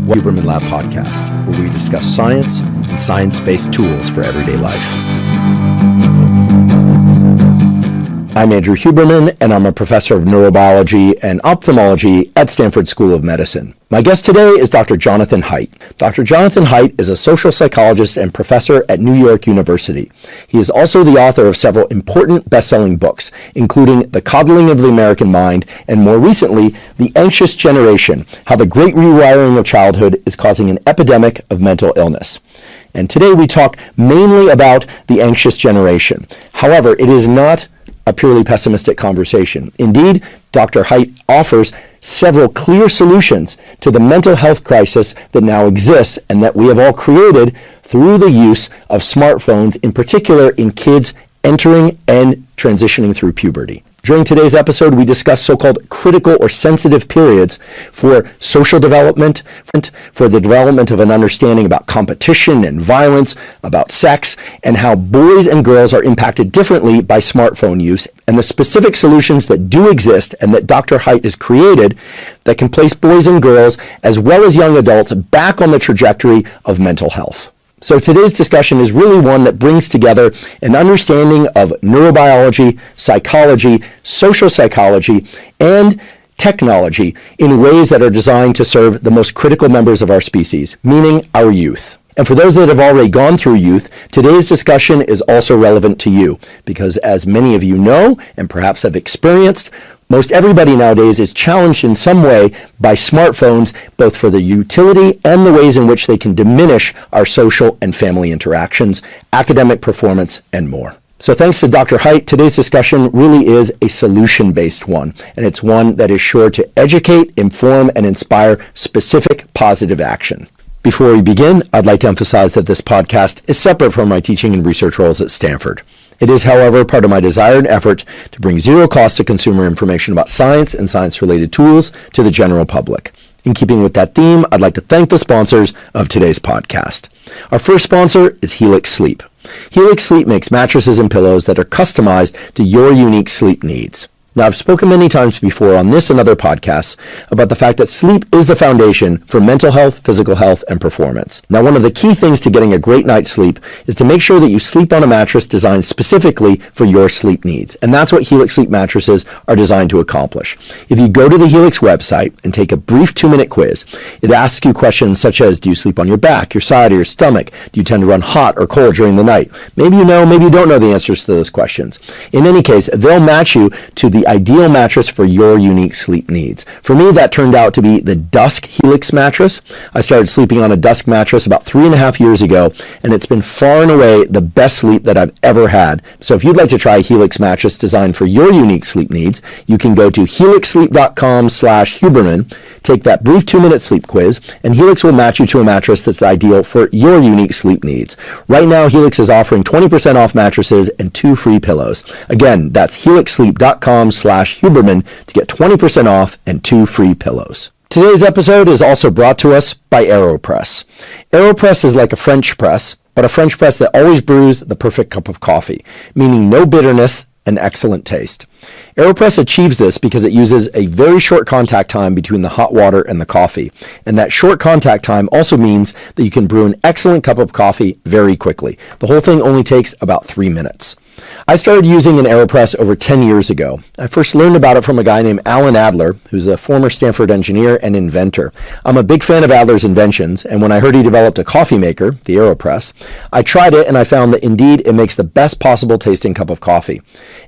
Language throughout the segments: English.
Huberman Lab podcast, where we discuss science and science-based tools for everyday life. I'm Andrew Huberman, and I'm a professor of neurobiology and ophthalmology at Stanford School of Medicine. My guest today is Dr. Jonathan Haidt. Dr. Jonathan Haidt is a social psychologist and professor at New York University. He is also the author of several important best-selling books, including The Coddling of the American Mind, and more recently, The Anxious Generation, How the Great Rewiring of Childhood is Causing an Epidemic of Mental Illness. And today we talk mainly about the anxious generation. However, it is not a purely pessimistic conversation. Indeed, Dr. Haidt offers several clear solutions to the mental health crisis that now exists and that we have all created through the use of smartphones, in particular in kids entering and transitioning through puberty. During today's episode, we discuss so-called critical or sensitive periods for social development, for the development of an understanding about competition and violence, about sex, and how boys and girls are impacted differently by smartphone use, and the specific solutions that do exist and that Dr. Haidt has created that can place boys and girls, as well as young adults, back on the trajectory of mental health. So today's discussion is really one that brings together an understanding of neurobiology, psychology, social psychology, and technology in ways that are designed to serve the most critical members of our species, meaning our youth. And for those that have already gone through youth, today's discussion is also relevant to you, because as many of you know, and perhaps have experienced, most everybody nowadays is challenged in some way by smartphones, both for the utility and the ways in which they can diminish our social and family interactions, academic performance, and more. So thanks to Dr. Haidt, today's discussion really is a solution-based one, and it's one that is sure to educate, inform, and inspire specific positive action. Before we begin, I'd like to emphasize that this podcast is separate from my teaching and research roles at Stanford. It is, however, part of my desired effort to bring zero cost to consumer information about science and science-related tools to the general public. In keeping with that theme, I'd like to thank the sponsors of today's podcast. Our first sponsor is Helix Sleep. Helix Sleep makes mattresses and pillows that are customized to your unique sleep needs. Now, I've spoken many times before on this and other podcasts about the fact that sleep is the foundation for mental health, physical health, and performance. Now, one of the key things to getting a great night's sleep is to make sure that you sleep on a mattress designed specifically for your sleep needs. And that's what Helix Sleep mattresses are designed to accomplish. If you go to the Helix website and take a brief 2-minute quiz, it asks you questions such as, do you sleep on your back, your side, or your stomach? Do you tend to run hot or cold during the night? Maybe you know, maybe you don't know the answers to those questions. In any case, they'll match you to the ideal mattress for your unique sleep needs. For me, that turned out to be the Dusk Helix mattress. I started sleeping on a Dusk mattress about 3.5 years ago, and it's been far and away the best sleep that I've ever had. So if you'd like to try a Helix mattress designed for your unique sleep needs, you can go to helixsleep.com/Huberman, take that brief 2-minute sleep quiz, and Helix will match you to a mattress that's ideal for your unique sleep needs. Right now, Helix is offering 20% off mattresses and 2 free pillows. Again, that's helixsleep.com/Huberman to get 20% off and 2 free pillows. Today's episode is also brought to us by AeroPress. AeroPress is like a French press, but a French press that always brews the perfect cup of coffee, meaning no bitterness and excellent taste. AeroPress achieves this because it uses a very short contact time between the hot water and the coffee. And that short contact time also means that you can brew an excellent cup of coffee very quickly. The whole thing only takes about 3 minutes. I started using an AeroPress over 10 years ago. I first learned about it from a guy named Alan Adler, who's a former Stanford engineer and inventor. I'm a big fan of Adler's inventions, and when I heard he developed a coffee maker, the AeroPress, I tried it and I found that indeed it makes the best possible tasting cup of coffee.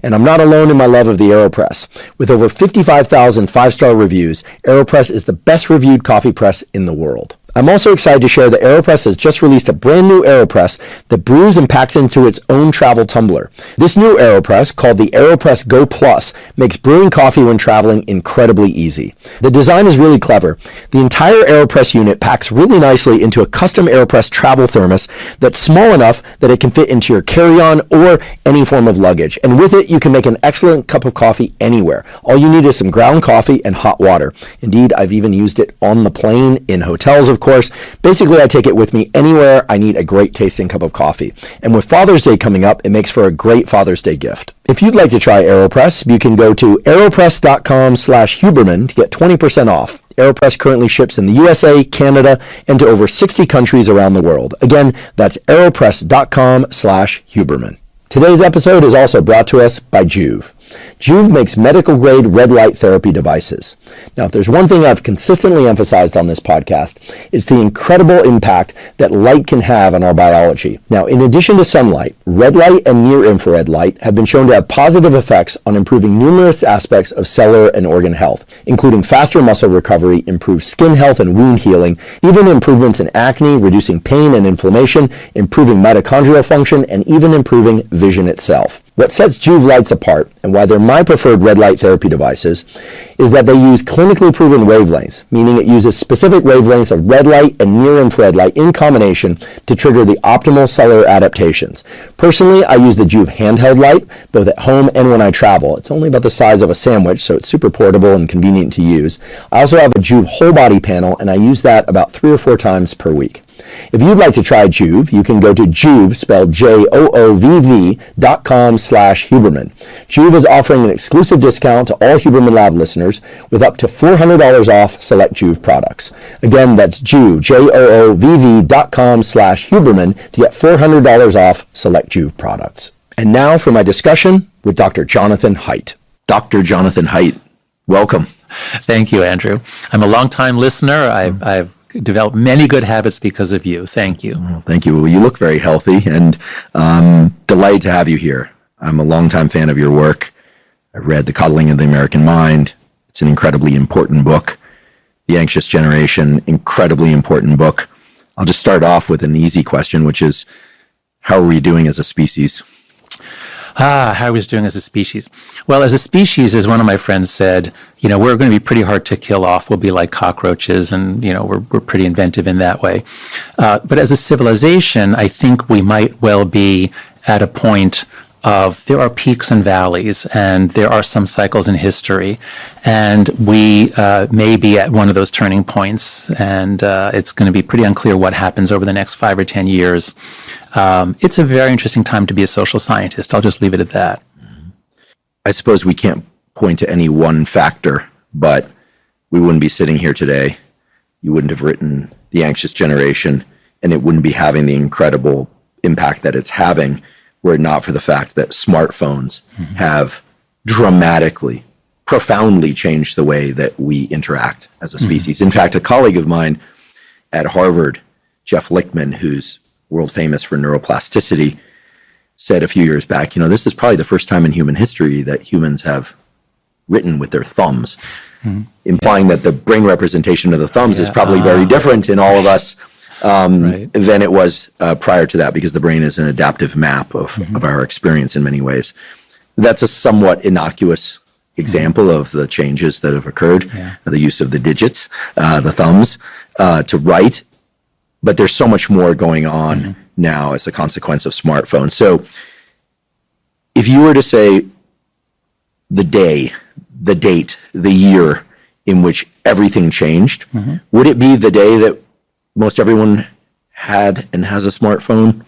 And I'm not alone in my love of the AeroPress. With over 55,000 5-star reviews, AeroPress is the best reviewed coffee press in the world. I'm also excited to share that AeroPress has just released a brand new AeroPress that brews and packs into its own travel tumbler. This new AeroPress, called the AeroPress Go Plus, makes brewing coffee when traveling incredibly easy. The design is really clever. The entire AeroPress unit packs really nicely into a custom AeroPress travel thermos that's small enough that it can fit into your carry-on or any form of luggage. And with it, you can make an excellent cup of coffee anywhere. All you need is some ground coffee and hot water. Indeed, I've even used it on the plane, in hotels, of course. Basically, I take it with me anywhere I need a great tasting cup of coffee. And with Father's Day coming up, it makes for a great Father's Day gift. If you'd like to try AeroPress, you can go to aeropress.com/Huberman to get 20% off. AeroPress currently ships in the USA, Canada, and to over 60 countries around the world. Again, that's aeropress.com/Huberman. Today's episode is also brought to us by Juve. Juve makes medical-grade red light therapy devices. Now, if there's one thing I've consistently emphasized on this podcast, it's the incredible impact that light can have on our biology. Now, in addition to sunlight, red light and near-infrared light have been shown to have positive effects on improving numerous aspects of cellular and organ health, including faster muscle recovery, improved skin health and wound healing, even improvements in acne, reducing pain and inflammation, improving mitochondrial function, and even improving vision itself. What sets Juve lights apart, and why they're my preferred red light therapy devices, is that they use clinically proven wavelengths, meaning it uses specific wavelengths of red light and near-infrared light in combination to trigger the optimal cellular adaptations. Personally, I use the Juve handheld light, both at home and when I travel. It's only about the size of a sandwich, so it's super portable and convenient to use. I also have a Juve whole body panel, and I use that about 3 or 4 times per week. If you'd like to try Juve, you can go to Juve, spelled JOOVV.com/Huberman. Juve is offering an exclusive discount to all Huberman Lab listeners with up to $400 off select Juve products. Again, that's Juve, JOOVV.com/Huberman to get $400 off select Juve products. And now for my discussion with Dr. Jonathan Haidt. Dr. Jonathan Haidt, welcome. Thank you, Andrew. I'm a longtime listener. I've developed many good habits because of you. Thank you. Thank you. Well, you look very healthy, and delighted to have you here. I'm a longtime fan of your work. I read The Coddling of the American Mind. It's an incredibly important book. The Anxious Generation, incredibly important book. I'll just start off with an easy question, which is, how are we doing as a species? How are we doing as a species? Well, as a species, as one of my friends said, we're going to be pretty hard to kill off. We'll be like cockroaches, and, we're pretty inventive in that way. But as a civilization, I think we might well be at a point of, there are peaks and valleys, and there are some cycles in history, and we may be at one of those turning points, and it's going to be pretty unclear what happens over the next 5 or 10 years. It's a very interesting time to be a social scientist. I'll just leave it at that. I suppose we can't point to any one factor, but we wouldn't be sitting here today. You wouldn't have written The Anxious Generation, and it wouldn't be having the incredible impact that it's having were it not for the fact that smartphones have dramatically, profoundly changed the way that we interact as a species. In fact, a colleague of mine at Harvard, Jeff Lichtman, who's world famous for neuroplasticity, said a few years back, this is probably the first time in human history that humans have written with their thumbs, implying that the brain representation of the thumbs is probably very different in all of us than it was prior to that, because the brain is an adaptive map of our experience in many ways. That's a somewhat innocuous example of the changes that have occurred, the use of the digits, the thumbs, to write. But there's so much more going on now as a consequence of smartphones. So if you were to say the day, the date, the year in which everything changed, would it be the day that most everyone had and has a smartphone,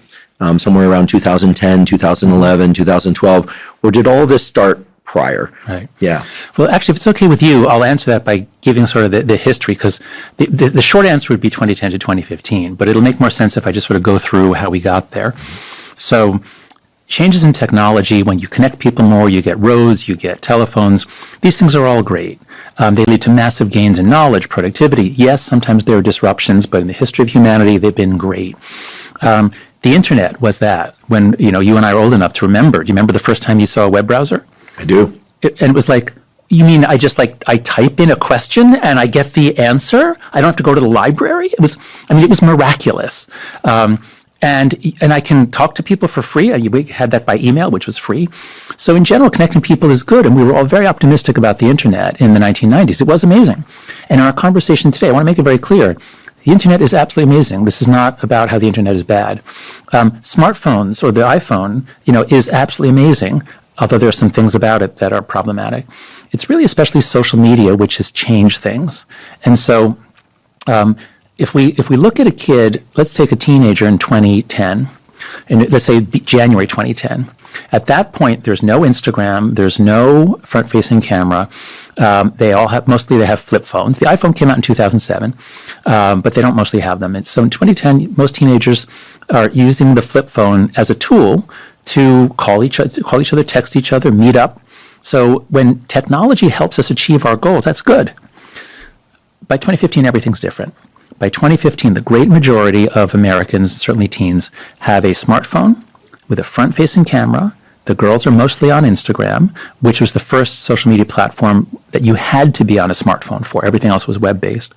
somewhere around 2010, 2011, 2012, or did all this start prior? Right. Yeah. Well, actually, if it's okay with you, I'll answer that by giving sort of the history, because the short answer would be 2010 to 2015, but it'll make more sense if I just sort of go through how we got there. So changes in technology, when you connect people more, you get roads, you get telephones. These things are all great. They lead to massive gains in knowledge, productivity. Yes, sometimes there are disruptions, but in the history of humanity, they've been great. The internet was that. When you and I are old enough to remember. Do you remember the first time you saw a web browser? I do. And it was like, you mean I type in a question and I get the answer? I don't have to go to the library? It was miraculous. And I can talk to people for free. We had that by email, which was free. So in general, connecting people is good. And we were all very optimistic about the internet in the 1990s. It was amazing. And in our conversation today, I want to make it very clear, the internet is absolutely amazing. This is not about how the internet is bad. Smartphones or the iPhone, is absolutely amazing, although there are some things about it that are problematic. It's really especially social media which has changed things. And so if we look at a kid, let's take a teenager in 2010, and let's say January 2010, At that point, there's no Instagram, there's no front-facing camera. Mostly they have flip phones. The iPhone came out in 2007, but they don't mostly have them. And so in 2010, most teenagers are using the flip phone as a tool to call each other, text each other, meet up. So when technology helps us achieve our goals, that's good. By 2015, everything's different. By 2015, the great majority of Americans, certainly teens, have a smartphone with a front-facing camera. The girls are mostly on Instagram, which was the first social media platform that you had to be on a smartphone for. Everything else was web-based.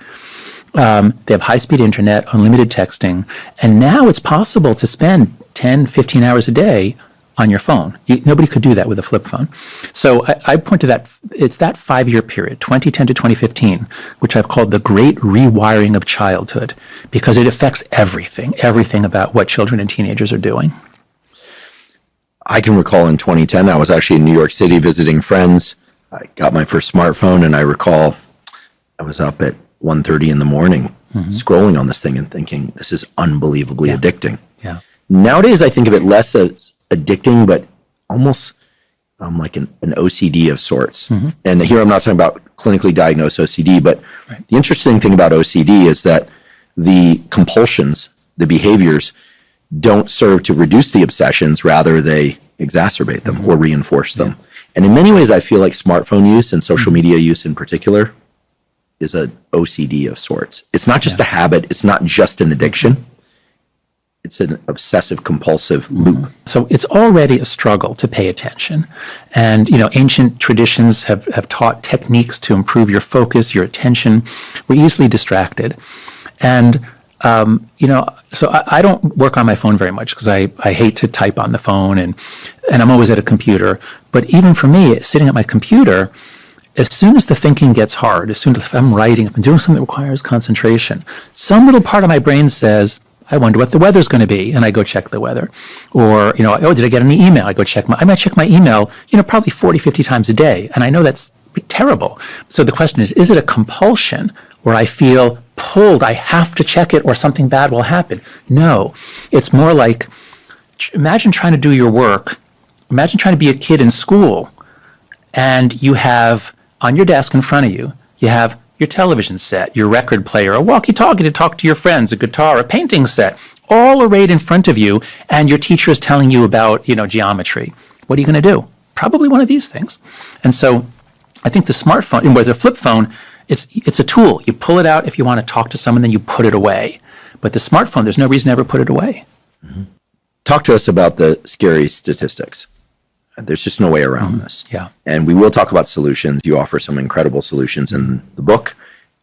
They have high-speed internet, unlimited texting, and now it's possible to spend 10, 15 hours a day on your phone. Nobody could do that with a flip phone. So I point to that. It's that 5-year period, 2010 to 2015, which I've called the great rewiring of childhood, because it affects everything about what children and teenagers are doing. I can recall in 2010, I was actually in New York City visiting friends. I got my first smartphone, and I recall I was up at 1:30 in the morning scrolling on this thing and thinking, this is unbelievably addicting. Yeah. Nowadays, I think of it less as addicting, but almost like an OCD of sorts. And here I'm not talking about clinically diagnosed OCD, but the interesting thing about OCD is that the compulsions, the behaviors, don't serve to reduce the obsessions, rather they exacerbate them or reinforce them. And in many ways, I feel like smartphone use and social media use in particular is an OCD of sorts. It's not just a habit. It's not just an addiction. It's an obsessive compulsive loop. So it's already a struggle to pay attention. And, ancient traditions have taught techniques to improve your focus, your attention. We're easily distracted. And, so I don't work on my phone very much because I hate to type on the phone and I'm always at a computer. But even for me, sitting at my computer, as soon as the thinking gets hard, as soon as I'm writing, if I'm doing something that requires concentration, some little part of my brain says, I wonder what the weather's going to be, and I go check the weather. Or, did I get any email? I go check I might check my email, probably 40, 50 times a day, and I know that's terrible. So the question is it a compulsion where I feel pulled, I have to check it or something bad will happen? No, it's more like, imagine trying to do your work, imagine trying to be a kid in school, and you have on your desk in front of you, you have your television set, your record player, a walkie-talkie to talk to your friends, a guitar, a painting set, all arrayed in front of you, and your teacher is telling you about, geometry. What are you going to do? Probably one of these things. And so I think the smartphone, with the flip phone, it's a tool. You pull it out if you want to talk to someone, then you put it away. But the smartphone, there's no reason to ever put it away. Talk to us about the scary statistics. There's just no way around this. Yeah. And we will talk about solutions. You offer some incredible solutions in the book,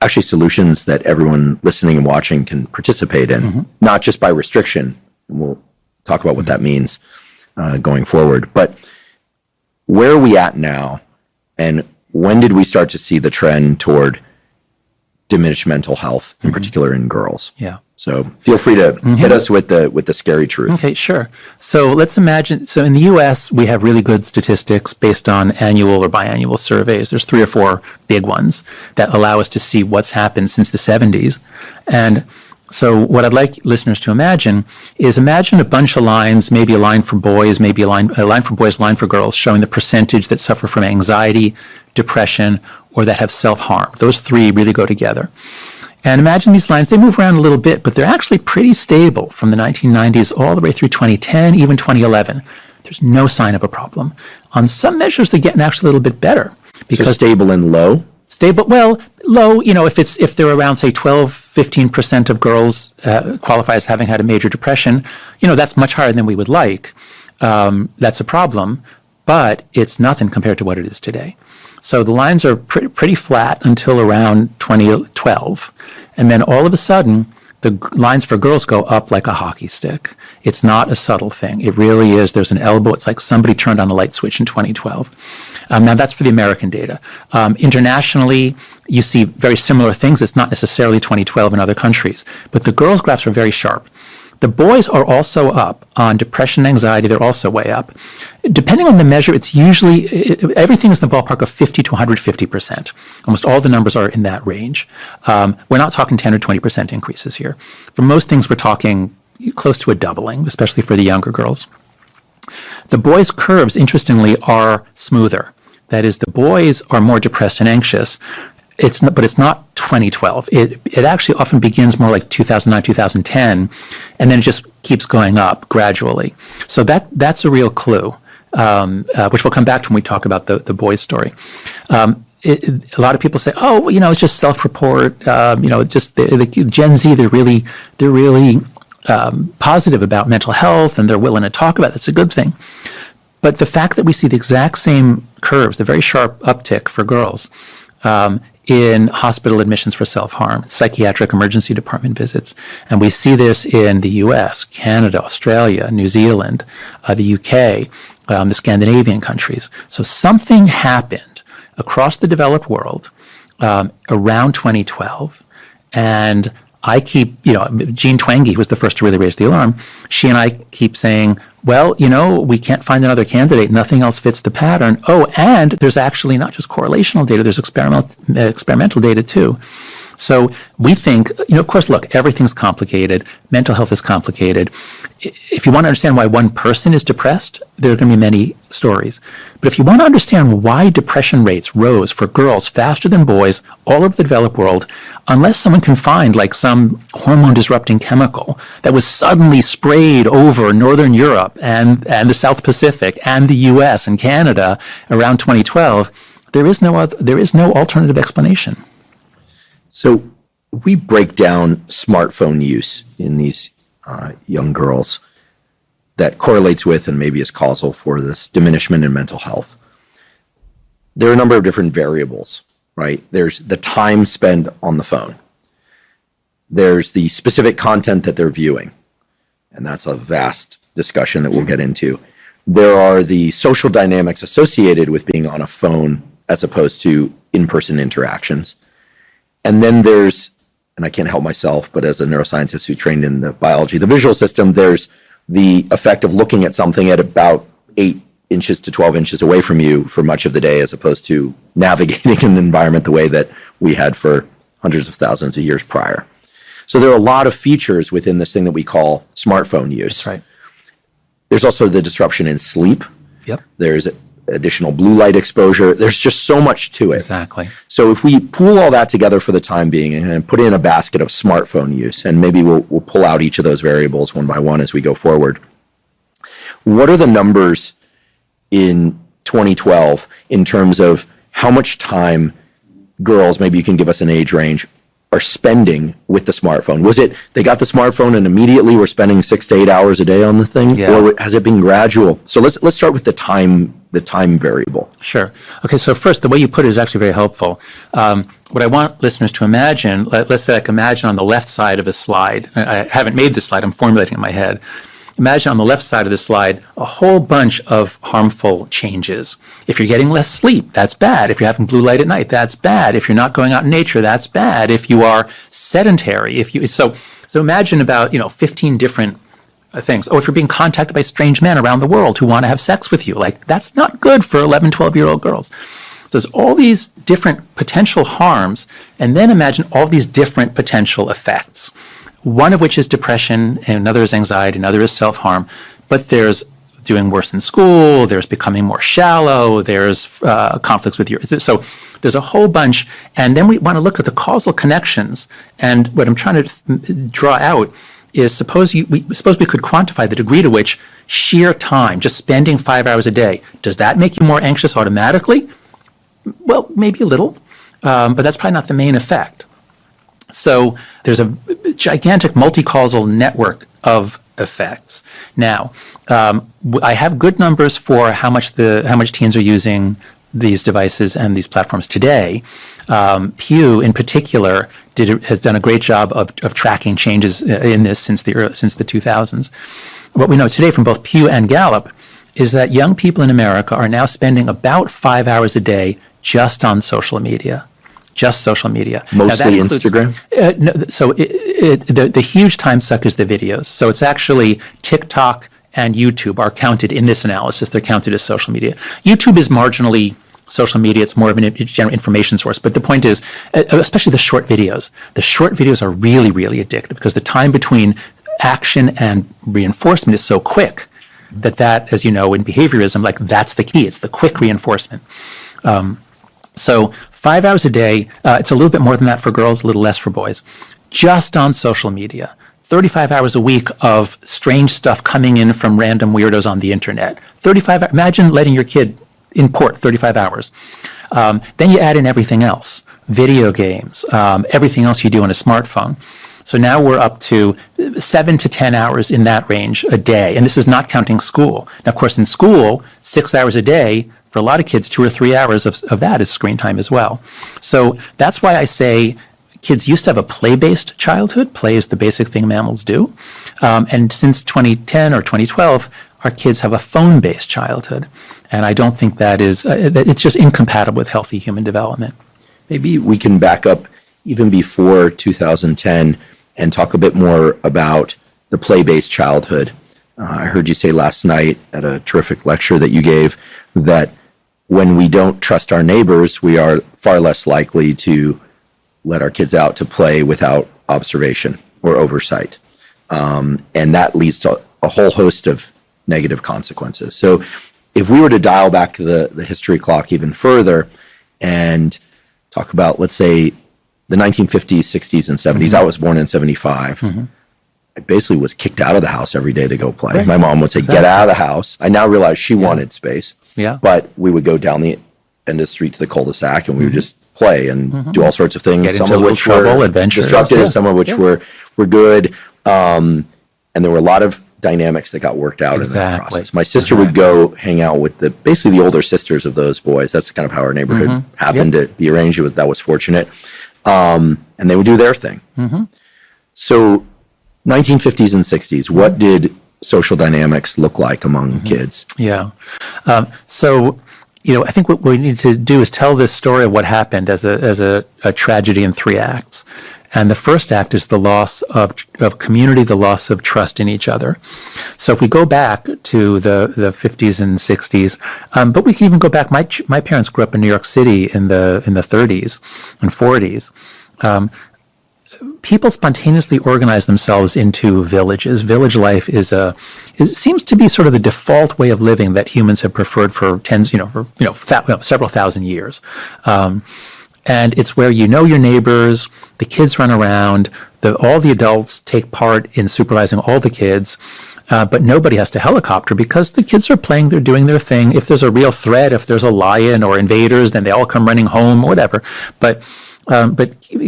actually solutions that everyone listening and watching can participate in, not just by restriction. And we'll talk about what that means going forward. But where are we at now? And when did we start to see the trend toward diminished mental health, in particular in girls? Yeah. So feel free to hit us with the scary truth. Okay, sure. So let's imagine, so in the US, we have really good statistics based on annual or biannual surveys. There's 3 or 4 big ones that allow us to see what's happened since the 70s. And so what I'd like listeners to imagine a bunch of lines, maybe a line for boys, maybe a line for boys, a line for girls, showing the percentage that suffer from anxiety, depression, or that have self-harm. Those 3 really go together. And imagine these lines, they move around a little bit, but they're actually pretty stable from the 1990s all the way through 2010, even 2011. There's no sign of a problem. On some measures, they're getting actually a little bit better. Because so stable and low? Stable, well, low, if they're around, say, 12, 15% of girls qualify as having had a major depression, that's much higher than we would like. That's a problem, but it's nothing compared to what it is today. So the lines are pretty flat until around 2012. And then all of a sudden, the lines for girls go up like a hockey stick. It's not a subtle thing. It really is. There's an elbow. It's like somebody turned on a light switch in 2012. Now, that's for the American data. Internationally, you see very similar things. It's not necessarily 2012 in other countries. But the girls' graphs are very sharp. The boys are also up on depression and anxiety. They're also way up. Depending on the measure, it's usually, everything is in the ballpark of 50 to 150%. Almost all the numbers are in that range. We're not talking 10 or 20% increases here. For most things, we're talking close to a doubling, especially for the younger girls. The boys' curves, interestingly, are smoother. That is, the boys are more depressed and anxious. But it's not 2012. It actually often begins more like 2009, 2010, and then it just keeps going up gradually. So that's a real clue, which we'll come back to when we talk about the boys' story. A lot of people say, "Oh, it's just self-report." Just the Gen Z, they're really positive about mental health, and they're willing to talk about it. It's a good thing. But the fact that we see the exact same curves, the very sharp uptick for girls, in hospital admissions for self-harm, psychiatric emergency department visits. And we see this in the US, Canada, Australia, New Zealand, the UK, the Scandinavian countries. So something happened across the developed world around 2012. And I keep, Jean Twenge was the first to really raise the alarm. She and I keep saying, well, we can't find another candidate. Nothing else fits the pattern. Oh, and there's actually not just correlational data, there's experimental data too. So we think, of course, look, everything's complicated. Mental health is complicated. If you want to understand why one person is depressed, there are going to be many stories. But if you want to understand why depression rates rose for girls faster than boys all over the developed world, unless someone can find like some hormone disrupting chemical that was suddenly sprayed over Northern Europe and the South Pacific and the US and Canada around 2012, there is no alternative explanation. So we break down smartphone use in these young girls that correlates with and maybe is causal for this diminishment in mental health. There are a number of different variables, right? There's the time spent on the phone. There's the specific content that they're viewing, and that's a vast discussion that we'll get into. There are the social dynamics associated with being on a phone as opposed to in-person interactions. And then there's, and I can't help myself, but as a neuroscientist who trained in the biology of the visual system, there's the effect of looking at something at about 8 inches to 12 inches away from you for much of the day, as opposed to navigating an environment the way that we had for hundreds of thousands of years prior. So there are a lot of features within this thing that we call smartphone use. That's right. There's also the disruption in sleep. Yep. There's additional blue light exposure. There's just so much to it. Exactly. So if we pool all that together for the time being and put in a basket of smartphone use, and maybe we'll pull out each of those variables one by one as we go forward. What are the numbers in 2012 in terms of how much time girls, maybe you can give us an age range, are spending with the smartphone? Was it they got the smartphone and immediately were spending 6 to 8 hours a day on the thing? Yeah. Or has it been gradual? So let's start with the time variable. Sure. Okay, so first, the way you put it is actually very helpful. What I want listeners to imagine, let's say imagine on the left side of a slide. I haven't made this slide, I'm formulating it in my head. Imagine on the left side of the slide a whole bunch of harmful changes. If you're getting less sleep, that's bad. If you're having blue light at night, that's bad. If you're not going out in nature, that's bad. If you are sedentary, so imagine about 15 different things. Oh, if you're being contacted by strange men around the world who want to have sex with you, like that's not good for 11, 12-year-old girls. So there's all these different potential harms, and then imagine all these different potential effects. One of which is depression, and another is anxiety, another is self-harm. But there's doing worse in school, there's becoming more shallow, there's conflicts with your... So there's a whole bunch, and then we want to look at the causal connections. And what I'm trying to draw out is suppose we could quantify the degree to which sheer time, just spending 5 hours a day, does that make you more anxious automatically? Well, maybe a little, but that's probably not the main effect. So there's a gigantic multi-causal network of effects. Now, I have good numbers for how much teens are using these devices and these platforms today. Pew, in particular, has done a great job of tracking changes in this since the 2000s. What we know today from both Pew and Gallup is that young people in America are now spending about 5 hours a day just on social media. Just social media. Mostly Instagram? No, so the huge time suck is the videos. So it's actually TikTok and YouTube are counted in this analysis. They're counted as social media. YouTube is marginally social media. It's more of a general information source. But the point is, especially the short videos are really, really addictive because the time between action and reinforcement is so quick that, as you know, in behaviorism, like that's the key. It's the quick reinforcement. So 5 hours a day, it's a little bit more than that for girls, a little less for boys, just on social media. 35 hours a week of strange stuff coming in from random weirdos on the internet. Imagine letting your kid import 35 hours. Then you add in everything else, video games, everything else you do on a smartphone. So now we're up to 7 to 10 hours in that range a day. And this is not counting school. Now, of course, in school, 6 hours a day, for a lot of kids, 2 or 3 hours of that is screen time as well. So that's why I say kids used to have a play-based childhood. Play is the basic thing mammals do. And since 2010 or 2012, our kids have a phone-based childhood. And I don't think that is, it's just incompatible with healthy human development. Maybe we can back up even before 2010 and talk a bit more about the play-based childhood. I heard you say last night at a terrific lecture that you gave that when we don't trust our neighbors, we are far less likely to let our kids out to play without observation or oversight. And that leads to a whole host of negative consequences. So if we were to dial back the history clock even further and talk about, let's say, the 1950s, 60s, and 70s, mm-hmm. I was born in 75. Mm-hmm. I basically was kicked out of the house every day to go play. Right. My mom would say, get out of the house. I now realize she wanted space. Yeah. But we would go down the end of the street to the cul-de-sac and we would just play and do all sorts of things, some of which were destructive, some of which were good. And there were a lot of dynamics that got worked out in that process. My sister would go hang out with basically the older sisters of those boys. That's kind of how our neighborhood happened to be arranged. That was fortunate. And they would do their thing. So 1950s and 60s, what did social dynamics look like among kids? Yeah. So, I think what we need to do is tell this story of what happened as a tragedy in 3 acts. And the first act is the loss of community, the loss of trust in each other. So if we go back to the 50s and 60s, but we can even go back. My parents grew up in New York City in the 30s and 40s. People spontaneously organize themselves into villages. Village life seems to be sort of the default way of living that humans have preferred for several thousand years. And it's where you know your neighbors, the kids run around, all the adults take part in supervising all the kids, but nobody has to helicopter because the kids are playing, they're doing their thing. If there's a real threat, if there's a lion or invaders, then they all come running home or whatever. But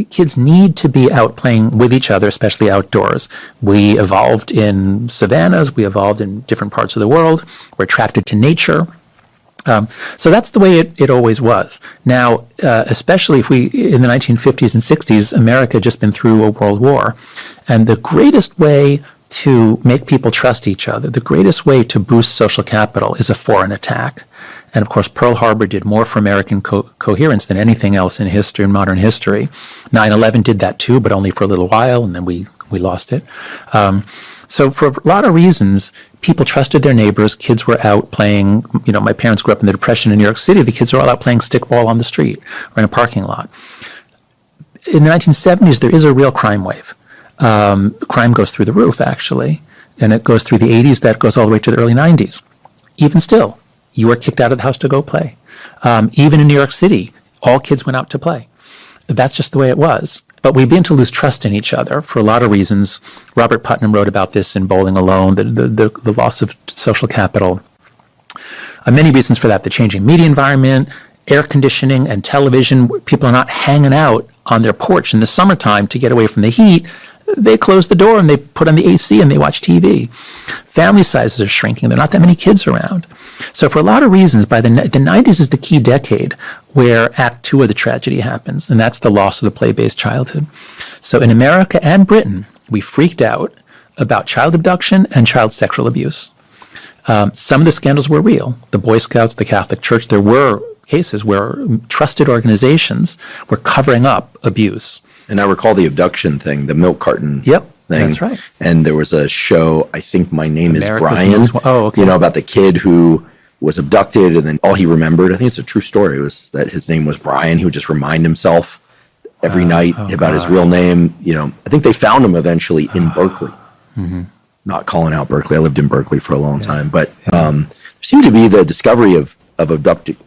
kids need to be out playing with each other, especially outdoors. We evolved in savannas, we evolved in different parts of the world, we're attracted to nature. So that's the way it always was. Now, especially if in the 1950s and 60s, America had just been through a world war. And the greatest way to make people trust each other, the greatest way to boost social capital is a foreign attack. And of course, Pearl Harbor did more for American coherence than anything else in history, in modern history. 9/11 did that too, but only for a little while, and then we lost it. So for a lot of reasons, people trusted their neighbors. Kids were out playing. My parents grew up in the Depression in New York City. The kids were all out playing stickball on the street or in a parking lot. In the 1970s, there is a real crime wave. Crime goes through the roof, actually, and it goes through the 80s. That goes all the way to the early 90s. Even still, you were kicked out of the house to go play. Even in New York City, all kids went out to play. That's just the way it was. But we begin to lose trust in each other for a lot of reasons. Robert Putnam wrote about this in Bowling Alone, the loss of social capital. Many reasons for that: the changing media environment, air conditioning and television. People are not hanging out on their porch in the summertime to get away from the heat. They close the door and they put on the AC and they watch TV. Family sizes are shrinking. There are not that many kids around. So for a lot of reasons, by the 90s is the key decade where Act 2 of the tragedy happens, and that's the loss of the play-based childhood. So in America and Britain, we freaked out about child abduction and child sexual abuse. Some of the scandals were real. The Boy Scouts, the Catholic Church, there were cases where trusted organizations were covering up abuse. And I recall the abduction thing, the milk carton thing. That's right. And there was a show, I think My Name is Brian, okay. About the kid who was abducted, and then all he remembered, I think it's a true story, was that his name was Brian. He would just remind himself every night about his real name. I think they found him eventually in Berkeley. not calling out Berkeley. I lived in Berkeley for a long time, but there seemed to be the discovery of abducted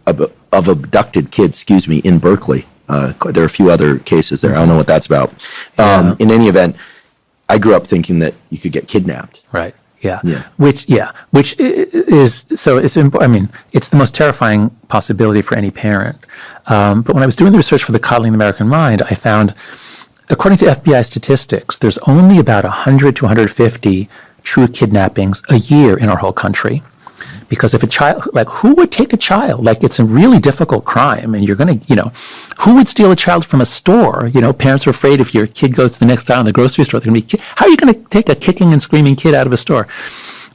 kids, in Berkeley. There are a few other cases there. I don't know what that's about. In any event, I grew up thinking that you could get kidnapped. Right. Yeah. Which is so. It's I mean, it's the most terrifying possibility for any parent. But when I was doing the research for the Coddling the American Mind, I found, according to FBI statistics, there's only about 100 to 150 true kidnappings a year in our whole country. Because if a child, like, who would take a child? Like, it's a really difficult crime, and you're going to, who would steal a child from a store? Parents are afraid if your kid goes to the next aisle in the grocery store, they're going to be, how are you going to take a kicking and screaming kid out of a store?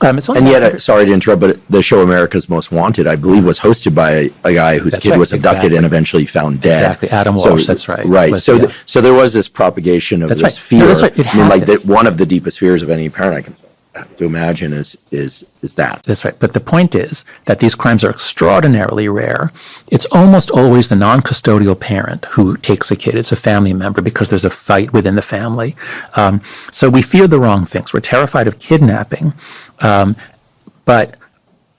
And yet, sorry to interrupt, but the show America's Most Wanted, I believe, was hosted by a guy whose kid was abducted and eventually found dead. Exactly, Adam Walsh, that's right. Right, so there was this propagation of this fear. No, that's right. It happens. One of the deepest fears of any parent I can to imagine is that. That's right. But the point is that these crimes are extraordinarily rare. It's almost always the non-custodial parent who takes a kid. It's a family member because there's a fight within the family. So we fear the wrong things. We're terrified of kidnapping. But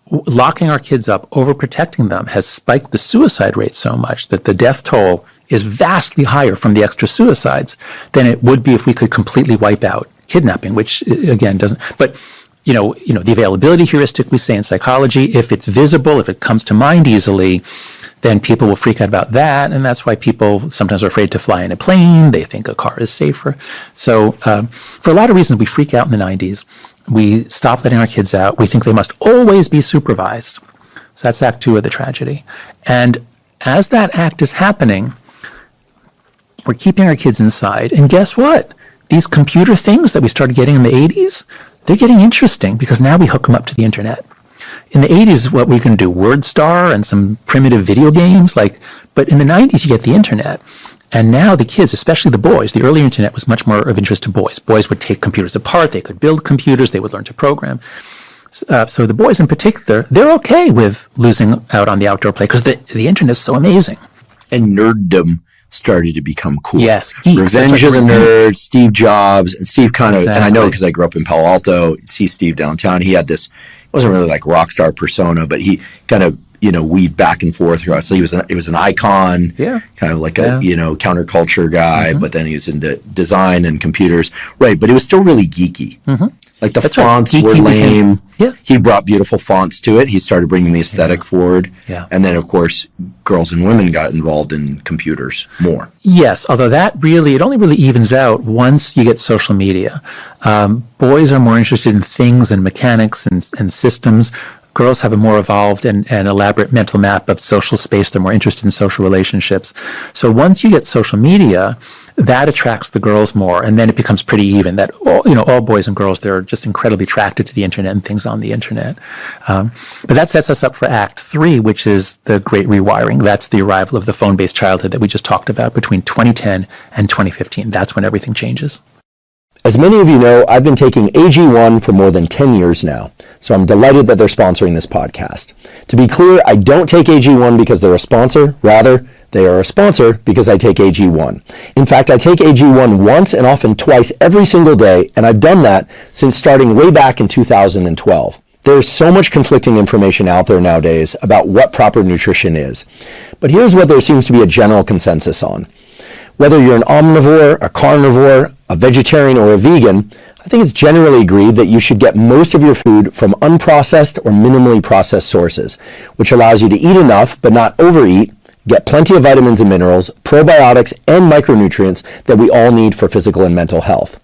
locking our kids up, overprotecting them, has spiked the suicide rate so much that the death toll is vastly higher from the extra suicides than it would be if we could completely wipe out kidnapping, which again doesn't. But the availability heuristic we say in psychology, if it's visible, if it comes to mind easily, then people will freak out about that, and that's why people sometimes are afraid to fly in a plane. They think a car is safer. So for a lot of reasons, we freak out in the 90s. We stop letting our kids out. We think they must always be supervised. So that's Act 2 of the tragedy. And as that act is happening, we're keeping our kids inside. And guess what? These computer things that we started getting in the 80s, they're getting interesting because now we hook them up to the internet. In the 80s, what we can do, WordStar and some primitive video games, but in the 90s, you get the internet. And now the kids, especially the boys, the early internet was much more of interest to boys. Boys would take computers apart, they could build computers, they would learn to program. So the boys in particular, they're okay with losing out on the outdoor play because the internet is so amazing. And nerddom started to become cool. Yes. Geeks, Revenge of the Nerds, Steve Jobs, and Steve kind of, and I know because I grew up in Palo Alto, see Steve downtown, he had this, wasn't really like rock star persona, but he kind of, weaved back and forth throughout. So he was an icon, kind of like a, counterculture guy, but then he was into design and computers. Right, but he was still really geeky. Like the fonts were lame. He brought beautiful fonts to it. He started bringing the aesthetic forward. And then, of course, girls and women got involved in computers more. Yes, although it only really evens out once you get social media. Boys are more interested in things and mechanics and systems. Girls have a more evolved and elaborate mental map of social space. They're more interested in social relationships. So once you get social media, that attracts the girls more, and then it becomes pretty even. That all boys and girls, they're just incredibly attracted to the internet and things on the internet. But that sets us up for Act 3, which is the great rewiring. That's the arrival of the phone-based childhood that we just talked about between 2010 and 2015. That's when everything changes. As many of you know, I've been taking AG1 for more than 10 years now, so I'm delighted that they're sponsoring this podcast. To be clear, I don't take AG1 because they're a sponsor. Rather, they are a sponsor because I take AG1. In fact, I take AG1 once and often twice every single day, and I've done that since starting way back in 2012. There's so much conflicting information out there nowadays about what proper nutrition is. But here's what there seems to be a general consensus on. Whether you're an omnivore, a carnivore, a vegetarian, or a vegan, I think it's generally agreed that you should get most of your food from unprocessed or minimally processed sources, which allows you to eat enough but not overeat, get plenty of vitamins and minerals, probiotics, and micronutrients that we all need for physical and mental health.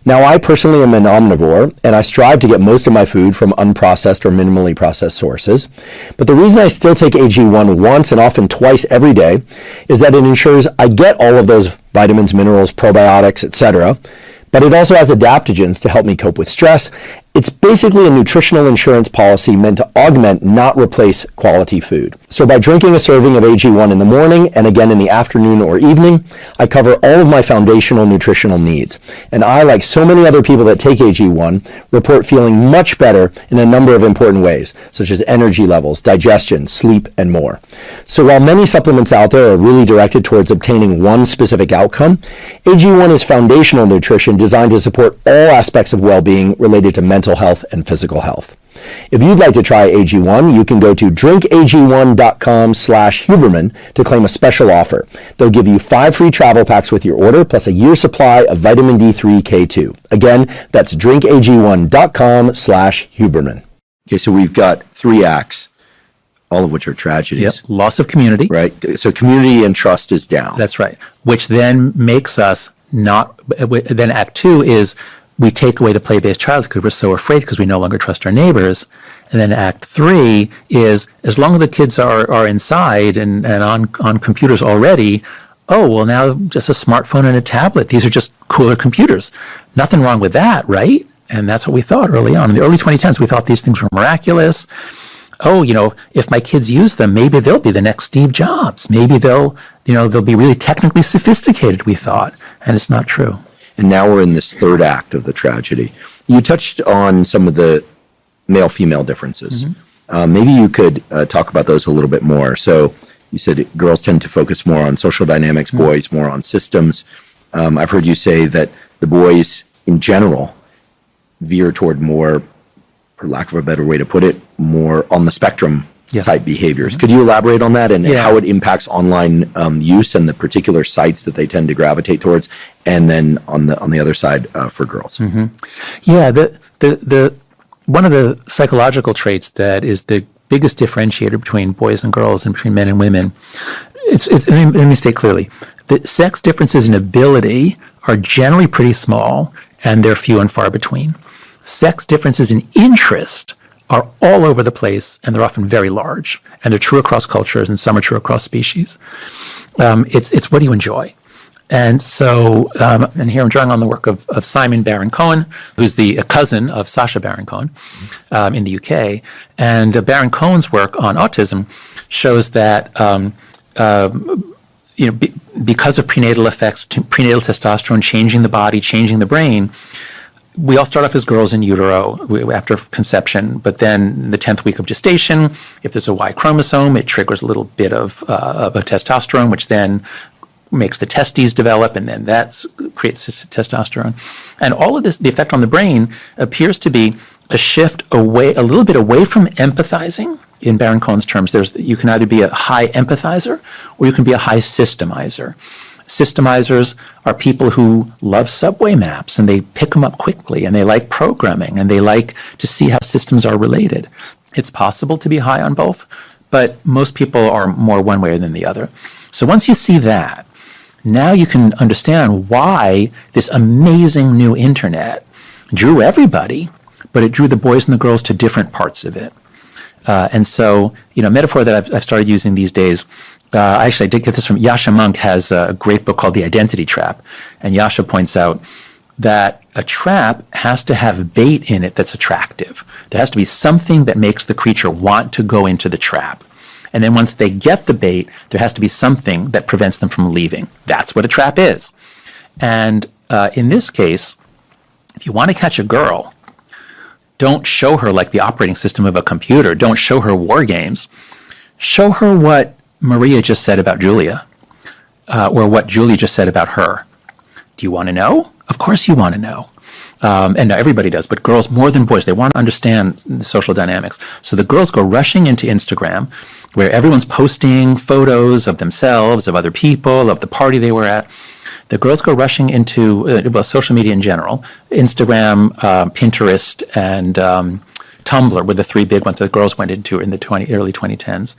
Now, I personally am an omnivore, and I strive to get most of my food from unprocessed or minimally processed sources. But the reason I still take AG1 once and often twice every day is that it ensures I get all of those vitamins, minerals, probiotics, etc. But it also has adaptogens to help me cope with stress. It's basically a nutritional insurance policy meant to augment, not replace, quality food. So by drinking a serving of AG1 in the morning and again in the afternoon or evening, I cover all of my foundational nutritional needs. And I, like so many other people that take AG1, report feeling much better in a number of important ways, such as energy levels, digestion, sleep, and more. So while many supplements out there are really directed towards obtaining one specific outcome, AG1 is foundational nutrition designed to support all aspects of well-being related to mental mental health and physical health. If you'd like to try AG1, you can go to drinkag1.com/Huberman to claim a special offer. They'll give you 5 free travel packs with your order, plus a year's supply of vitamin D3 K2. Again, that's drinkag1.com/Huberman. Okay, so we've got 3 acts, all of which are tragedies. Yep. Loss of community. Right. So community and trust is down. That's right. Which then makes us not, then Act 2 is we take away the play-based child because we're so afraid because we no longer trust our neighbors. And then Act 3 is as long as the kids are inside and on computers already, oh, well, now just a smartphone and a tablet. These are just cooler computers. Nothing wrong with that, right? And that's what we thought early on. In the early 2010s, we thought these things were miraculous. Oh, if my kids use them, maybe they'll be the next Steve Jobs. Maybe they'll be really technically sophisticated, we thought. And it's not true. And now we're in this third act of the tragedy. You touched on some of the male-female differences. Mm-hmm. Maybe you could talk about those a little bit more. So you said girls tend to focus more on social dynamics, mm-hmm. boys more on systems. I've heard you say that the boys in general veer toward more, for lack of a better way to put it, more on the spectrum type behaviors. Mm-hmm. Could you elaborate on that and how it impacts online use and the particular sites that they tend to gravitate towards, and then on the other side for girls? Mm-hmm. Yeah, the one of the psychological traits that is the biggest differentiator between boys and girls and between men and women, let me state clearly, the sex differences in ability are generally pretty small and they're few and far between. Sex differences in interest are all over the place, and they're often very large, and they're true across cultures, and some are true across species. It's what do you enjoy? And so, and here I'm drawing on the work of Simon Baron-Cohen, who's the cousin of Sacha Baron-Cohen in the UK. And Baron-Cohen's work on autism shows that because of prenatal effects, prenatal testosterone changing the body, changing the brain, we all start off as girls in utero after conception, but then the 10th week of gestation, if there's a Y chromosome, it triggers a little bit of a testosterone, which then makes the testes develop, and then that creates testosterone. And all of this, the effect on the brain appears to be a shift away, a little bit away from empathizing. In Baron-Cohen's terms, you can either be a high empathizer or you can be a high systemizer. Systemizers are people who love subway maps and they pick them up quickly, and they like programming and they like to see how systems are related. It's possible to be high on both, but most people are more one way than the other. So once you see that, now you can understand why this amazing new internet drew everybody, but it drew the boys and the girls to different parts of it. And so, a metaphor that I've started using these days, actually I did get this from Yasha Monk, has a great book called The Identity Trap. And Yasha points out that a trap has to have bait in it that's attractive. There has to be something that makes the creature want to go into the trap. And then once they get the bait, there has to be something that prevents them from leaving. That's what a trap is. And in this case, if you want to catch a girl, don't show her like the operating system of a computer. Don't show her war games. Show her what Maria just said about Julia, or what Julia just said about her. Do you want to know? Of course you want to know. And everybody does, but girls more than boys, they want to understand the social dynamics. So the girls go rushing into Instagram, where everyone's posting photos of themselves, of other people, of the party they were at. The girls go rushing into social media in general. Instagram, Pinterest, and Tumblr were the 3 big ones that girls went into in the early 2010s.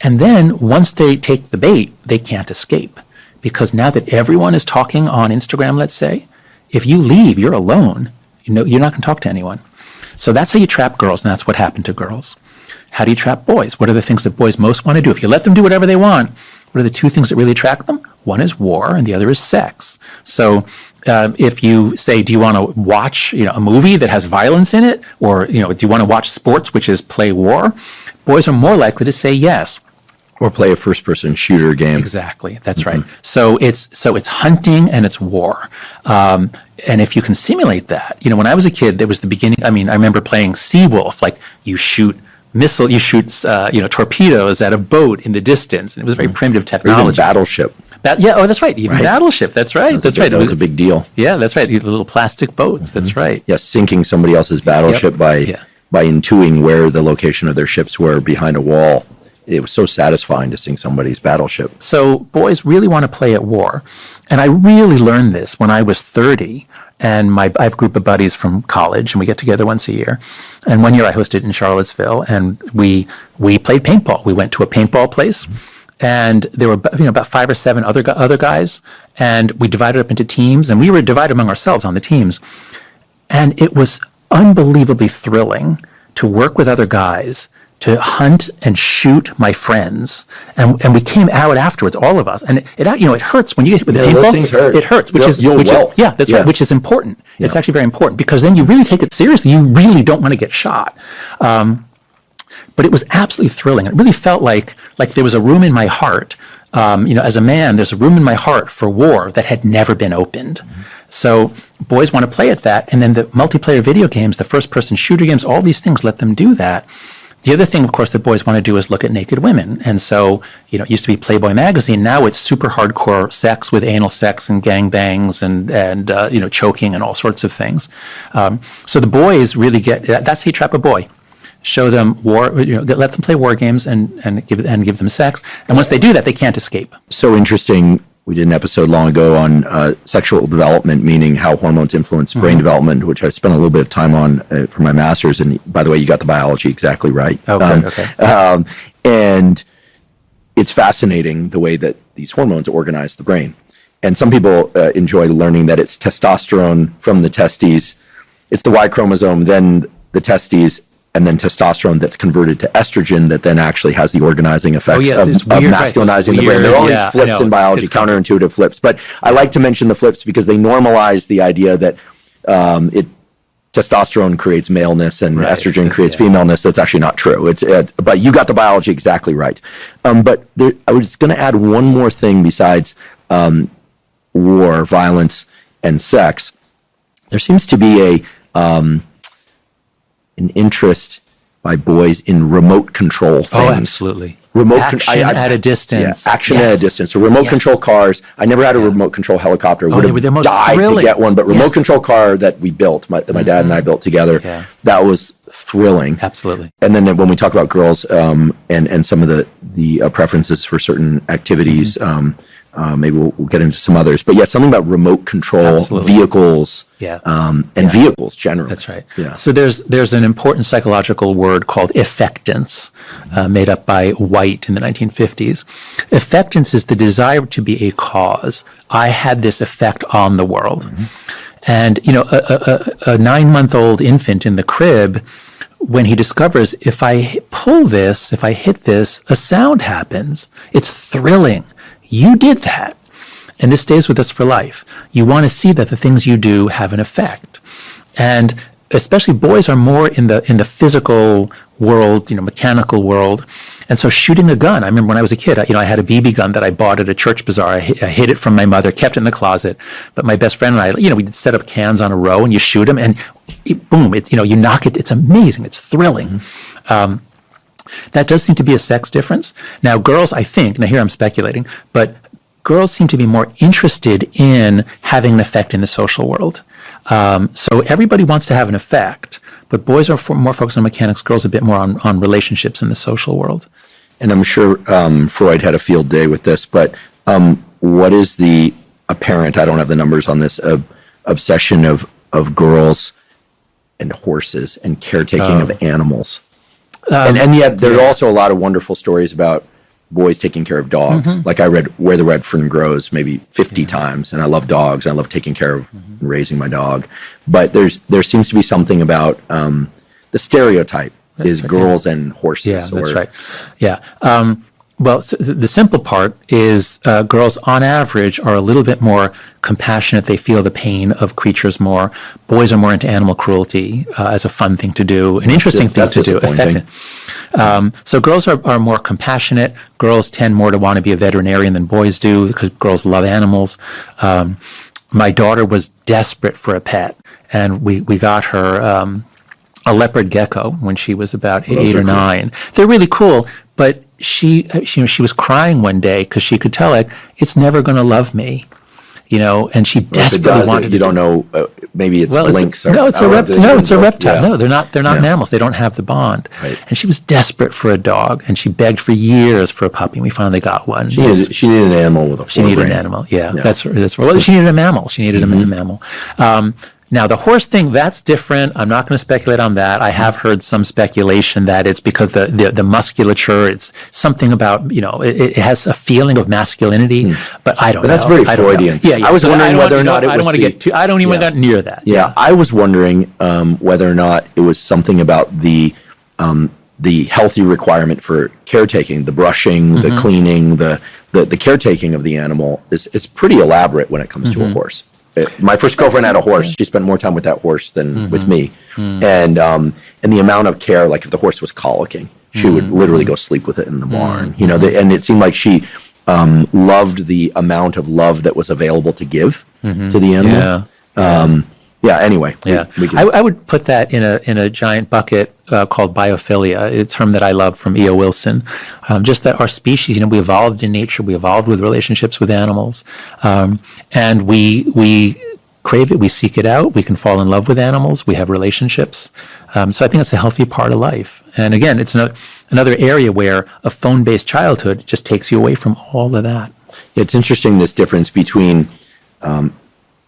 And then once they take the bait, they can't escape. Because now that everyone is talking on Instagram, let's say, if you leave, you're alone. You're not going to talk to anyone. So that's how you trap girls, and that's what happened to girls. How do you trap boys? What are the things that boys most want to do? If you let them do whatever they want, what are the 2 things that really attract them? One is war, and the other is sex. So if you say, do you want to watch a movie that has violence in it? Or do you want to watch sports, which is play war? Boys are more likely to say yes. Or play a first-person shooter game. Exactly, that's right. So it's hunting and it's war. And if you can simulate that, when I was a kid, there was the beginning. I remember playing Seawolf, like you shoot torpedoes at a boat in the distance, and it was very primitive technology. Or even Battleship. Yeah. Oh, that's right. Even Right. Battleship. That's right. That's right. That was a big deal. Yeah, that's right. These little plastic boats. That's right. Yes, sinking somebody else's battleship Yeah. by intuiting where the location of their ships were behind a wall. It was so satisfying to sink somebody's battleship. So boys really want to play at war. And I really learned this when I was 30. And I have a group of buddies from college, and we get together once a year. And one year I hosted in Charlottesville, and we played paintball. We went to a paintball place, and there were about 5 or 7 other guys, and we divided up into teams, and we were divided among ourselves on the teams. And it was unbelievably thrilling to work with other guys, to hunt and shoot my friends, and we came out afterwards, all of us, and it hurts when you get with the paintball. Those things hurt. It hurts, which is yeah. right, which is important. It's Yeah. actually very important, because then you really take it seriously. You really don't want to get shot. But it was absolutely thrilling. It really felt like there was a room in my heart. As a man, there's a room in my heart for war that had never been opened. Mm-hmm. So boys want to play at that, and then the multiplayer video games, the first-person shooter games, all these things let them do that. The other thing, of course, that boys want to do is look at naked women. And so, it used to be Playboy magazine. Now it's super hardcore sex with anal sex and gangbangs and choking and all sorts of things. So the boys really that's how you trap a boy. Show them war, let them play war games and give them sex. And once they do that, they can't escape. So interesting. We did an episode long ago on sexual development, meaning how hormones influence brain development, which I spent a little bit of time on for my master's. And by the way, you got the biology exactly right. Okay. And it's fascinating the way that these hormones organize the brain. And some people enjoy learning that it's testosterone from the testes. It's the Y chromosome, then the testes, and then testosterone that's converted to estrogen that then actually has the organizing effects of masculinizing the brain. There are all these flips in biology, counterintuitive flips. But I like to mention the flips because they normalize the idea that testosterone creates maleness and estrogen creates femaleness. That's actually not true. But you got the biology exactly right. But I was going to add one more thing besides war, violence, and sex. There seems to be an interest by boys in remote control things. Oh, absolutely. Action at a distance. Yeah, action at a distance. So remote control cars. I never had a remote control helicopter. Would have died to get one, but remote control car that we built, my dad and I built together, that was thrilling. Absolutely. And then when we talk about girls and some of the preferences for certain activities, maybe we'll get into some others. But something about remote control, vehicles, and vehicles generally. That's right. Yeah. So there's an important psychological word called effectance, made up by White in the 1950s. Effectance is the desire to be a cause. I had this effect on the world. Mm-hmm. And, a 9-month-old infant in the crib, when he discovers if I pull this, if I hit this, a sound happens. It's thrilling. You did that. And this stays with us for life. You want to see that the things you do have an effect. And especially boys are more in the physical world, mechanical world. And so shooting a gun, I remember when I was a kid, I had a BB gun that I bought at a church bazaar. I hid it from my mother, kept it in the closet. But my best friend and I, we'd set up cans on a row and you shoot them and boom, you knock it. It's amazing. It's thrilling. That does seem to be a sex difference. Now, girls, I think, now here I'm speculating, but girls seem to be more interested in having an effect in the social world. So everybody wants to have an effect, but boys are more focused on mechanics, girls a bit more on relationships in the social world. And I'm sure Freud had a field day with this, but what is the apparent, I don't have the numbers on this, obsession of girls and horses and caretaking of animals? And yet there are also a lot of wonderful stories about boys taking care of dogs. Mm-hmm. Like I read Where the Red Fern Grows maybe 50 times, and I love dogs. I love taking care of and raising my dog. But there seems to be something about the stereotype is girls and horses. Yeah, that's right. Yeah. Well, so the simple part is girls, on average, are a little bit more compassionate. They feel the pain of creatures more. Boys are more into animal cruelty as a fun thing to do, an interesting thing to do. So girls are more compassionate. Girls tend more to want to be a veterinarian than boys do because girls love animals. My daughter was desperate for a pet, and we got her a leopard gecko when she was about 8 or 9. They're really cool, but she was crying one day because she could tell, like, it's never going to love me, and she desperately wanted. You don't know. Maybe it's lynx. It's a reptile. No, it's a reptile. Yeah. No, they're not. They're not mammals. They don't have the bond. Right. And she was desperate for a dog, and she begged for years for a puppy. And we finally got one. She needed an animal with a. She needed an animal. Yeah, that's well. She needed a mammal. She needed a mammal. Now, the horse thing, that's different. I'm not going to speculate on that. I have heard some speculation that it's because the musculature, it's something about, it has a feeling of masculinity, but I don't know. But that's very Freudian. Yeah. I was wondering whether or not it was. I don't want to get too, I don't even get near that. Yeah, I was wondering whether or not it was something about the healthy requirement for caretaking, the brushing, the cleaning, the caretaking of the animal is pretty elaborate when it comes to a horse. My first girlfriend had a horse. She spent more time with that horse than with me, and the amount of care. Like if the horse was colicking, she would literally go sleep with it in the barn. And it seemed like she loved the amount of love that was available to give to the animal. Anyway. I would put that in a giant bucket called biophilia. It's a term that I love from E.O. Wilson. Just that our species, we evolved in nature. We evolved with relationships with animals, and we crave it. We seek it out. We can fall in love with animals. We have relationships. So I think it's a healthy part of life. And again, it's another area where a phone-based childhood just takes you away from all of that. It's interesting, this difference between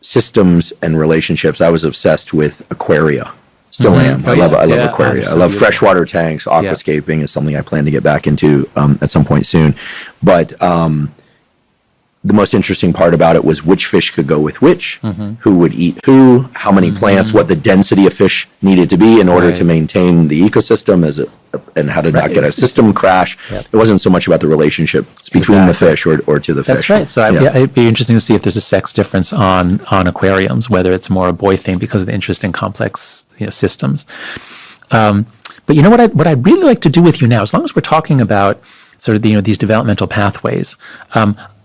systems and relationships. I was obsessed with aquaria. Still am. I love aquaria. I love freshwater tanks. Aquascaping is something I plan to get back into at some point soon. But the most interesting part about it was which fish could go with which, who would eat who, how many plants, what the density of fish needed to be in order to maintain the ecosystem and how to not get a system crash. It wasn't so much about the relationship between the fish or to the fish. That's right. So it'd be interesting to see if there's a sex difference on aquariums, whether it's more a boy thing because of the interest in complex systems. But what I'd really like to do with you now, as long as we're talking about sort of these developmental pathways,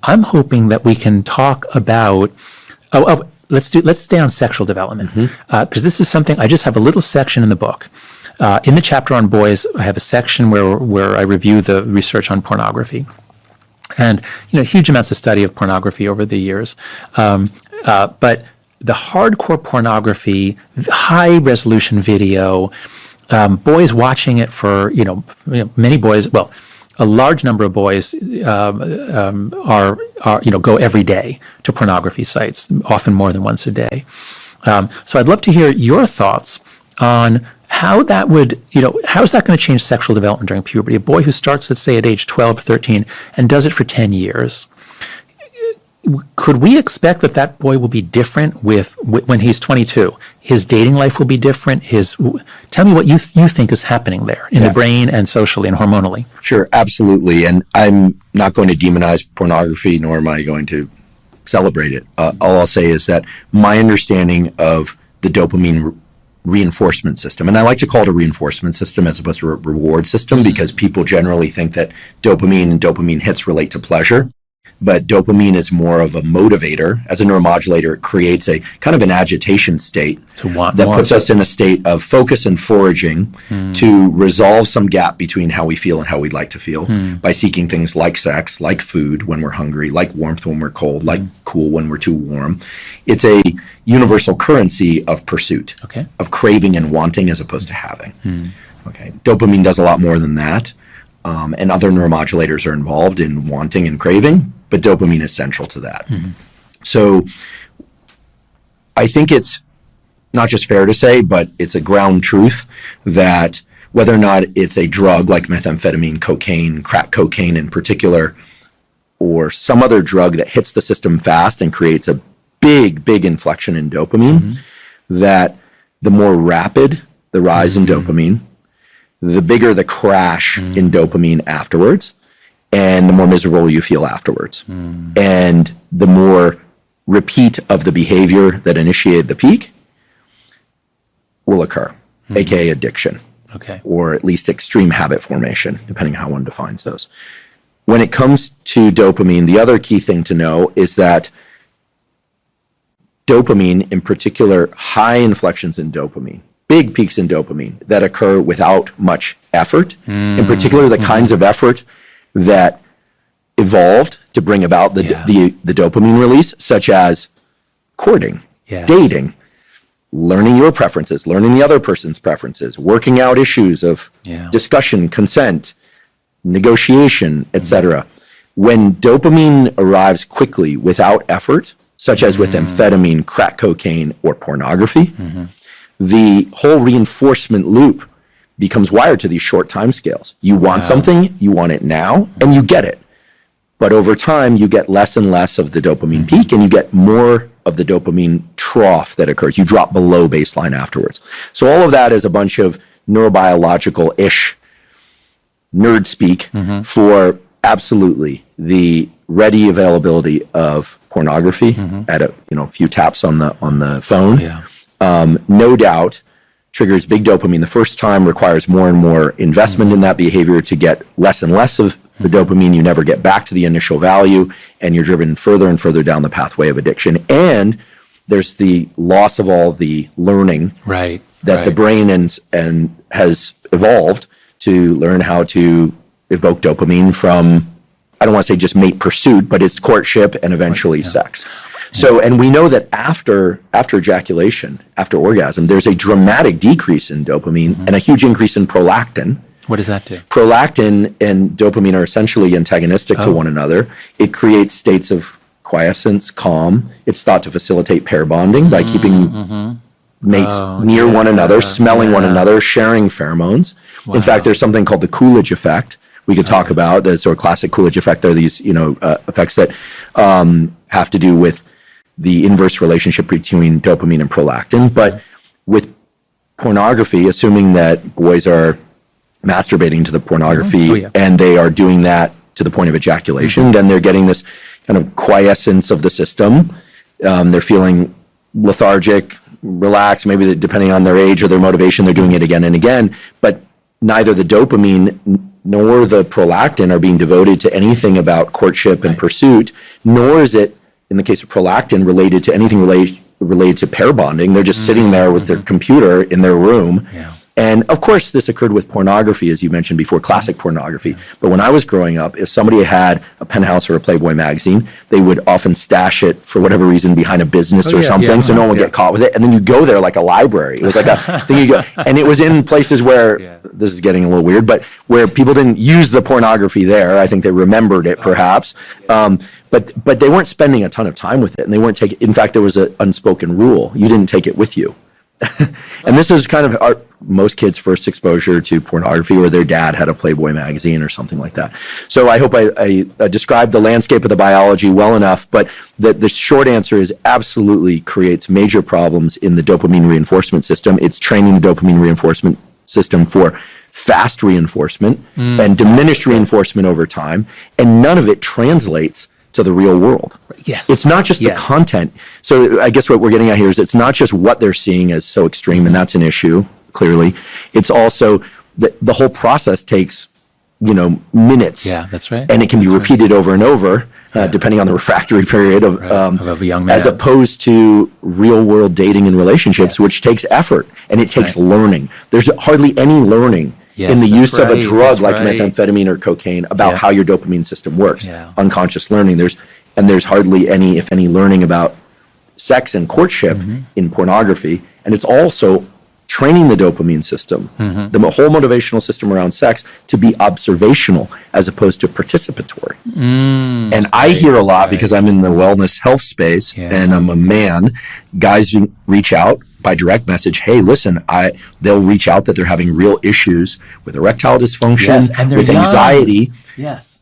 I'm hoping that we can talk about. Let's stay on sexual development because this is something. I just have a little section in the book. In the chapter on boys, I have a section where I review the research on pornography, and huge amounts of study of pornography over the years. But the hardcore pornography, high resolution video, boys watching it for many boys. Well, a large number of boys are go every day to pornography sites, often more than once a day. So I'd love to hear your thoughts on how that would, how is that going to change sexual development during puberty? A boy who starts, let's say, at age 12 or 13 and does it for 10 years. Could we expect that boy will be different when he's 22? His dating life will be different. Tell me what you think is happening there in the brain and socially and hormonally. Sure, absolutely. And I'm not going to demonize pornography, nor am I going to celebrate it. All I'll say is that my understanding of the dopamine reinforcement system, and I like to call it a reinforcement system as opposed to a reward system because people generally think that dopamine and dopamine hits relate to pleasure. But dopamine is more of a motivator. As a neuromodulator, it creates a kind of an agitation state that puts us in a state of focus and foraging to resolve some gap between how we feel and how we'd like to feel by seeking things like sex, like food when we're hungry, like warmth when we're cold, like cool when we're too warm. It's a universal currency of pursuit, of craving and wanting as opposed to having. Dopamine does a lot more than that. And other neuromodulators are involved in wanting and craving, but dopamine is central to that. So I think it's not just fair to say, but it's a ground truth that whether or not it's a drug like methamphetamine, cocaine, crack cocaine in particular, or some other drug that hits the system fast and creates a big inflection in dopamine, that the more rapid the rise in dopamine, the bigger the crash in dopamine afterwards, and the more miserable you feel afterwards. And the more repeat of the behavior that initiated the peak will occur, aka addiction, or at least extreme habit formation, depending on how one defines those. When it comes to dopamine, the other key thing to know is that dopamine, in particular, high inflections in dopamine, big peaks in dopamine that occur without much effort, in particular the kinds of effort that evolved to bring about the dopamine release, such as courting, dating, learning your preferences, learning the other person's preferences, working out issues of discussion, consent, negotiation, etc. When dopamine arrives quickly without effort, such as with amphetamine, crack cocaine, or pornography, the whole reinforcement loop becomes wired to these short time scales. You want something, you want it now, and you get it. But over time, you get less and less of the dopamine peak, and you get more of the dopamine trough that occurs. You drop below baseline afterwards. So all of that is a bunch of neurobiological-ish nerd speak for absolutely the ready availability of pornography at a few taps on the phone. No doubt triggers big dopamine the first time, requires more and more investment in that behavior to get less and less of the dopamine. You never get back to the initial value, and you're driven further and further down the pathway of addiction. And there's the loss of all the learning that the brain and has evolved to learn how to evoke dopamine from, I don't want to say just mate pursuit, but it's courtship and eventually sex. So, and we know that after ejaculation, after orgasm, there's a dramatic decrease in dopamine and a huge increase in prolactin. What does that do? Prolactin and dopamine are essentially antagonistic to one another. It creates states of quiescence, calm. It's thought to facilitate pair bonding by keeping mates near one another, smelling one another, sharing pheromones. In fact, there's something called the Coolidge effect we could talk about. The sort of classic Coolidge effect. There are these effects that have to do with the inverse relationship between dopamine and prolactin. But with pornography, assuming that boys are masturbating to the pornography and they are doing that to the point of ejaculation, then they're getting this kind of quiescence of the system. They're feeling lethargic, relaxed, maybe depending on their age or their motivation, they're doing it again and again. But neither the dopamine nor the prolactin are being devoted to anything about courtship and pursuit, nor is it, in the case of prolactin, related to anything related to pair bonding. They're just sitting there with their computer in their room. And of course, this occurred with pornography, as you mentioned before, classic pornography. But when I was growing up, if somebody had a Penthouse or a Playboy magazine, they would often stash it for whatever reason behind a business or something, so no one would get caught with it. And then you go there like a library. It was like a thing you go, and it was in places where, this is getting a little weird, but where people didn't use the pornography there. I think they remembered it perhaps. But they weren't spending a ton of time with it, and they weren't taking. In fact, there was an unspoken rule: you didn't take it with you. And this is kind of most kids' first exposure to pornography, or their dad had a Playboy magazine or something like that. So I hope I described the landscape of the biology well enough, but the short answer is absolutely creates major problems in the dopamine reinforcement system. It's training the dopamine reinforcement system for fast reinforcement and diminished reinforcement over time, and none of it translates to the real world. It's not just the content. So I guess what we're getting at here is it's not just what they're seeing as so extreme, and that's an issue, clearly. It's also the whole process takes, minutes. That's right. And it can be repeated over and over, depending on the refractory period of a young man. As opposed to real world dating and relationships, which takes effort and it takes learning. There's hardly any learning in the use of a drug like methamphetamine or cocaine about how your dopamine system works. Unconscious learning. There's hardly any, if any, learning about sex and courtship in pornography. And it's also training the dopamine system, the whole motivational system around sex, to be observational as opposed to participatory. And I hear a lot, because I'm in the wellness health space and I'm a man, guys reach out by direct message, hey, listen, they'll reach out that they're having real issues with erectile dysfunction, with anxiety.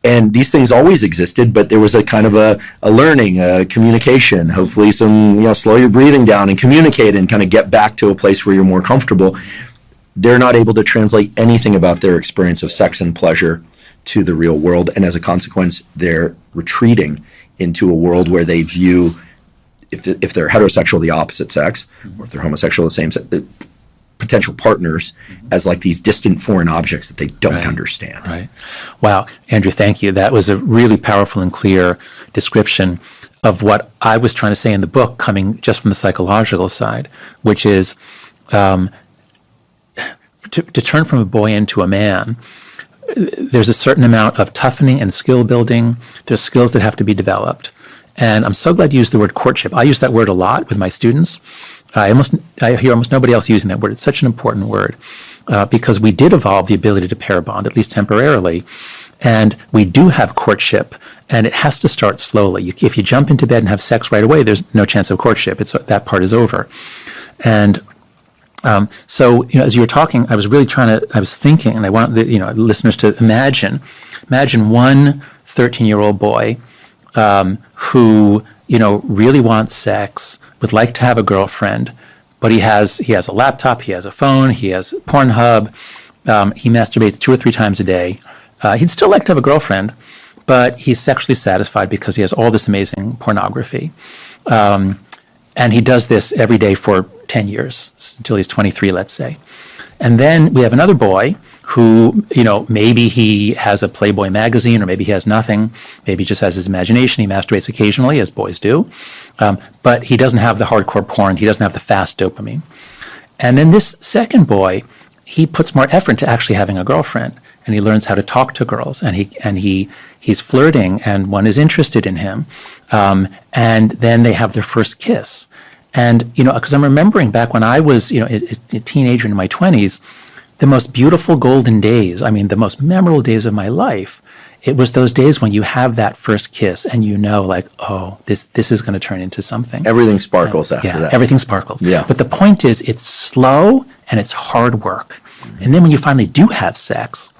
And these things always existed, but there was a kind of a learning, a communication, hopefully some, slow your breathing down and communicate and kind of get back to a place where you're more comfortable. They're not able to translate anything about their experience of sex and pleasure to the real world. And as a consequence, they're retreating into a world where they view, if they're heterosexual, the opposite sex, or if they're homosexual, the same sex, potential partners as like these distant foreign objects that they don't understand. Wow. Andrew, thank you. That was a really powerful and clear description of what I was trying to say in the book, coming just from the psychological side, which is to turn from a boy into a man. there's a certain amount of toughening and skill building. There's skills that have to be developed. And I'm so glad you used the word courtship. I use that word a lot with my students. I hear almost nobody else using that word. It's such an important word because we did evolve the ability to pair bond, at least temporarily. And we do have courtship, and it has to start slowly. If you jump into bed and have sex right away, there's no chance of courtship. That part is over. And so, as you were talking, I was thinking, and I want the listeners to imagine one 13-year-old boy who really wants sex, would like to have a girlfriend, but he has a laptop, he has a phone, he has Pornhub, he masturbates 2 or 3 times a day. He'd still like to have a girlfriend, but he's sexually satisfied because he has all this amazing pornography. And he does this every day for 10 years, until he's 23, let's say. And then we have another boy who, maybe he has a Playboy magazine, or maybe he has nothing. Maybe he just has his imagination. He masturbates occasionally, as boys do. But he doesn't have the hardcore porn. He doesn't have the fast dopamine. And then this second boy, he puts more effort into actually having a girlfriend, and he learns how to talk to girls, and he's flirting, and one is interested in him. And then they have their first kiss. And, because I'm remembering back when I was, a teenager in my 20s, the most beautiful golden days, the most memorable days of my life, it was those days when you have that first kiss and oh, this is going to turn into something. Everything sparkles after that. Everything sparkles. Yeah. But the point is, it's slow and it's hard work. Mm-hmm. And then when you finally do have sex,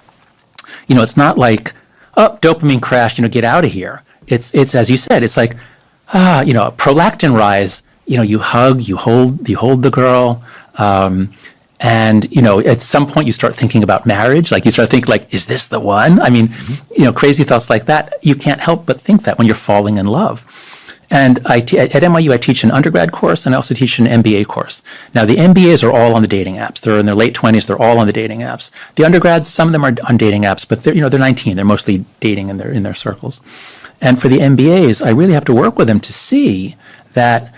it's not like, oh, dopamine crashed, get out of here. It's as you said, it's like, prolactin rise, you hug, you hold the girl, and at some point you start thinking about marriage. Like you start thinking, is this the one? Crazy thoughts like that. You can't help but think that when you're falling in love. And at NYU, I teach an undergrad course, and I also teach an MBA course. Now, the MBAs are all on the dating apps. They're in their late 20s. They're all on the dating apps. The undergrads, some of them are on dating apps, but they're 19. They're mostly dating in their circles. And for the MBAs, I really have to work with them to see that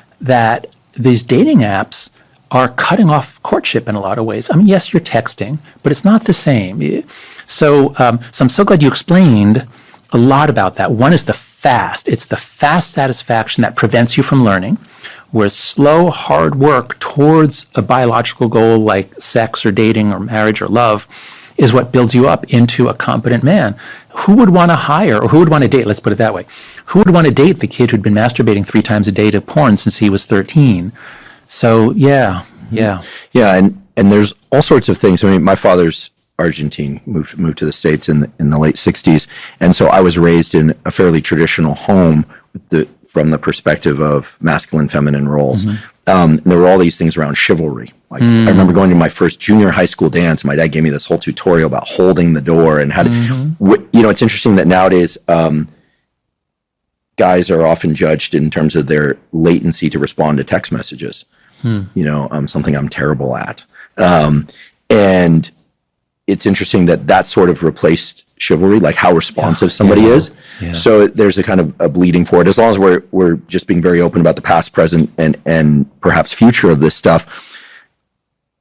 these dating apps are cutting off courtship in a lot of ways. Yes, you're texting, but it's not the same. So I'm so glad you explained a lot about that. One is it's the fast satisfaction that prevents you from learning, whereas slow, hard work towards a biological goal like sex or dating or marriage or love is what builds you up into a competent man. Who would want to hire, or who would want to date, let's put it that way, who would want to date the kid who'd been masturbating 3 times a day to porn since he was 13? So, yeah. Yeah, and there's all sorts of things. My father's Argentine, moved to the States in the late 60s, and so I was raised in a fairly traditional home from the perspective of masculine, feminine roles. Mm-hmm. There were all these things around chivalry. I remember going to my first junior high school dance. My dad gave me this whole tutorial about holding the door and how to, it's interesting that nowadays guys are often judged in terms of their latency to respond to text messages. Something I'm terrible at. And it's interesting that sort of replaced chivalry, like how responsive somebody is. Yeah. So there's a kind of a bleeding for it. As long as we're just being very open about the past, present, and perhaps future of this stuff.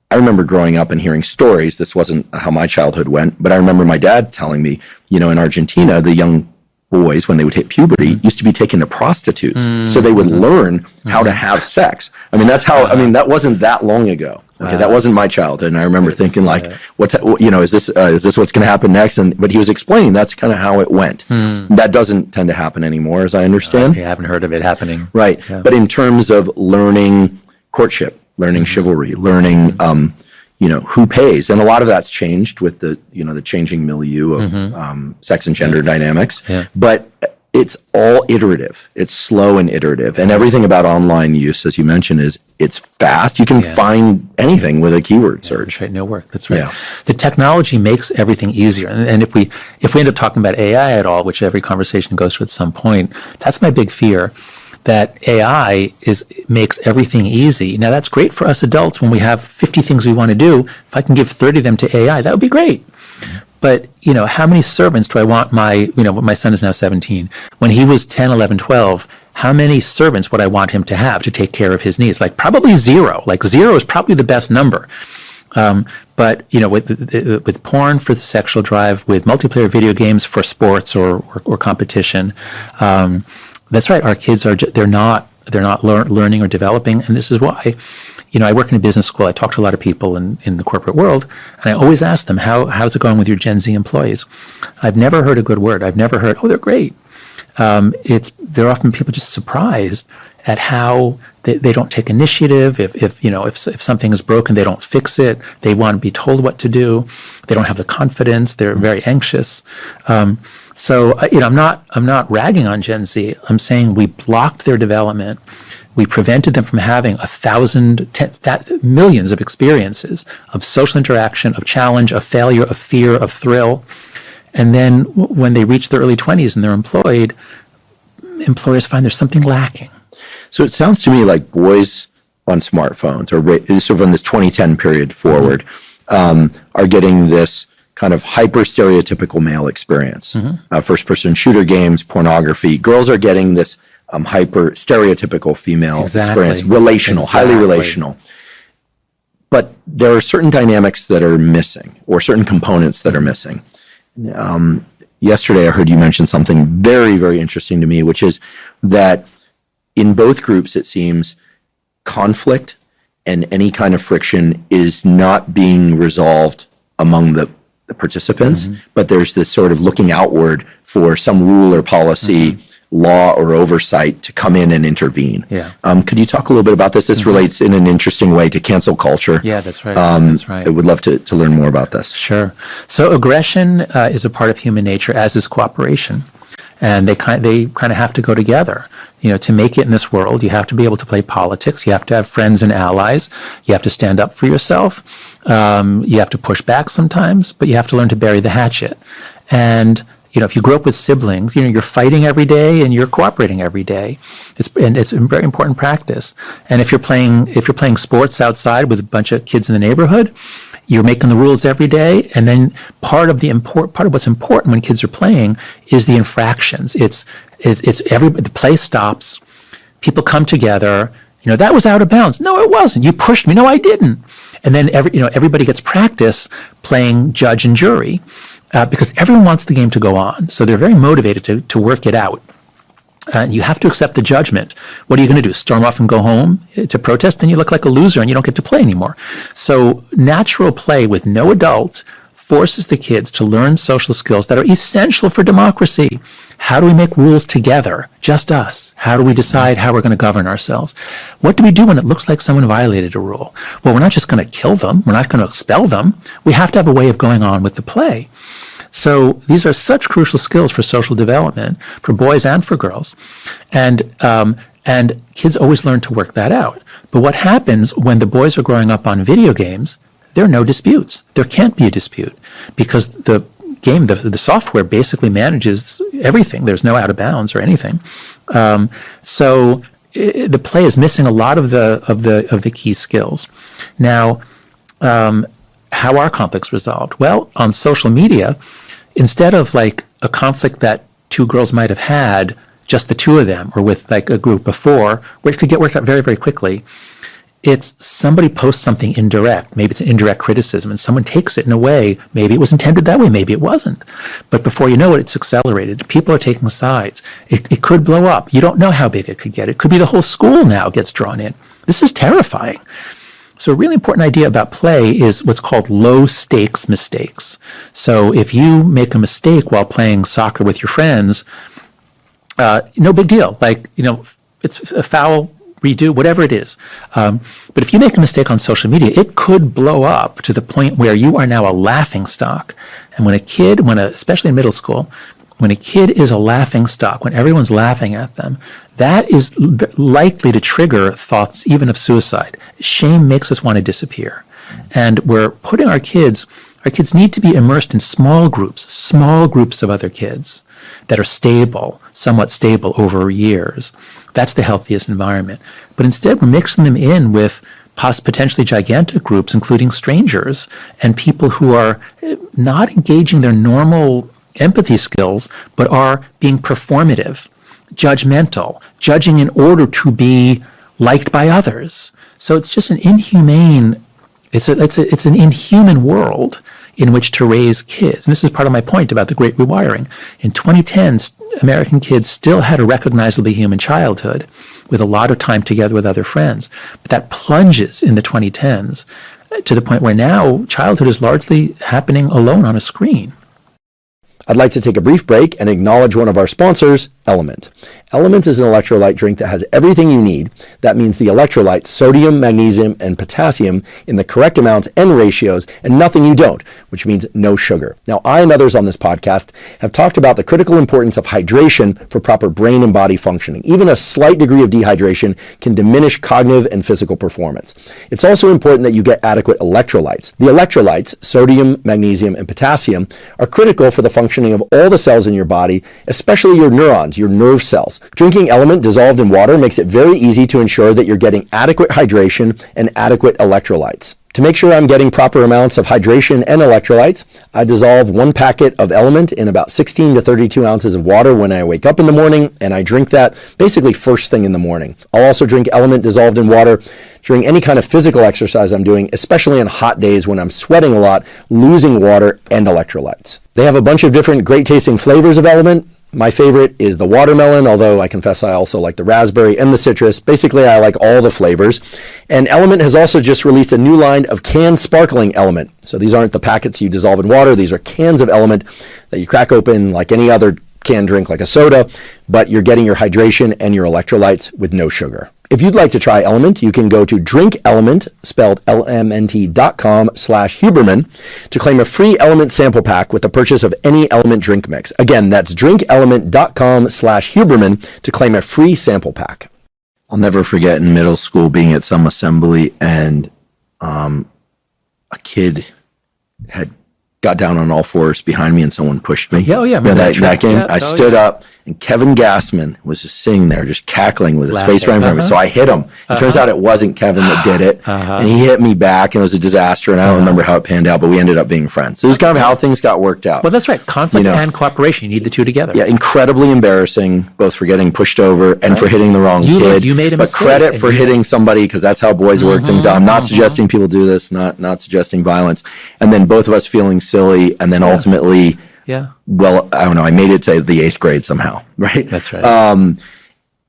I remember growing up and hearing stories. This wasn't how my childhood went, but I remember my dad telling me, in Argentina, the young boys, when they would hit puberty, used to be taken to prostitutes. So they would learn how to have sex. That's how, that wasn't that long ago. Okay, that wasn't my childhood. And I remember thinking is this what's going to happen next? But he was explaining that's kind of how it went. That doesn't tend to happen anymore, as I understand. I haven't heard of it happening. Right. Yeah. But in terms of learning courtship, learning chivalry, learning, who pays, and a lot of that's changed with the changing milieu of sex and gender dynamics. Yeah. But it's all iterative. It's slow and iterative, and everything about online use, as you mentioned, is it's fast. You can find anything with a keyword search. That's right. No work. That's right. Yeah. The technology makes everything easier, and if we end up talking about AI at all, which every conversation goes through at some point, that's my big fear. That AI makes everything easy. Now that's great for us adults when we have 50 things we want to do. If I can give 30 of them to AI, that would be great. But, how many servants do I want my son is now 17. When he was 10, 11, 12, how many servants would I want him to have to take care of his needs? Probably 0. 0 is probably the best number. But with porn for the sexual drive, with multiplayer video games for sports or competition, that's right. Our kids they're not learning or developing, and this is why. I work in a business school. I talk to a lot of people in the corporate world, and I always ask them, how's it going with your Gen Z employees? I've never heard a good word. I've never heard, oh, they're great. They're often people just surprised at how they don't take initiative. If something is broken, they don't fix it. They want to be told what to do. They don't have the confidence. They're very anxious. So I'm not ragging on Gen Z. I'm saying we blocked their development. We prevented them from having millions of experiences of social interaction, of challenge, of failure, of fear, of thrill. And then when they reach their early 20s and they're employed, employers find there's something lacking. So it sounds to me like boys on smartphones, or sort of in this 2010 period forward, are getting this kind of hyper stereotypical male experience. First-person shooter games, pornography. Girls are getting this hyper stereotypical female experience, relational, highly relational. But there are certain dynamics that are missing, or certain components that are missing. Yesterday, I heard you mention something very, very interesting to me, which is that in both groups, it seems conflict and any kind of friction is not being resolved among the participants, but there's this sort of looking outward for some rule or policy, law or oversight to come in and intervene. Yeah. Could you talk a little bit about this? This relates in an interesting way to cancel culture. Yeah, that's right. That's right. I would love to learn more about this. Sure. So aggression is a part of human nature, as is cooperation. And they kind of have to go together. To make it in this world, you have to be able to play politics. You have to have friends and allies. You have to stand up for yourself. You have to push back sometimes, but you have to learn to bury the hatchet. And if you grew up with siblings, you're fighting every day and you're cooperating every day. It's a very important practice. And if you're playing sports outside with a bunch of kids in the neighborhood, you're making the rules every day. And then part of what's important when kids are playing is the infractions. The play stops. People come together. That was out of bounds. No, it wasn't. You pushed me. No, I didn't. And then everybody gets practice playing judge and jury. Because everyone wants the game to go on. So they're very motivated to work it out. You have to accept the judgment. What are you going to do? Storm off and go home to protest? Then you look like a loser and you don't get to play anymore. So natural play with no adult forces the kids to learn social skills that are essential for democracy. How do we make rules together? Just us. How do we decide how we're going to govern ourselves? What do we do when it looks like someone violated a rule? Well, we're not just going to kill them. We're not going to expel them. We have to have a way of going on with the play. So these are such crucial skills for social development, for boys and for girls. And kids always learn to work that out. But what happens when the boys are growing up on video games, there are no disputes. There can't be a dispute because the game, the software basically manages everything. There's no out of bounds or anything. So the play is missing a lot of the key skills. Now, how are conflicts resolved? Well, on social media, instead of like a conflict that two girls might have had, just the two of them, or with like a group before, where it could get worked out very, very quickly, it's somebody posts something indirect. Maybe it's an indirect criticism, and someone takes it in a way. Maybe it was intended that way. Maybe it wasn't. But before you know it, it's accelerated. People are taking sides. It could blow up. You don't know how big it could get. It could be the whole school now gets drawn in. This is terrifying. So a really important idea about play is what's called low-stakes mistakes. So if you make a mistake while playing soccer with your friends, no big deal. Like, it's a foul, redo, whatever it is. But if you make a mistake on social media, it could blow up to the point where you are now a laughing stock. And when especially in middle school, when a kid is a laughing stock, when everyone's laughing at them, that is likely to trigger thoughts even of suicide. Shame makes us want to disappear. And we're putting our kids need to be immersed in small groups of other kids that are stable, somewhat stable over years. That's the healthiest environment. But instead, we're mixing them in with potentially gigantic groups, including strangers and people who are not engaging their normal empathy skills, but are being performative, judgmental, judging in order to be liked by others. So it's just an inhumane It's an inhuman world in which to raise kids. And this is part of my point about the Great Rewiring. In 2010, American kids still had a recognizably human childhood with a lot of time together with other friends. But that plunges in the 2010s to the point where now childhood is largely happening alone on a screen. I'd like to take a brief break and acknowledge one of our sponsors, Element. Element is an electrolyte drink that has everything you need. That means the electrolytes, sodium, magnesium, and potassium in the correct amounts and ratios, and nothing you don't, which means no sugar. Now, I and others on this podcast have talked about the critical importance of hydration for proper brain and body functioning. Even a slight degree of dehydration can diminish cognitive and physical performance. It's also important that you get adequate electrolytes. The electrolytes, sodium, magnesium, and potassium, are critical for the functioning of all the cells in your body, especially your neurons, your nerve cells. Drinking Element dissolved in water makes it very easy to ensure that you're getting adequate hydration and adequate electrolytes. To make sure I'm getting proper amounts of hydration and electrolytes, I dissolve 1 packet of Element in about 16 to 32 ounces of water when I wake up in the morning, and I drink that basically first thing in the morning. I'll also drink Element dissolved in water during any kind of physical exercise I'm doing, especially on hot days when I'm sweating a lot, losing water and electrolytes. They have a bunch of different great tasting flavors of Element. My favorite is the watermelon, although I confess I also like the raspberry and the citrus. Basically, I like all the flavors. And Element has also just released a new line of canned sparkling Element. So these aren't the packets you dissolve in water. These are cans of Element that you crack open like any other canned drink, like a soda, but you're getting your hydration and your electrolytes with no sugar. If you'd like to try Element, you can go to drinkelement, spelled LMNT.com/Huberman, to claim a free Element sample pack with the purchase of any Element drink mix. Again, that's drinkelement.com/Huberman to claim a free sample pack. I'll never forget in middle school being at some assembly and a kid had got down on all fours behind me and someone pushed me. Yeah, oh yeah. That game. Yeah, I stood up and Kevin Gassman was just sitting there, just cackling with his face right in front of me. So I hit him. It turns out it wasn't Kevin that did it. And he hit me back and it was a disaster. And I don't remember how it panned out, but we ended up being friends. So this is kind of how things got worked out. Well, that's right. Conflict and cooperation. You need the two together. Yeah, incredibly embarrassing, both for getting pushed over and for hitting the wrong kid. You made a mistake. But credit for hitting somebody, because that's how boys work things out. I'm not suggesting people do this, not suggesting violence. And then both of us feeling silly, and then ultimately... Yeah. Well, I don't know. I made it to the 8th grade somehow, right? That's right.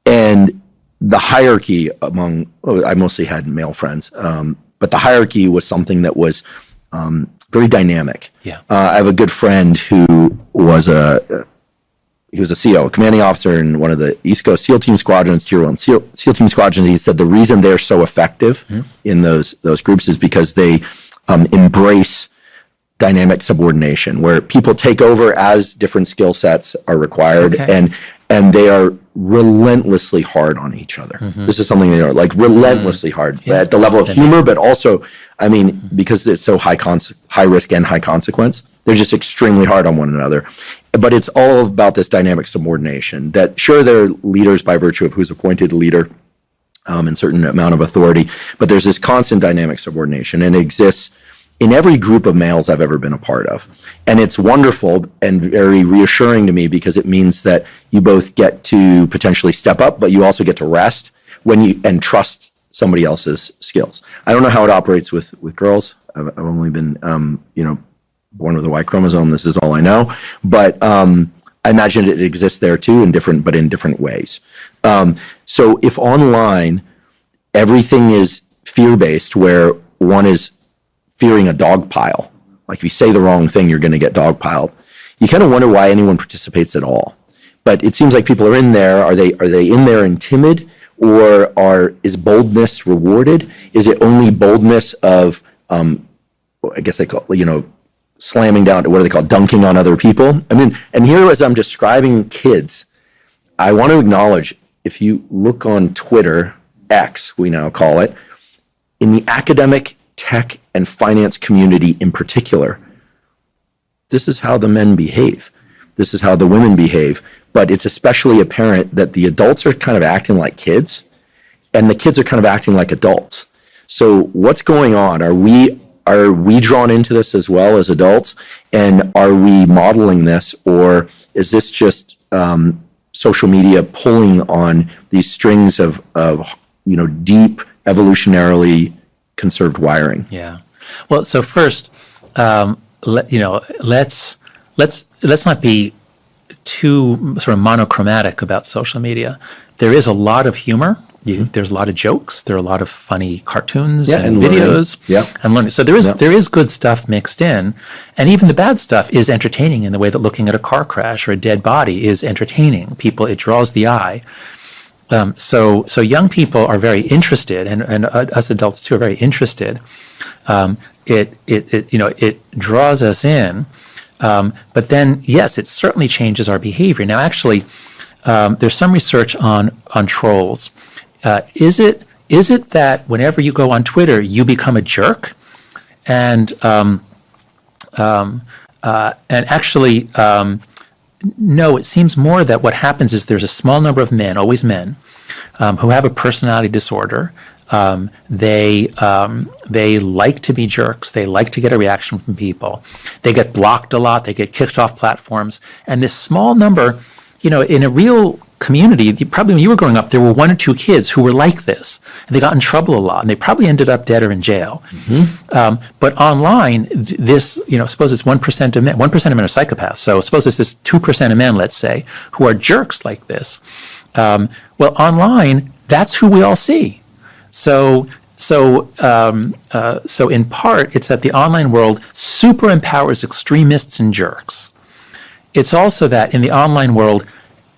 And the hierarchy among, I mostly had male friends, but the hierarchy was something that was very dynamic. Yeah. I have a good friend who was he was a CO, a commanding officer in one of the East Coast SEAL Team Squadrons, Tier 1 SEAL Team Squadrons. He said the reason they're so effective in those groups is because they embrace dynamic subordination, where people take over as different skill sets are required, and they are relentlessly hard on each other. This is something they are like relentlessly hard at the level of humor, but also, I mean, because it's so high risk and high consequence, they're just extremely hard on one another. But it's all about this dynamic subordination that sure, they're leaders by virtue of who's appointed leader, and certain amount of authority, but there's this constant dynamic subordination, and it exists in every group of males I've ever been a part of. And it's wonderful and very reassuring to me because it means that you both get to potentially step up, but you also get to rest and trust somebody else's skills. I don't know how it operates with girls. I've only been, born with a Y chromosome. This is all I know. But I imagine it exists there too, in different ways. So if online, everything is fear-based, where one is fearing a dog pile. Like if you say the wrong thing, you're going to get dog piled. You kind of wonder why anyone participates at all. But it seems like people are in there. Are they in there and timid, or is boldness rewarded? Is it only boldness of, I guess they call, slamming down to, what do they call, dunking on other people? I mean, and here as I'm describing kids, I want to acknowledge, if you look on Twitter, X, we now call it, in the academic, tech, and finance community in particular, this is how the men behave. This is how the women behave. But it's especially apparent that the adults are kind of acting like kids, and the kids are kind of acting like adults. So what's going on? Are we drawn into this as well as adults? And are we modeling this, or is this just social media pulling on these strings of deep evolutionarily conserved wiring? Yeah. Well, so first, let's not be too sort of monochromatic about social media. There is a lot of humor. There's a lot of jokes. There are a lot of funny cartoons and videos and learning. So there is good stuff mixed in, and even the bad stuff is entertaining in the way that looking at a car crash or a dead body is entertaining. It draws the eye. So young people are very interested, and us adults too are very interested. It draws us in, but then yes, it certainly changes our behavior. Now, actually, there's some research on trolls. Is it that whenever you go on Twitter, you become a jerk? And actually, no. It seems more that what happens is there's a small number of men, always men, who have a personality disorder. They like to be jerks. They like to get a reaction from people. They get blocked a lot. They get kicked off platforms. And this small number, in a real community, probably when you were growing up, there were 1 or 2 kids who were like this, and they got in trouble a lot, and they probably ended up dead or in jail. But online, this, suppose it's 1% of men. 1% of men are psychopaths. So suppose it's this 2% of men, let's say, who are jerks like this. Well, online, that's who we all see. So in part, it's that the online world super empowers extremists and jerks. It's also that in the online world,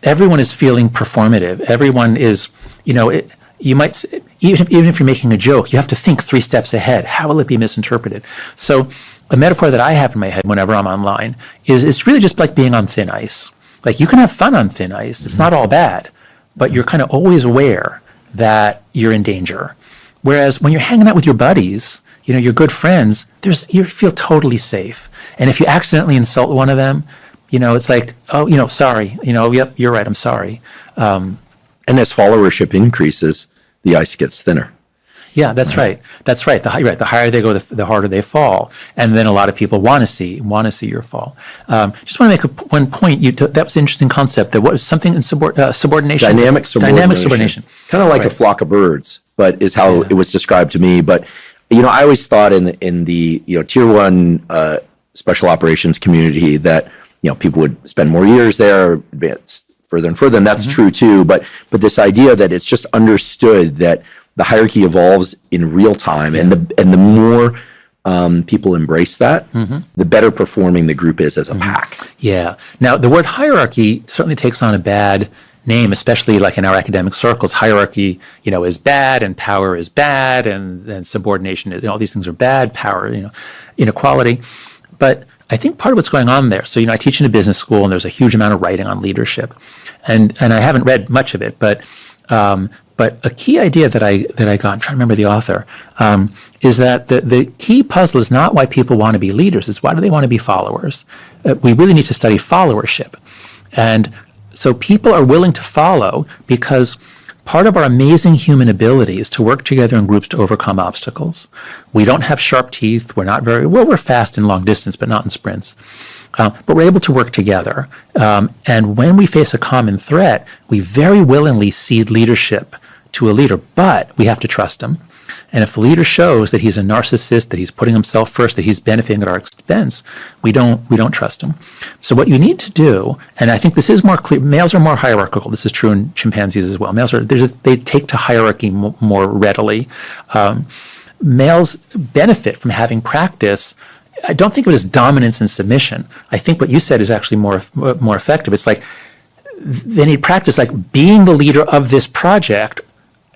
everyone is feeling performative. Everyone is, you might, even if you're making a joke, you have to think 3 steps ahead. How will it be misinterpreted? So a metaphor that I have in my head whenever I'm online is it's really just like being on thin ice. Like, you can have fun on thin ice. It's not all bad, but you're kind of always aware that you're in danger. Whereas when you're hanging out with your buddies, your good friends, you feel totally safe. And if you accidentally insult one of them, it's like, oh, sorry, yep, you're right, I'm sorry. And as followership increases, the ice gets thinner. Yeah, that's right. That's right. The higher they go, the harder they fall. And then a lot of people want to see your fall. Just want to make one point. That was an interesting concept. There was something in subordination. Dynamic subordination. Kind of like a flock of birds, but is how it was described to me. But I always thought in the tier 1 special operations community that people would spend more years there, advance further and further, and that's true too. But this idea that it's just understood that the hierarchy evolves in real time, and the more people embrace that, the better performing the group is as a pack. Yeah. Now, the word hierarchy certainly takes on a bad name, especially like in our academic circles. Hierarchy, is bad, and power is bad, and subordination is, all these things are bad. Power, inequality, but I think part of what's going on there. So, I teach in a business school, and there's a huge amount of writing on leadership, and I haven't read much of it, but a key idea that I got, I'm trying to remember the author, is that the key puzzle is not why people want to be leaders, it's why do they want to be followers. We really need to study followership. And so people are willing to follow because part of our amazing human ability is to work together in groups to overcome obstacles. We don't have sharp teeth. We're not we're fast in long distance, but not in sprints. But we're able to work together. And when we face a common threat, we very willingly cede leadership to a leader, but we have to trust him. And if the leader shows that he's a narcissist, that he's putting himself first, that he's benefiting at our expense, we don't trust him. So what you need to do, and I think this is more clear, males are more hierarchical. This is true in chimpanzees as well. Males they take to hierarchy more readily. Males benefit from having practice. I don't think of it as dominance and submission. I think what you said is actually more effective. It's like they need practice, like being the leader of this project,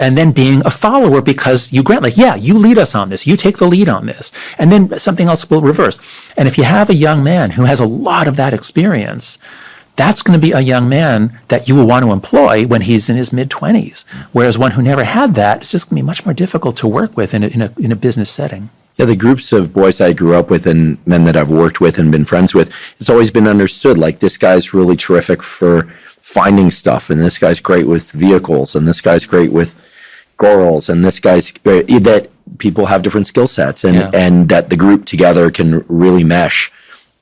and then being a follower because you grant, like, yeah, you lead us on this, you take the lead on this, and then something else will reverse. And if you have a young man who has a lot of that experience, that's going to be a young man that you will want to employ when he's in his mid-20s. Whereas one who never had that, it's just going to be much more difficult to work with in a business setting. Yeah, the groups of boys I grew up with and men that I've worked with and been friends with, it's always been understood, like, this guy's really terrific for finding stuff, and this guy's great with vehicles, and this guy's great with girls, and this guy's that people have different skill sets, and that the group together can really mesh.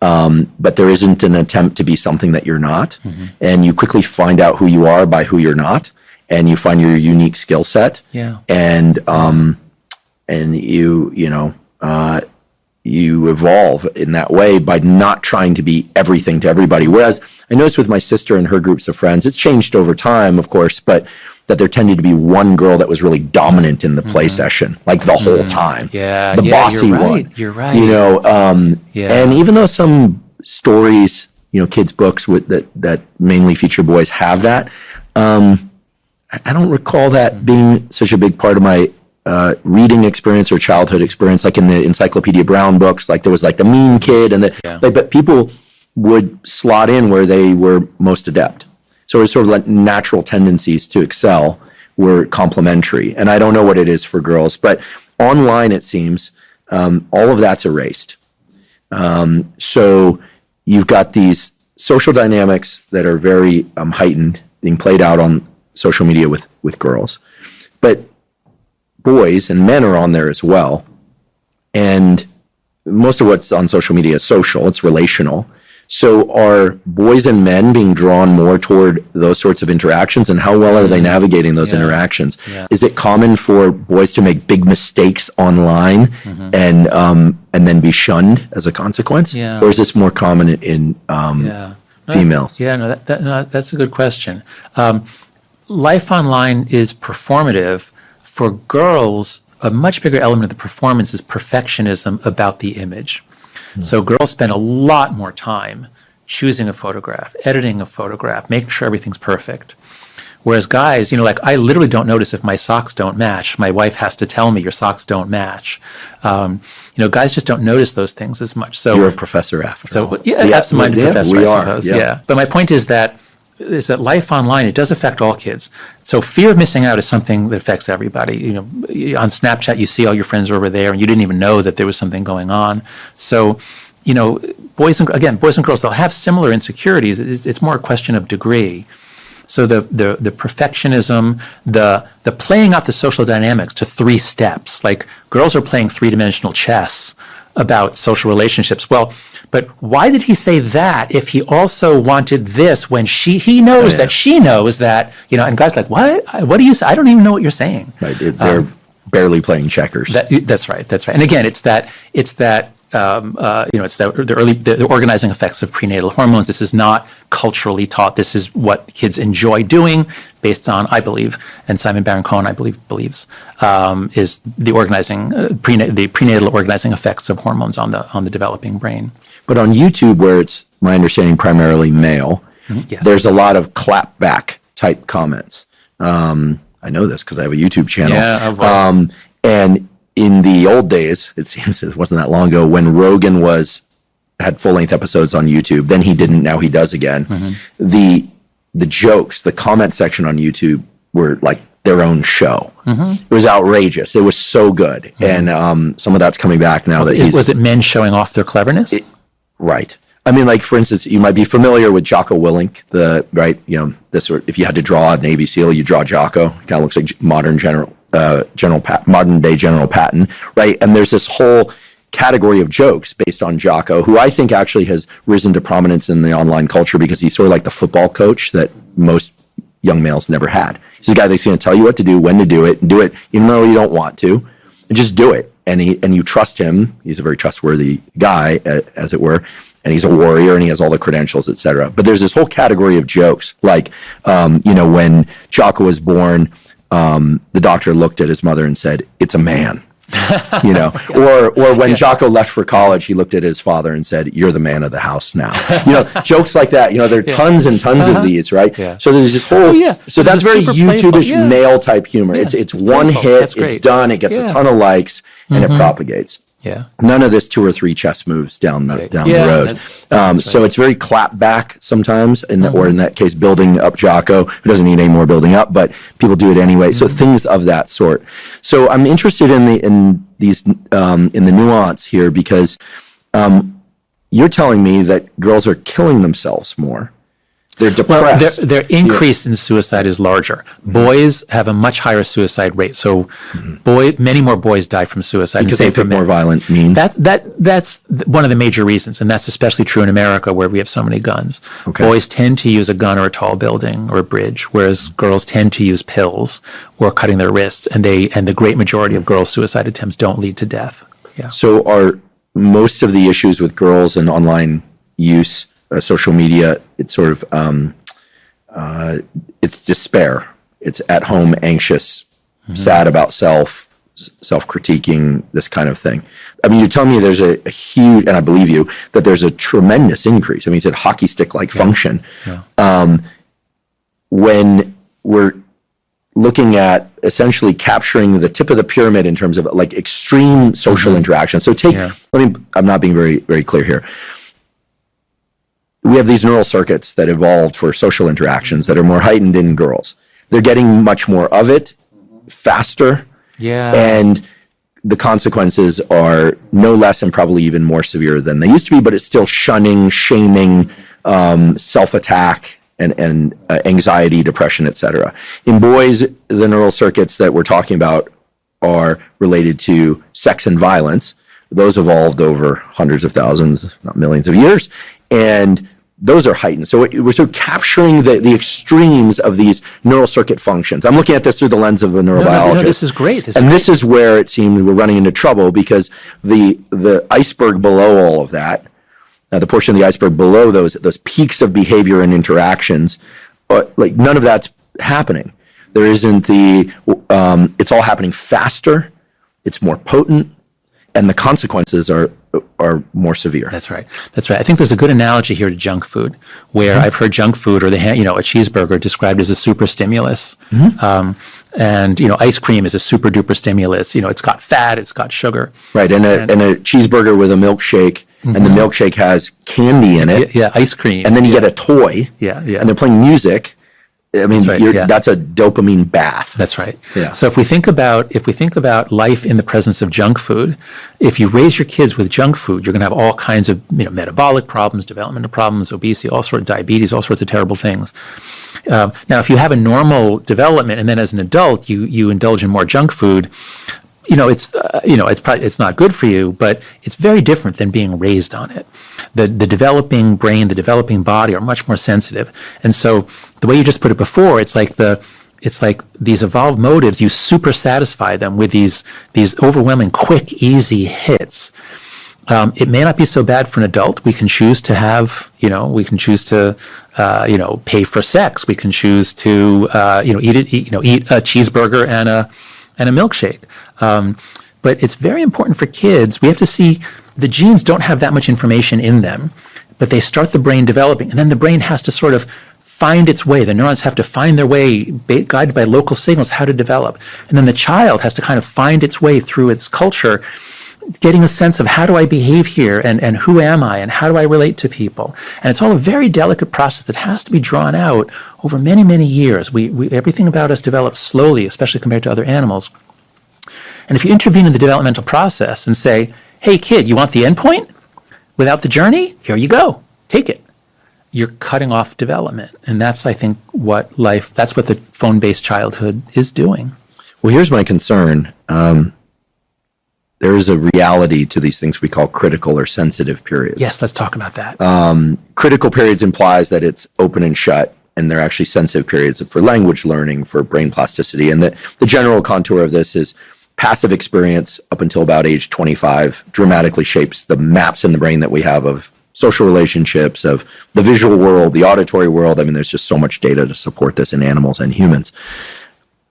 But there isn't an attempt to be something that you're not, and you quickly find out who you are by who you're not, and you find your unique skill set. Yeah. And you you evolve in that way by not trying to be everything to everybody. Whereas I noticed with my sister and her groups of friends, it's changed over time, of course, but that there tended to be one girl that was really dominant in the play session, like the whole time. Yeah, the bossy you're right. one. You're right. You know, and even though some stories, you know, kids' books that mainly feature boys have that, I don't recall that being such a big part of my reading experience or childhood experience. Like in the Encyclopedia Brown books, like there was like the mean kid, and but people would slot in where they were most adept. So it was sort of like natural tendencies to excel were complementary. And I don't know what it is for girls, but online it seems all of that's erased. So you've got these social dynamics that are very heightened, being played out on social media with girls. But boys and men are on there as well. And most of what's on social media is social, it's relational. So are boys and men being drawn more toward those sorts of interactions, and how well are they navigating those interactions? Yeah. Is it common for boys to make big mistakes online and then be shunned as a consequence? Yeah. Or is this more common in females? That's a good question. Life online is performative. For girls, a much bigger element of the performance is perfectionism about the image. So girls spend a lot more time choosing a photograph, editing a photograph, making sure everything's perfect. Whereas guys, you know, like I literally don't notice if my socks don't match. My wife has to tell me your socks don't match. You know, guys just don't notice those things as much. So you're a professor after all. Absent-minded professor, I suppose. Yeah. But my point is that life online, it does affect all kids. So fear of missing out is something that affects everybody. You know, on Snapchat, you see all your friends are over there, and you didn't even know that there was something going on. So, you know, boys and girls, they'll have similar insecurities. It's more a question of degree. So the perfectionism, the playing out the social dynamics to 3 steps. Like girls are playing 3-dimensional chess about social relationships. Well, but why did he say that if he also wanted this when he knows that she knows that, you know, and guys are like, what do you say? I don't even know what you're saying. Right. They're barely playing checkers. That's right. And again, it's the organizing effects of prenatal hormones. This is not culturally taught. This is what kids enjoy doing based on, I believe, and Simon Baron-Cohen, I believe, believes, is the prenatal organizing effects of hormones on the developing brain. But on YouTube, where it's, my understanding, primarily male, there's a lot of clapback type comments. I know this because I have a YouTube channel. Yeah, and in the old days, it seems it wasn't that long ago, when Rogan had full-length episodes on YouTube, then he didn't, now he does again. The jokes, the comment section on YouTube were like their own show. It was outrageous. It was so good. And some of that's coming back now that Was it men showing off their cleverness? Right. I mean, like, for instance, you might be familiar with Jocko Willink, this sort. If you had to draw a Navy SEAL, you draw Jocko. Kind of looks like modern day General Patton, right? And there's this whole category of jokes based on Jocko, who I think actually has risen to prominence in the online culture because he's sort of like the football coach that most young males never had. He's a guy that's going to tell you what to do, when to do it, and do it even though you don't want to, and just do it. And you trust him. He's a very trustworthy guy, as it were. And he's a warrior, and he has all the credentials, et cetera. But there's this whole category of jokes, like, when Jocko was born, the doctor looked at his mother and said, "It's a man." Or when Jocko left for college, he looked at his father and said, "You're the man of the house now." Jokes like that. There are tons and tons of these, right? Yeah. So there's this whole. So that's very YouTube-ish male type humor. Yeah. It's one hit, it's done, it gets a ton of likes, and it propagates. Yeah. None of this 2 or 3 chess moves down the road. That's so it's very clap back sometimes, or in that case, building up Jocko, who doesn't need any more building up, but people do it anyway. So things of that sort. So I'm interested in the nuance here because you're telling me that girls are killing themselves more. They're depressed. Well, their increase in suicide is larger. Boys have a much higher suicide rate. So, many more boys die from suicide because they pick more violent means. That's one of the major reasons, and that's especially true in America where we have so many guns. Okay. Boys tend to use a gun or a tall building or a bridge, whereas girls tend to use pills or cutting their wrists. And the great majority of girls' suicide attempts don't lead to death. Yeah. So most of the issues with girls and online use, social media, it's sort of, it's despair. It's at home, anxious, sad about self-critiquing, this kind of thing. I mean, you tell me there's a huge, and I believe you, that there's a tremendous increase. I mean, it's a hockey stick-like function. Yeah. When we're looking at essentially capturing the tip of the pyramid in terms of like extreme social interaction. So I'm not being very, very clear here. We have these neural circuits that evolved for social interactions that are more heightened in girls. They're getting much more of it faster. Yeah. And the consequences are no less and probably even more severe than they used to be, but it's still shunning, shaming, self-attack, and anxiety, depression, etc. In boys, the neural circuits that we're talking about are related to sex and violence. Those evolved over hundreds of thousands, if not millions of years, and those are heightened. So we're sort of capturing the extremes of these neural circuit functions. I'm looking at this through the lens of a neurobiologist. No, this is great. This is where it seems we're running into trouble, because the iceberg below all of that, the portion of the iceberg below those peaks of behavior and interactions, like none of that's happening. There isn't it's all happening faster, it's more potent, and the consequences are more severe. That's right. I think there's a good analogy here to junk food, where I've heard junk food or a cheeseburger described as a super stimulus. And ice cream is a super duper stimulus. It's got fat, it's got sugar. Right, and a cheeseburger with a milkshake, and the milkshake has candy in it. Yeah, ice cream. And then you get a toy. Yeah. And they're playing music. I mean, that's a dopamine bath. That's right. Yeah. So if we think about life in the presence of junk food, if you raise your kids with junk food, you're going to have all kinds of metabolic problems, developmental problems, obesity, all sorts of diabetes, all sorts of terrible things. Now, if you have a normal development and then as an adult you indulge in more junk food, it's not good for you, but it's very different than being raised on it. The developing brain, the developing body are much more sensitive, and so the way you just put it before, it's like these evolved motives. You super satisfy them with these overwhelming, quick, easy hits. It may not be so bad for an adult. We can choose to have, pay for sex. We can choose to, eat a cheeseburger and a milkshake. But it's very important for kids. We have to see the genes don't have that much information in them, but they start the brain developing, and then the brain has to sort of find its way. The neurons have to find their way, guided by local signals, how to develop. And then the child has to kind of find its way through its culture, getting a sense of how do I behave here, and who am I, and how do I relate to people. And it's all a very delicate process that has to be drawn out over many, many years. Everything about us develops slowly, especially compared to other animals. And if you intervene in the developmental process and say, hey kid, you want the end point? Without the journey? Here you go. Take it. You're cutting off development. And that's, I think, that's what the phone-based childhood is doing. Well, here's my concern. There is a reality to these things we call critical or sensitive periods. Yes, let's talk about that. Critical periods implies that it's open and shut, and they're actually sensitive periods for language learning, for brain plasticity. And the general contour of this is passive experience up until about age 25 dramatically shapes the maps in the brain that we have of social relationships, of the visual world, the auditory world. I mean, there's just so much data to support this in animals and humans.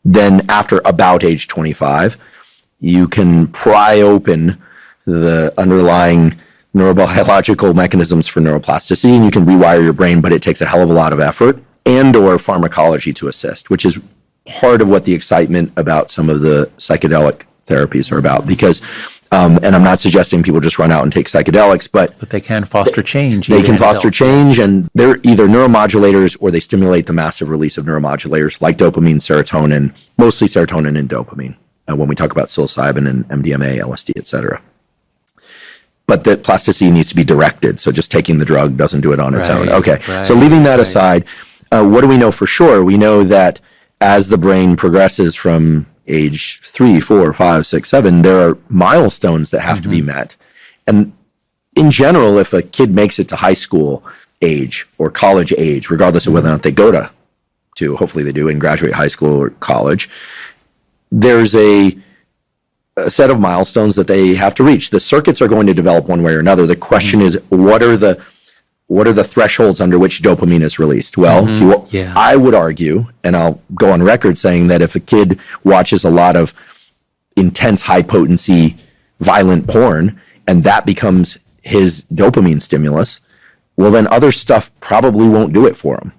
Then after about age 25, you can pry open the underlying neurobiological mechanisms for neuroplasticity, and you can rewire your brain, but it takes a hell of a lot of effort and or pharmacology to assist, which is part of what the excitement about some of the psychedelic therapies are about. Because, and I'm not suggesting people just run out and take psychedelics, but they can foster change. They can foster change, and they're either neuromodulators or they stimulate the massive release of neuromodulators like dopamine, serotonin, mostly serotonin and dopamine, when we talk about psilocybin and MDMA, LSD, etc. But the plasticity needs to be directed, so just taking the drug doesn't do it on its own. Okay, so leaving that aside, what do we know for sure? We know that as the brain progresses from age 3, 4, 5, 6, 7, there are milestones that have to be met. And in general, if a kid makes it to high school age or college age, regardless of whether or not they go to hopefully they do and graduate high school or college, there's a a set of milestones that they have to reach. The circuits are going to develop one way or another. The question is, what are the thresholds under which dopamine is released? Well, I would argue, and I'll go on record saying that if a kid watches a lot of intense, high potency, violent porn, and that becomes his dopamine stimulus, well, then other stuff probably won't do it for him.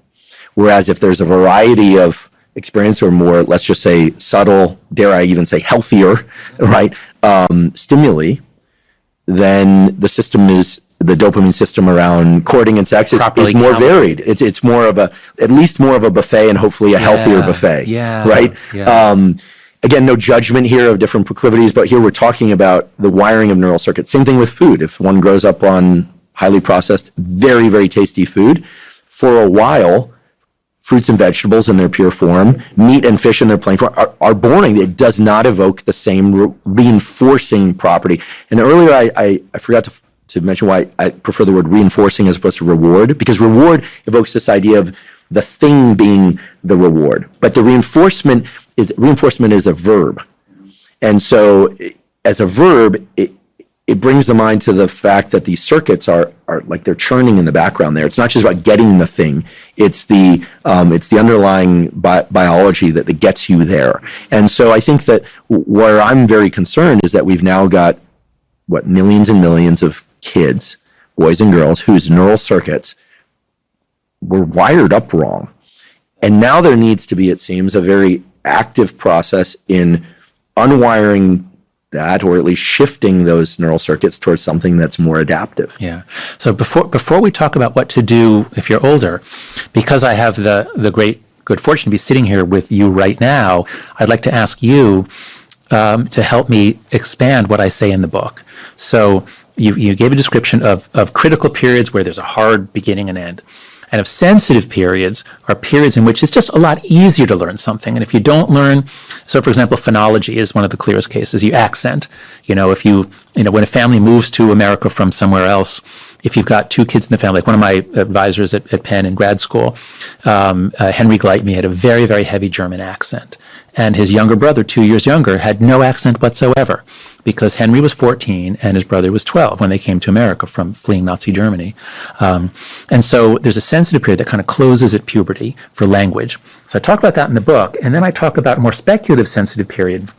Whereas if there's a variety of experience or more, let's just say subtle, dare I even say healthier, right, stimuli, then the dopamine system around courting and sex is more varied. It's more of at least more of a buffet, and hopefully a healthier buffet, right? Yeah. Again, no judgment here of different proclivities, but here we're talking about the wiring of neural circuits. Same thing with food. If one grows up on highly processed, very, very tasty food, for a while, fruits and vegetables in their pure form, meat and fish in their plain form are boring. It does not evoke the same reinforcing property. And earlier I forgot to mention why I prefer the word reinforcing as opposed to reward, because reward evokes this idea of the thing being the reward. But the reinforcement is a verb. And so as a verb, it brings the mind to the fact that these circuits are like they're churning in the background there. It's not just about getting the thing. It's the underlying biology that gets you there. And so I think that where I'm very concerned is that we've now got, millions and millions of kids, boys and girls, whose neural circuits were wired up wrong. And now there needs to be, it seems, a very active process in unwiring that, or at least shifting those neural circuits towards something that's more adaptive. Yeah. So before we talk about what to do if you're older, because I have the great good fortune to be sitting here with you right now, I'd like to ask you to help me expand what I say in the book. So you gave a description of critical periods where there's a hard beginning and end. And of sensitive periods are periods in which it's just a lot easier to learn something. And if you don't learn, so for example, phonology is one of the clearest cases. You accent, when a family moves to America from somewhere else, if you've got two kids in the family, like one of my advisors at Penn in grad school, Henry Gleitme, had a very, very heavy German accent. And his younger brother, 2 years younger, had no accent whatsoever, because Henry was 14 and his brother was 12 when they came to America from fleeing Nazi Germany. And so there's a sensitive period that kind of closes at puberty for language. So I talk about that in the book, and then I talk about a more speculative sensitive period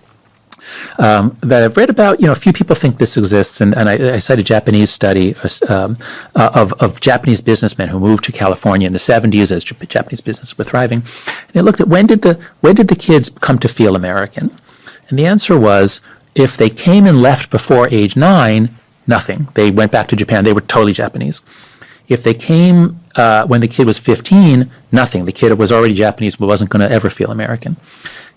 that I've read about. A few people think this exists, and I cite a Japanese study of Japanese businessmen who moved to California in the 70s as Japanese businesses were thriving. And they looked at when did the kids come to feel American? And the answer was, if they came and left before age 9, nothing. They went back to Japan. They were totally Japanese. If they came when the kid was 15, nothing. The kid was already Japanese but wasn't going to ever feel American.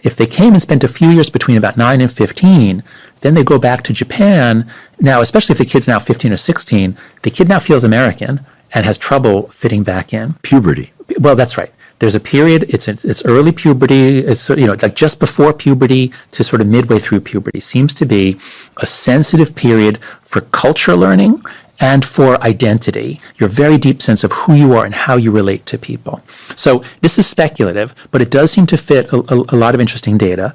If they came and spent a few years between about 9 and 15, then they go back to Japan. Now, especially if the kid's now 15 or 16, the kid now feels American and has trouble fitting back in. Puberty. Well, that's right. There's a period, it's early puberty, it's like just before puberty to sort of midway through puberty seems to be a sensitive period for culture learning and for identity, your very deep sense of who you are and how you relate to people. So this is speculative, but it does seem to fit a lot of interesting data.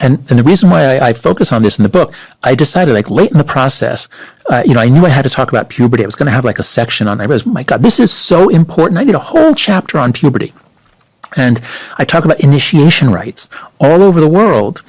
And the reason why I focus on this in the book, I decided late in the process, I knew I had to talk about puberty. I was going to have a section on it. I realized, oh my God, this is so important. I need a whole chapter on puberty. And I talk about initiation rites. All over the world,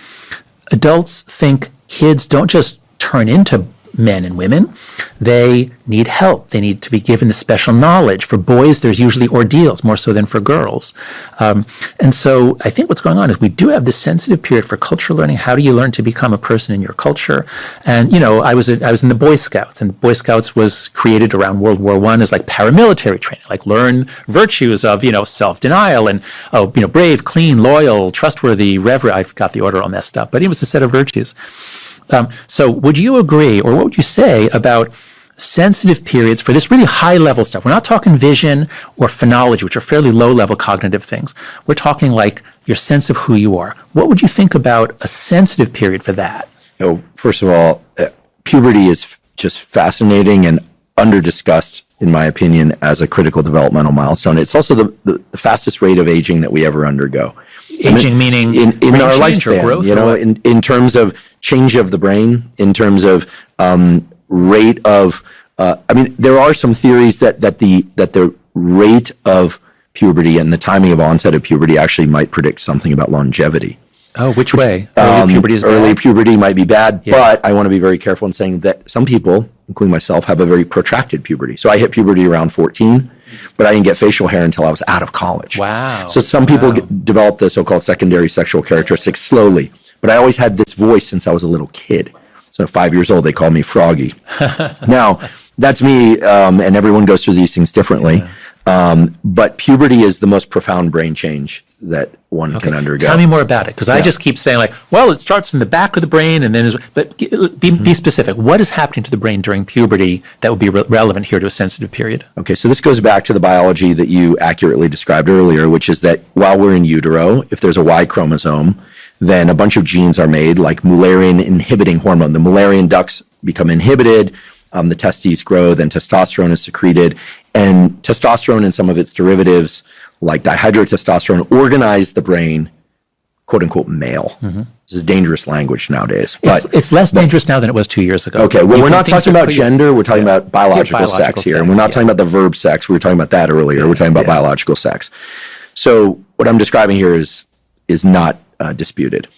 adults think kids don't just turn into men and women. They need help. They need to be given the special knowledge. For boys, there's usually ordeals, more so than for girls. And so I think what's going on is we do have this sensitive period for cultural learning. How do you learn to become a person in your culture? And, I was in the Boy Scouts, and the Boy Scouts was created around World War I as paramilitary training, learn virtues of, self-denial and, brave, clean, loyal, trustworthy, reverent. I got the order all messed up, but it was a set of virtues. So would you agree, or what would you say about sensitive periods for this really high-level stuff? We're not talking vision or phonology, which are fairly low-level cognitive things. We're talking your sense of who you are. What would you think about a sensitive period for that? First of all, puberty is just fascinating and under-discussed, in my opinion, as a critical developmental milestone. It's also the fastest rate of aging that we ever undergo. Aging meaning in brain our change or lifespan, growth, you or know, what? in terms of change of the brain, in terms of rate of, there are some theories that the rate of puberty and the timing of onset of puberty actually might predict something about longevity. Oh, which way? Early puberty is bad? Early puberty might be bad, but I want to be very careful in saying that some people, including myself, have a very protracted puberty. So I hit puberty around 14, but I didn't get facial hair until I was out of college. Wow. So some people develop the so-called secondary sexual characteristics slowly, but I always had this voice since I was a little kid. So at 5 years old, they called me Froggy. Now, that's me, and everyone goes through these things differently. But puberty is the most profound brain change that one can undergo. Tell me more about it, because I just keep saying like, well, it starts in the back of the brain and then but be specific. What is happening to the brain during puberty that would be relevant here to a sensitive period? Okay, so this goes back to the biology that you accurately described earlier, which is that while we're in utero, if there's a Y chromosome, then a bunch of genes are made, like Mullerian inhibiting hormone. The Mullerian ducts become inhibited, the testes grow, then testosterone is secreted, and testosterone and some of its derivatives, like dihydrotestosterone, organize the brain, quote unquote, male. This is dangerous language nowadays. It's less dangerous now than it was 2 years ago. Okay, well, we're not talking about gender, we're talking about biological sex here. And we're not talking about the verb sex, we were talking about that earlier. We're talking about biological sex. So what I'm describing here is not disputed.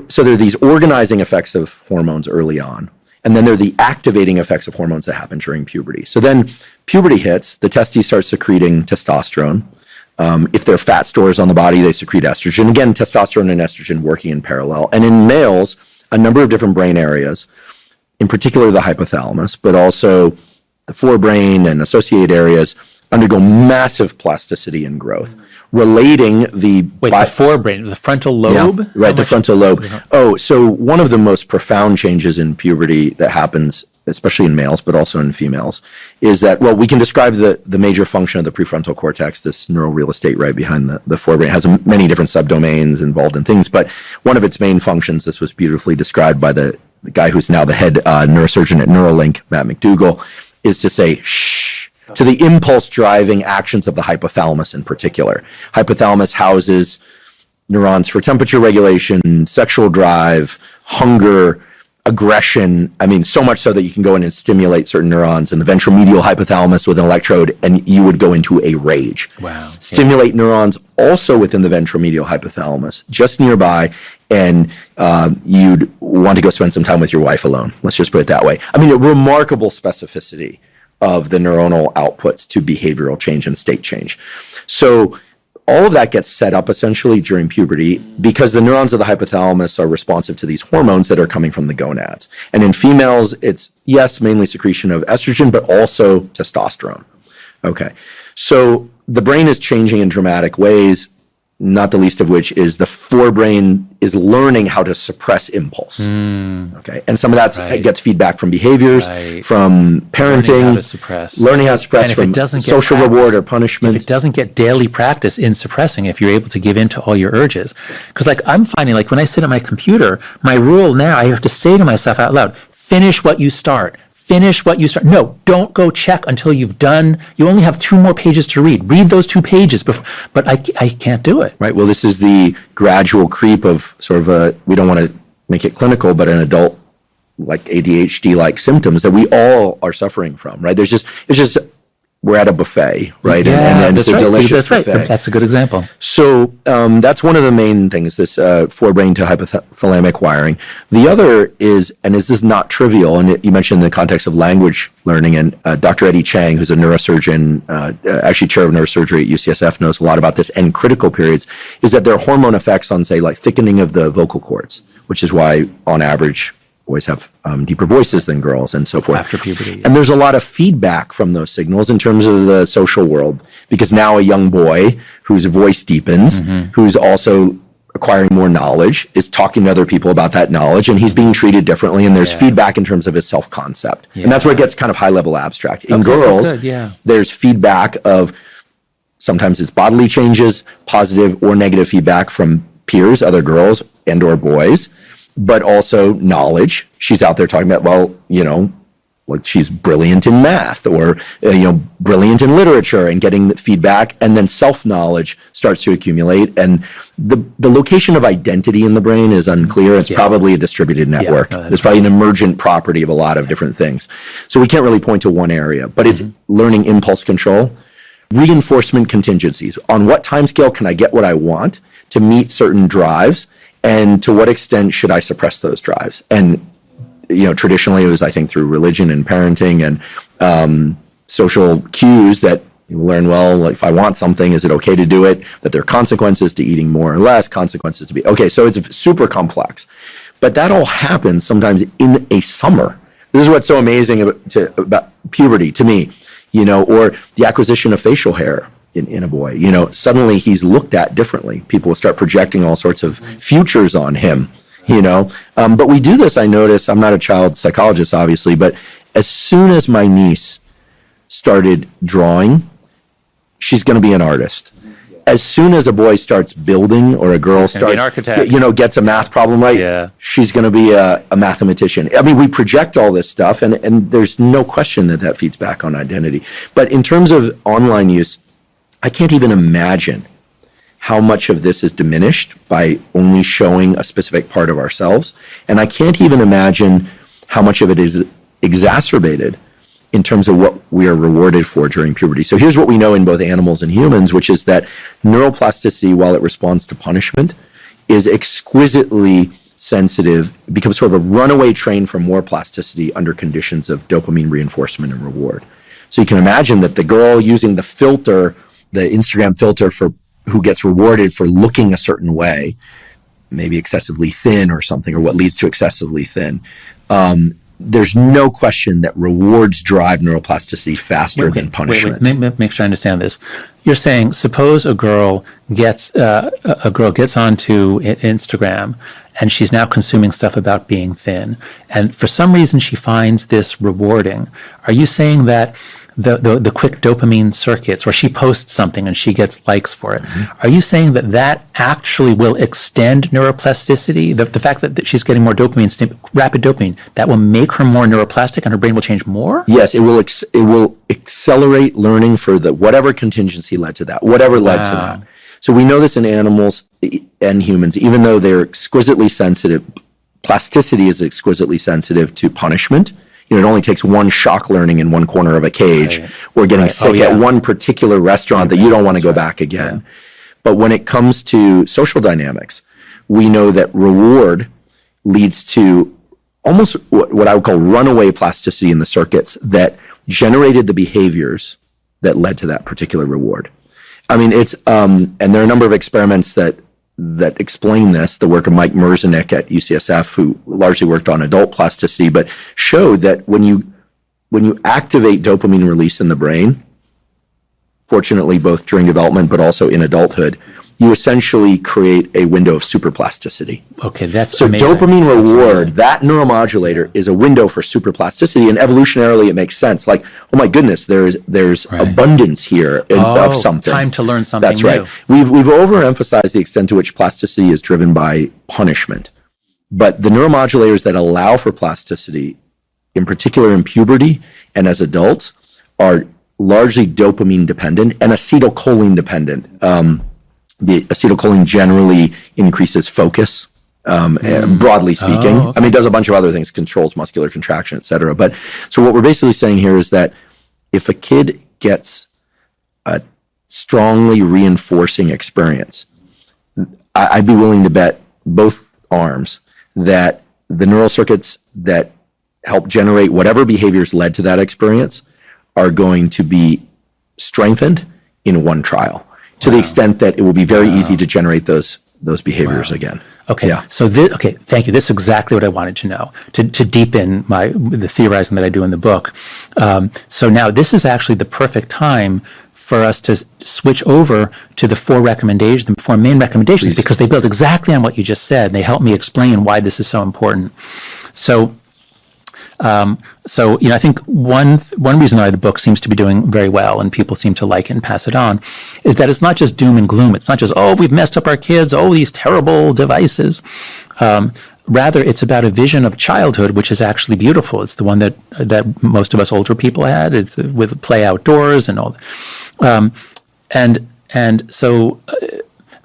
So there are these organizing effects of hormones early on, and then there are the activating effects of hormones that happen during puberty. So then puberty hits, the testes start secreting testosterone. If there are fat stores on the body, they secrete estrogen. Again, testosterone and estrogen working in parallel. And in males, a number of different brain areas, in particular the hypothalamus, but also the forebrain and associated areas, undergo massive plasticity and growth, relating the... the forebrain, the frontal lobe? Yeah, right, the frontal lobe. Oh, so one of the most profound changes in puberty that happens, especially in males, but also in females, is that, well, we can describe the major function of the prefrontal cortex, this neural real estate right behind the forebrain. It has many different subdomains involved in things, but one of its main functions, this was beautifully described by the guy who's now the head neurosurgeon at Neuralink, Matt McDougall, is to say, shh, to the impulse driving actions of the hypothalamus in particular. Hypothalamus houses neurons for temperature regulation, sexual drive, hunger, aggression. I mean, so much so that you can go in and stimulate certain neurons in the ventromedial hypothalamus with an electrode, and you would go into a rage. Wow. Stimulate neurons also within the ventromedial hypothalamus, just nearby, and you'd want to go spend some time with your wife alone. Let's just put it that way. I mean, a remarkable specificity of the neuronal outputs to behavioral change and state change. So all of that gets set up essentially during puberty because the neurons of the hypothalamus are responsive to these hormones that are coming from the gonads. And in females, it's, yes, mainly secretion of estrogen, but also testosterone. Okay. So the brain is changing in dramatic ways, not the least of which is the forebrain is learning how to suppress impulse. Okay, and some of that gets feedback from behaviors, from parenting, learning how to suppress, from social reward or punishment. If it doesn't get daily practice in suppressing, if you're able to give in to all your urges. Because like I'm finding, like when I sit at my computer, my rule now, I have to say to myself out loud, finish what you start. Finish what you start. No, don't go check until you've done. You only have 2 more pages to read. Read those 2 pages before. But I can't do it. Right. Well, this is the gradual creep of sort of a, we don't want to make it clinical, but an adult like ADHD-like symptoms that we all are suffering from. Right. It's just we're at a buffet, right? Yeah, and it's a delicious buffet. Right. That's a good example. So that's one of the main things, this forebrain to hypothalamic wiring. The other is, and this is not trivial, and you mentioned in the context of language learning, and Dr. Eddie Chang, who's a neurosurgeon, actually chair of neurosurgery at UCSF, knows a lot about this, and critical periods, is that there are hormone effects on, say, like thickening of the vocal cords, which is why, on average, boys have deeper voices than girls and so forth. After puberty. And there's a lot of feedback from those signals in terms of the social world, because now a young boy whose voice deepens, who's also acquiring more knowledge, is talking to other people about that knowledge, and he's being treated differently, and there's feedback in terms of his self-concept. And that's where it gets kind of high-level abstract. In girls, there's feedback of, sometimes it's bodily changes, positive or negative feedback from peers, other girls and or boys, but also knowledge. She's out there talking about, well, you know, like she's brilliant in math or brilliant in literature, and getting the feedback, and then self-knowledge starts to accumulate, and the location of identity in the brain is unclear. It's probably a distributed network. There's probably an emergent property of a lot of different things. So we can't really point to one area, but it's learning impulse control, reinforcement contingencies. On what time scale can I get what I want to meet certain drives, and to what extent should I suppress those drives? And traditionally it was, I think, through religion and parenting and social cues that you learn, well, like, if I want something, is it okay to do it? That there are consequences to eating more or less, consequences to be, okay, so it's super complex. But that all happens sometimes in a summer. This is what's so amazing about puberty to me, or the acquisition of facial hair in a boy. Suddenly he's looked at differently. People will start projecting all sorts of futures on him. But we do this, I notice, I'm not a child psychologist, obviously, but as soon as my niece started drawing, she's going to be an artist. As soon as a boy starts building, or a girl starts, an architect. Gets a math problem right, she's going to be a mathematician. I mean, we project all this stuff, and there's no question that feeds back on identity. But in terms of online use, I can't even imagine how much of this is diminished by only showing a specific part of ourselves. And I can't even imagine how much of it is exacerbated in terms of what we are rewarded for during puberty. So here's what we know in both animals and humans, which is that neuroplasticity, while it responds to punishment, is exquisitely sensitive, becomes sort of a runaway train for more plasticity under conditions of dopamine reinforcement and reward. So you can imagine that the girl using the filter, the Instagram filter for who gets rewarded for looking a certain way, maybe excessively thin or something, or what leads to excessively thin. There's no question that rewards drive neuroplasticity faster than punishment. Make sure I understand this. You're saying, suppose a girl gets onto Instagram, and she's now consuming stuff about being thin, and for some reason she finds this rewarding. Are you saying that the quick dopamine circuits, or she posts something and she gets likes for it, are you saying that actually will extend neuroplasticity? The fact that she's getting more dopamine, rapid dopamine, that will make her more neuroplastic and her brain will change more? Yes, it will accelerate learning for whatever contingency led to that, whatever led to that. So we know this in animals and humans, even though they're exquisitely sensitive. Plasticity is exquisitely sensitive to punishment. It only takes one shock learning in one corner of a cage, or getting sick at one particular restaurant that you don't want to go back again. Yeah. But when it comes to social dynamics, we know that reward leads to almost what I would call runaway plasticity in the circuits that generated the behaviors that led to that particular reward. I mean, it's and there are a number of experiments that explain this, the work of Mike Merzenich at UCSF, who largely worked on adult plasticity, but showed that when you activate dopamine release in the brain, fortunately both during development but also in adulthood, you essentially create a window of superplasticity. Okay, that's so amazing. Dopamine reward, that neuromodulator, is a window for superplasticity, and evolutionarily it makes sense. Like, oh my goodness, there's abundance here of something. Time to learn something That's right. new. We've overemphasized the extent to which plasticity is driven by punishment, but the neuromodulators that allow for plasticity, in particular in puberty and as adults, are largely dopamine dependent and acetylcholine dependent. The acetylcholine generally increases focus, broadly speaking. I mean, it does a bunch of other things, controls muscular contraction, et cetera. But so what we're basically saying here is that if a kid gets a strongly reinforcing experience, I'd be willing to bet both arms that the neural circuits that help generate whatever behaviors led to that experience are going to be strengthened in one trial, to the extent that it will be very easy to generate those behaviors again. Okay. Yeah. So thank you. This is exactly what I wanted to know, to deepen the theorizing that I do in the book. So now this is actually the perfect time for us to switch over to the four main recommendations, because they build exactly on what you just said. They help me explain why this is so important. So I think one reason why the book seems to be doing very well and people seem to like it and pass it on is that it's not just doom and gloom. It's not just, oh, we've messed up our kids, oh, these terrible devices. Rather, it's about a vision of childhood, which is actually beautiful. It's the one that most of us older people had. It's with play outdoors and all. So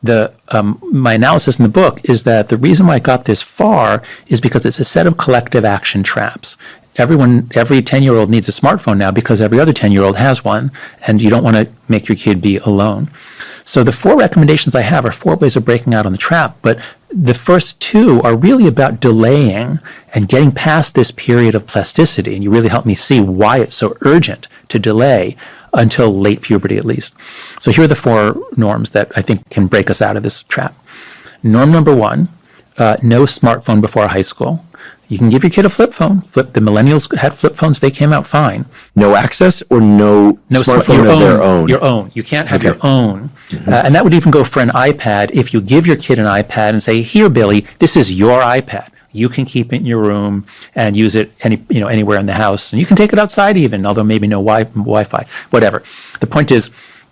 my analysis in the book is that the reason why I got this far is because it's a set of collective action traps. Every 10-year-old needs a smartphone now because every other 10-year-old has one, and you don't want to make your kid be alone. So the 4 recommendations I have are 4 ways of breaking out on the trap, but the first 2 are really about delaying and getting past this period of plasticity, and you really helped me see why it's so urgent to delay until late puberty at least. So here are the 4 norms that I think can break us out of this trap. Norm number 1, no smartphone before high school. You can give your kid a flip phone. The millennials had flip phones. They came out fine. No access or no smartphone of their own? Your own. You can't have your own. And that would even go for an iPad. If you give your kid an iPad and say, here, Billy, this is your iPad. You can keep it in your room and use it anywhere in the house. And you can take it outside even, although maybe no Wi-Fi, whatever. The point is,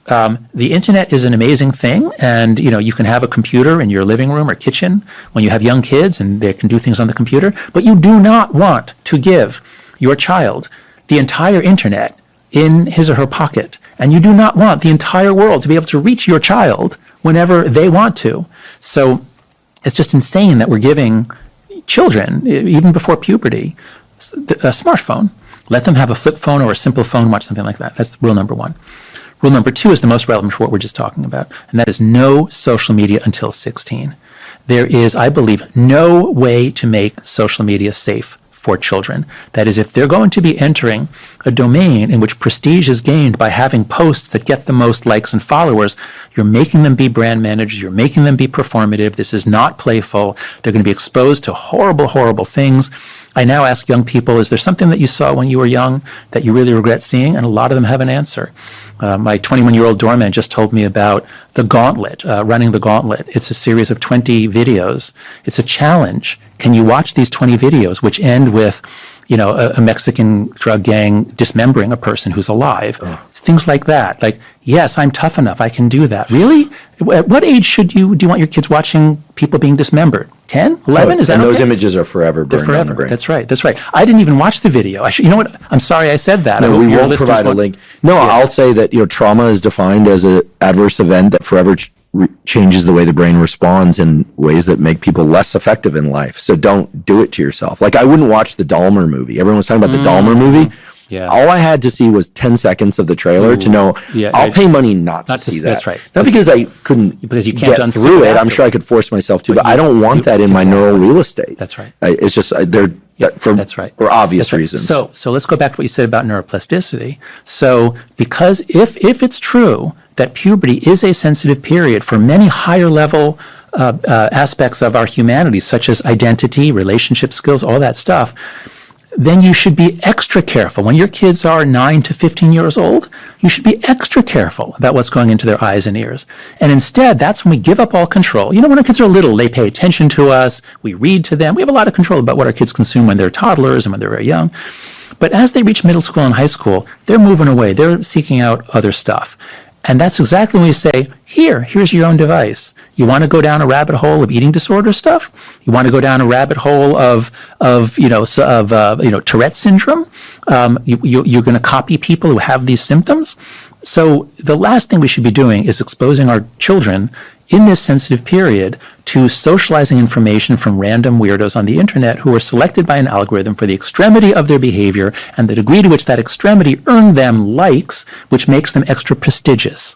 the internet is an amazing thing, and you can have a computer in your living room or kitchen when you have young kids and they can do things on the computer, but you do not want to give your child the entire internet in his or her pocket, and you do not want the entire world to be able to reach your child whenever they want to. So it's just insane that we're giving children, even before puberty, a smartphone. Let them have a flip phone or a simple phone, watch something like that. That's rule number 1. Rule number 2 is the most relevant for what we're just talking about, and that is no social media until 16. There is, I believe, no way to make social media safe for children. That is, if they're going to be entering a domain in which prestige is gained by having posts that get the most likes and followers, you're making them be brand managers, you're making them be performative. This is not playful. They're going to be exposed to horrible, horrible things. I now ask young people, is there something that you saw when you were young that you really regret seeing? And a lot of them have an answer. My 21-year-old doorman just told me about the gauntlet, running the gauntlet. It's a series of 20 videos. It's a challenge. Can you watch these 20 videos, which end with, a Mexican drug gang dismembering a person who's alive? Things like that. Like, yes, I'm tough enough. I can do that. Really? At what age do you want your kids watching people being dismembered? 10? 11? Is that and okay? those images are forever burned on the brain. That's right. I didn't even watch the video. You know what? I'm sorry I said that. No, we won't provide a link. No, yeah. I'll say that trauma is defined as an adverse event that forever changes the way the brain responds in ways that make people less effective in life. So don't do it to yourself. Like, I wouldn't watch the Dahmer movie. Everyone was talking about the Dahmer movie. Yeah. All I had to see was 10 seconds of the trailer to know I'll pay money not to see that. That's right. Not because I couldn't because you can't get through it. I'm sure I could force myself to, but I don't want that in my neural real estate. That's right. It's just for obvious reasons. So let's go back to what you said about neuroplasticity. So because if it's true that puberty is a sensitive period for many higher level aspects of our humanity, such as identity, relationship skills, all that stuff, then you should be extra careful. When your kids are 9 to 15 years old, you should be extra careful about what's going into their eyes and ears. And instead, that's when we give up all control. When our kids are little, they pay attention to us, we read to them, we have a lot of control about what our kids consume when they're toddlers and when they're very young. But as they reach middle school and high school, they're moving away, they're seeking out other stuff. And that's exactly when we say, here's your own device. You want to go down a rabbit hole of eating disorder stuff? You want to go down a rabbit hole of Tourette syndrome? You're going to copy people who have these symptoms? So the last thing we should be doing is exposing our children in this sensitive period to socializing information from random weirdos on the internet who are selected by an algorithm for the extremity of their behavior and the degree to which that extremity earned them likes, which makes them extra prestigious.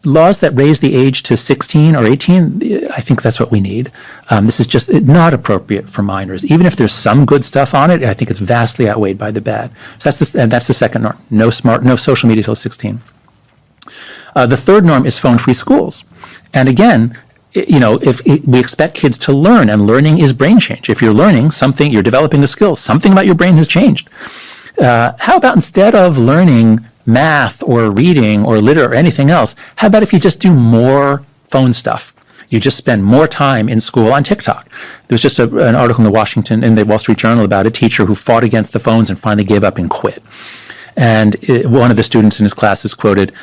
Laws that raise the age to 16 or 18, I think that's what we need. This is just not appropriate for minors. Even if there's some good stuff on it, I think it's vastly outweighed by the bad. So that's the second norm. No social media till 16. The third norm is phone-free schools. And again, we expect kids to learn, and learning is brain change. If you're learning something, you're developing a skill, something about your brain has changed. How about instead of learning math or reading or lit or anything else, how about if you just do more phone stuff? You just spend more time in school on TikTok. There was just an article in the Wall Street Journal about a teacher who fought against the phones and finally gave up and quit. And one of the students in his class is quoted,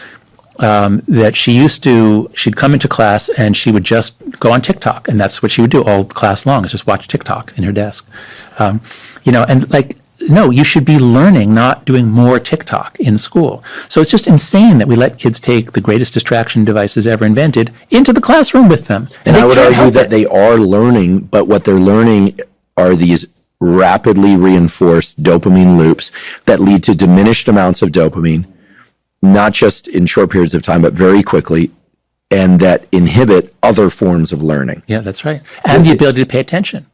that she'd come into class and she would just go on TikTok, and that's what she would do all class long, is just watch TikTok in her desk. And like, no, you should be learning, not doing more TikTok in school. So it's just insane that we let kids take the greatest distraction devices ever invented into the classroom with them. And I would argue that they are learning, but what they're learning are these rapidly reinforced dopamine loops that lead to diminished amounts of dopamine, not just in short periods of time, but very quickly, and that inhibit other forms of learning. Yeah, that's right. And the ability to pay attention.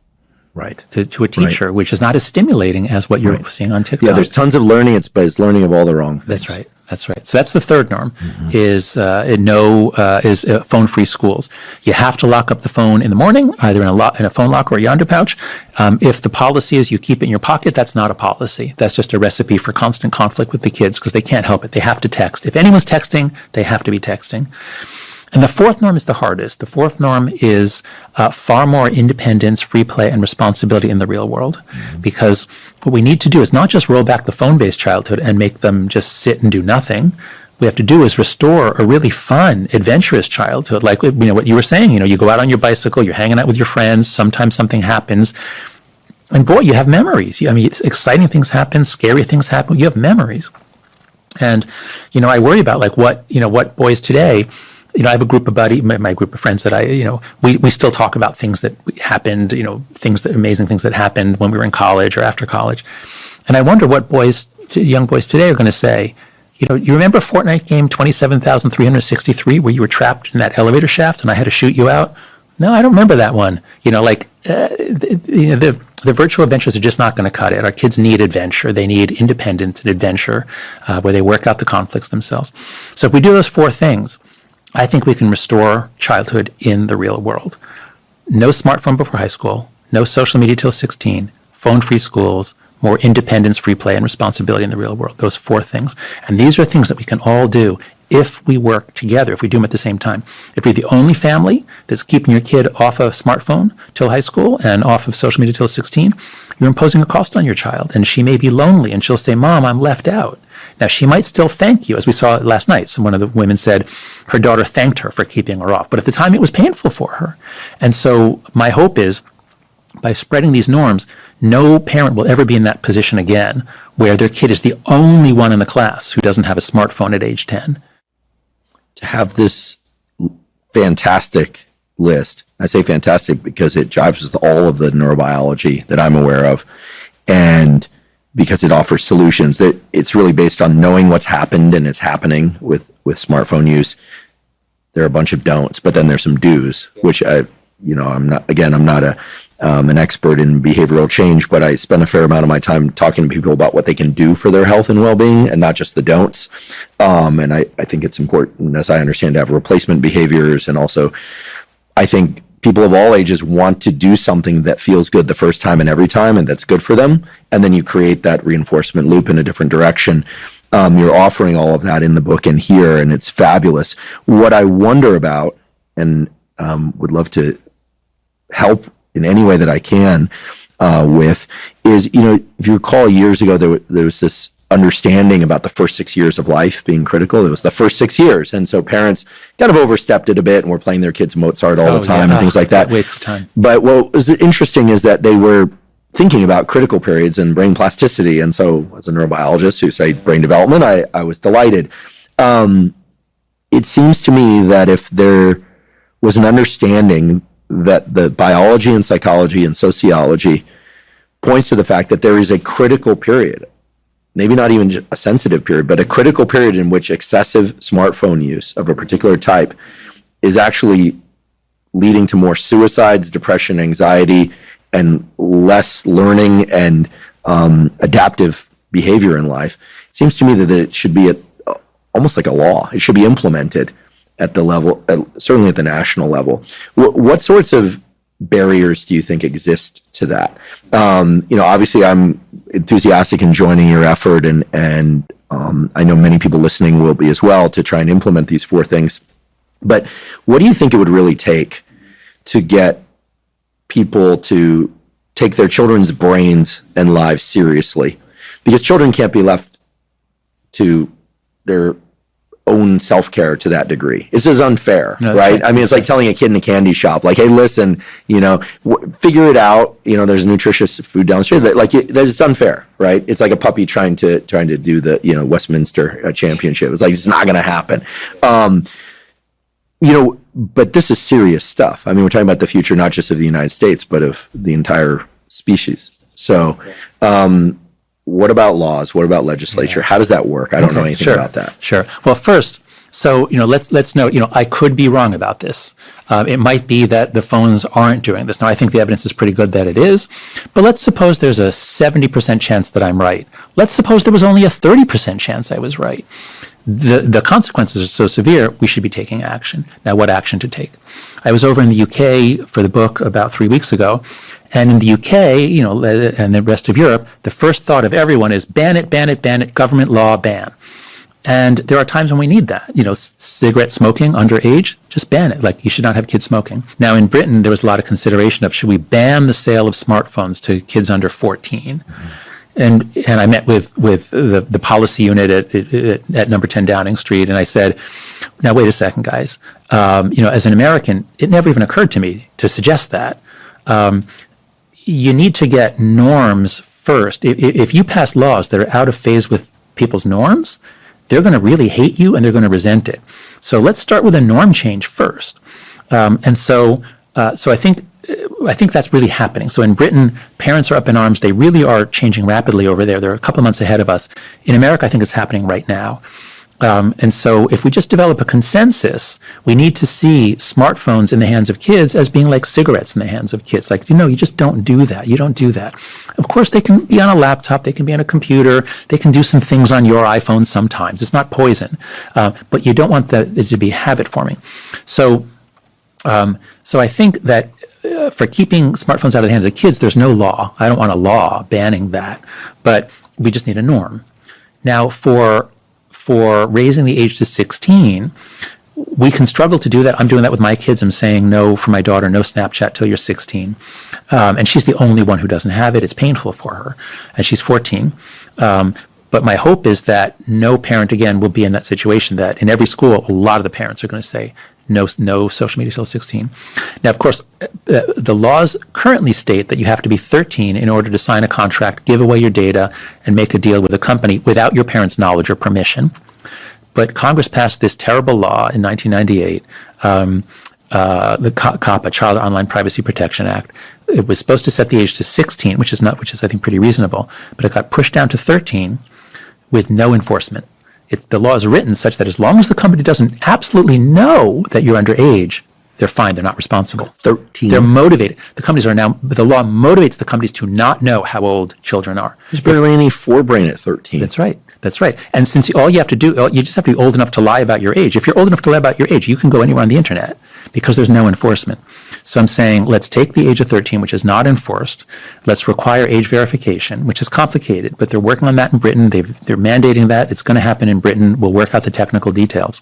Right. To a teacher, right, which is not as stimulating as what you're seeing on TikTok. Yeah, there's tons of learning, but it's learning of all the wrong things. That's right. That's right. So that's the third norm, is phone-free schools. You have to lock up the phone in the morning, either in a phone lock or a yonder pouch. If the policy is you keep it in your pocket, that's not a policy. That's just a recipe for constant conflict with the kids because they can't help it. They have to text. If anyone's texting, they have to be texting. And the fourth norm is the hardest. The fourth norm is far more independence, free play, and responsibility in the real world. Because what we need to do is not just roll back the phone-based childhood and make them just sit and do nothing. What we have to do is restore a really fun, adventurous childhood. Like, what you were saying, you go out on your bicycle, you're hanging out with your friends, sometimes something happens. And boy, you have memories. Exciting things happen, scary things happen, you have memories. And, I worry about what boys today, I have a group of my group of friends that we still talk about things that happened, amazing things that happened when we were in college or after college. And I wonder what young boys today are going to say. You remember Fortnite game 27,363 where you were trapped in that elevator shaft and I had to shoot you out? No, I don't remember that one. The virtual adventures are just not going to cut it. Our kids need adventure. They need independence and adventure where they work out the conflicts themselves. So if we do those four things, I think we can restore childhood in the real world. No smartphone before high school, no social media till 16, phone-free schools, more independence, free play, and responsibility in the real world. Those four things. And these are things that we can all do if we work together, if we do them at the same time. If you're the only family that's keeping your kid off a smartphone till high school and off of social media till 16, you're imposing a cost on your child. And she may be lonely and she'll say, Mom, I'm left out. Now, she might still thank you, as we saw last night. One of the women said her daughter thanked her for keeping her off. But at the time, it was painful for her. And so my hope is, by spreading these norms, no parent will ever be in that position again where their kid is the only one in the class who doesn't have a smartphone at age 10. To have this fantastic list, I say fantastic because it jives with all of the neurobiology that I'm aware of, and because it offers solutions, that it's really based on knowing what's happened and is happening with smartphone use. There are a bunch of don'ts, but then there's some do's, which I'm not an expert in behavioral change, but I spend a fair amount of my time talking to people about what they can do for their health and well-being and not just the don'ts. And I think it's important, as I understand, to have replacement behaviors. And also, I think people of all ages want to do something that feels good the first time and every time, and that's good for them. And then you create that reinforcement loop in a different direction. You're offering all of that in the book and here, and it's fabulous. What I wonder about, and would love to help in any way that I can with, is, if you recall years ago, there was this understanding about the first 6 years of life being critical. It was the first 6 years. And so parents kind of overstepped it a bit and were playing their kids Mozart all the time and things like that. Waste of time. But what was interesting is that they were thinking about critical periods and brain plasticity. And so as a neurobiologist who studied brain development, I was delighted. It seems to me that if there was an understanding that the biology and psychology and sociology points to the fact that there is a critical period, maybe not even a sensitive period, but a critical period in which excessive smartphone use of a particular type is actually leading to more suicides, depression, anxiety, and less learning and adaptive behavior in life. It seems to me that it should be almost like a law. It should be implemented at the level, certainly at the national level. What sorts of barriers do you think exist to that? Obviously I'm enthusiastic in joining your effort, and I know many people listening will be as well, to try and implement these four things. But what do you think it would really take to get people to take their children's brains and lives seriously? Because children can't be left to their own self-care to that degree. This is unfair, No, right? right. I mean, it's like telling a kid in a candy shop, like, hey, listen, figure it out. There's nutritious food down the street. It's unfair, right? It's like a puppy trying to do the, Westminster championship. It's like, it's not going to happen. But this is serious stuff. I mean, we're talking about the future, not just of the United States, but of the entire species. So, what about laws? What about legislature? How does that work? I don't know anything about that. Sure. Well, first, so let's note, I could be wrong about this. It might be that the phones aren't doing this. Now, I think the evidence is pretty good that it is. But let's suppose there's a 70% chance that I'm right. Let's suppose there was only a 30% chance I was right. The consequences are so severe, we should be taking action. Now, what action to take? I was over in the UK for the book about 3 weeks ago. And in the UK, and the rest of Europe, the first thought of everyone is ban it, ban it, ban it, government law, ban. And there are times when we need that. Cigarette smoking underage, just ban it. Like, you should not have kids smoking. Now, in Britain, there was a lot of consideration of, should we ban the sale of smartphones to kids under 14? Mm-hmm. And I met with the policy unit at number 10 Downing Street, and I said, now, wait a second, guys. As an American, it never even occurred to me to suggest that. You need to get norms first. If you pass laws that are out of phase with people's norms, they're going to really hate you and they're going to resent it. So let's start with a norm change first. So I think that's really happening. So in Britain, parents are up in arms. They really are changing rapidly over there. They're a couple of months ahead of us. In America, I think it's happening right now. And so if we just develop a consensus, we need to see smartphones in the hands of kids as being like cigarettes in the hands of kids. Like, you just don't do that. You don't do that. Of course, they can be on a laptop. They can be on a computer. They can do some things on your iPhone sometimes. It's not poison. But you don't want it to be habit forming. So I think that for keeping smartphones out of the hands of kids, there's no law. I don't want a law banning that. But we just need a norm. Now, for raising the age to 16, we can struggle to do that. I'm doing that with my kids. I'm saying no for my daughter, no Snapchat till you're 16. And she's the only one who doesn't have it. It's painful for her. And she's 14. But my hope is that no parent, again, will be in that situation, that in every school, a lot of the parents are going to say, no social media till 16. Now, of course, the laws currently state that you have to be 13 in order to sign a contract, give away your data, and make a deal with a company without your parents' knowledge or permission. But Congress passed this terrible law in 1998, the COPPA, Child Online Privacy Protection Act. It was supposed to set the age to 16, which is I think pretty reasonable, but it got pushed down to 13 with no enforcement. The law is written such that as long as the company doesn't absolutely know that you're underage, they're fine. They're not responsible. 13. They're motivated. The law motivates the companies to not know how old children are. There's barely any forebrain at 13. That's right. And since all you have to do, you just have to be old enough to lie about your age. If you're old enough to lie about your age, you can go anywhere on the internet because there's no enforcement. So I'm saying, let's take the age of 13, which is not enforced. Let's require age verification, which is complicated, but they're working on that in Britain. They're mandating that. It's going to happen in Britain. We'll work out the technical details.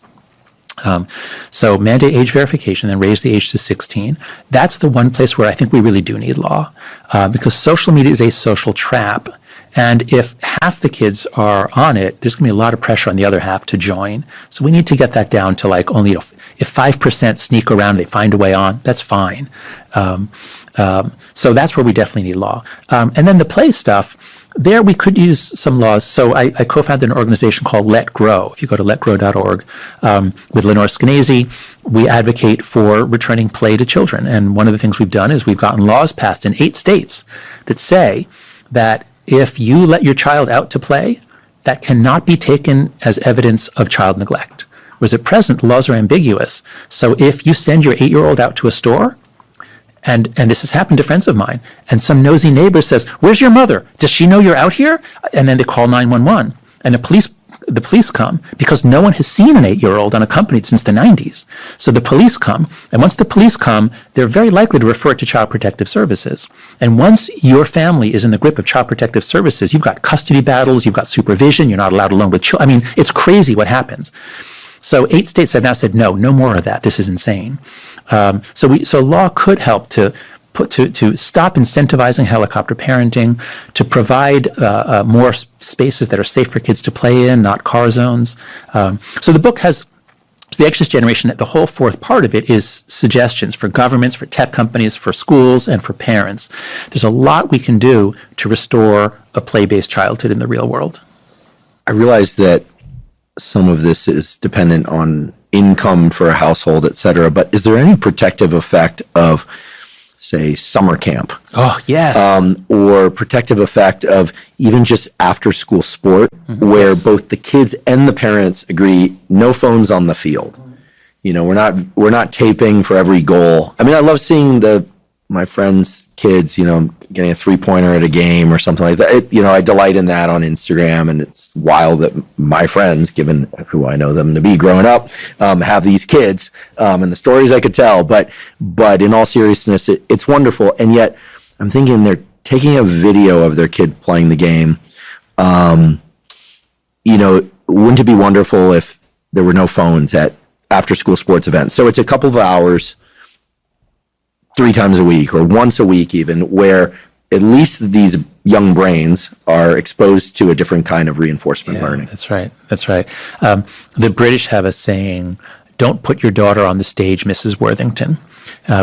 So mandate age verification, then raise the age to 16. That's the one place where I think we really do need law, because social media is a social trap. And if half the kids are on it, there's going to be a lot of pressure on the other half to join. So we need to get that down to like only, if 5% sneak around, they find a way on, that's fine. So that's where we definitely need law. And then the play stuff, there we could use some laws. So I co-founded an organization called Let Grow. If you go to letgrow.org, with Lenore Skenazy, we advocate for returning play to children. And one of the things we've done is we've gotten laws passed in 8 states that say that if you let your child out to play, that cannot be taken as evidence of child neglect. Whereas at present, the laws are ambiguous. So if you send your 8-year-old out to a store, and this has happened to friends of mine, and some nosy neighbor says, "Where's your mother? Does she know you're out here?" And then they call 911, and the police come because no one has seen an 8-year-old unaccompanied since the 90s. So the police come, and once the police come, they're very likely to refer it to Child Protective Services. And once your family is in the grip of Child Protective Services, you've got custody battles, you've got supervision, you're not allowed alone with children. I mean, it's crazy what happens. So 8 states have now said, no more of that. This is insane. So law could help to to stop incentivizing helicopter parenting, to provide more spaces that are safe for kids to play in, not car zones. So the book has the Anxious Generation. The whole fourth part of it is suggestions for governments, for tech companies, for schools, and for parents. There's a lot we can do to restore a play-based childhood in the real world. I realize that some of this is dependent on income for a household, et cetera, but is there any protective effect of, say, summer camp? Oh, yes. Or protective effect of even just after-school sport, where both the kids and the parents agree no phones on the field. You know, we're not taping for every goal. I mean, I love seeing my friends' kids, you know, getting a three-pointer at a game or something like that. I delight in that on Instagram, and it's wild that my friends, given who I know them to be growing up, have these kids and the stories I could tell. But in all seriousness, it's wonderful. And yet, I'm thinking they're taking a video of their kid playing the game. Wouldn't it be wonderful if there were no phones at after-school sports events? So it's a couple of hours, 3 times a week or once a week even, where at least these young brains are exposed to a different kind of reinforcement learning. That's right. The British have a saying, "Don't put your daughter on the stage, Mrs. Worthington,"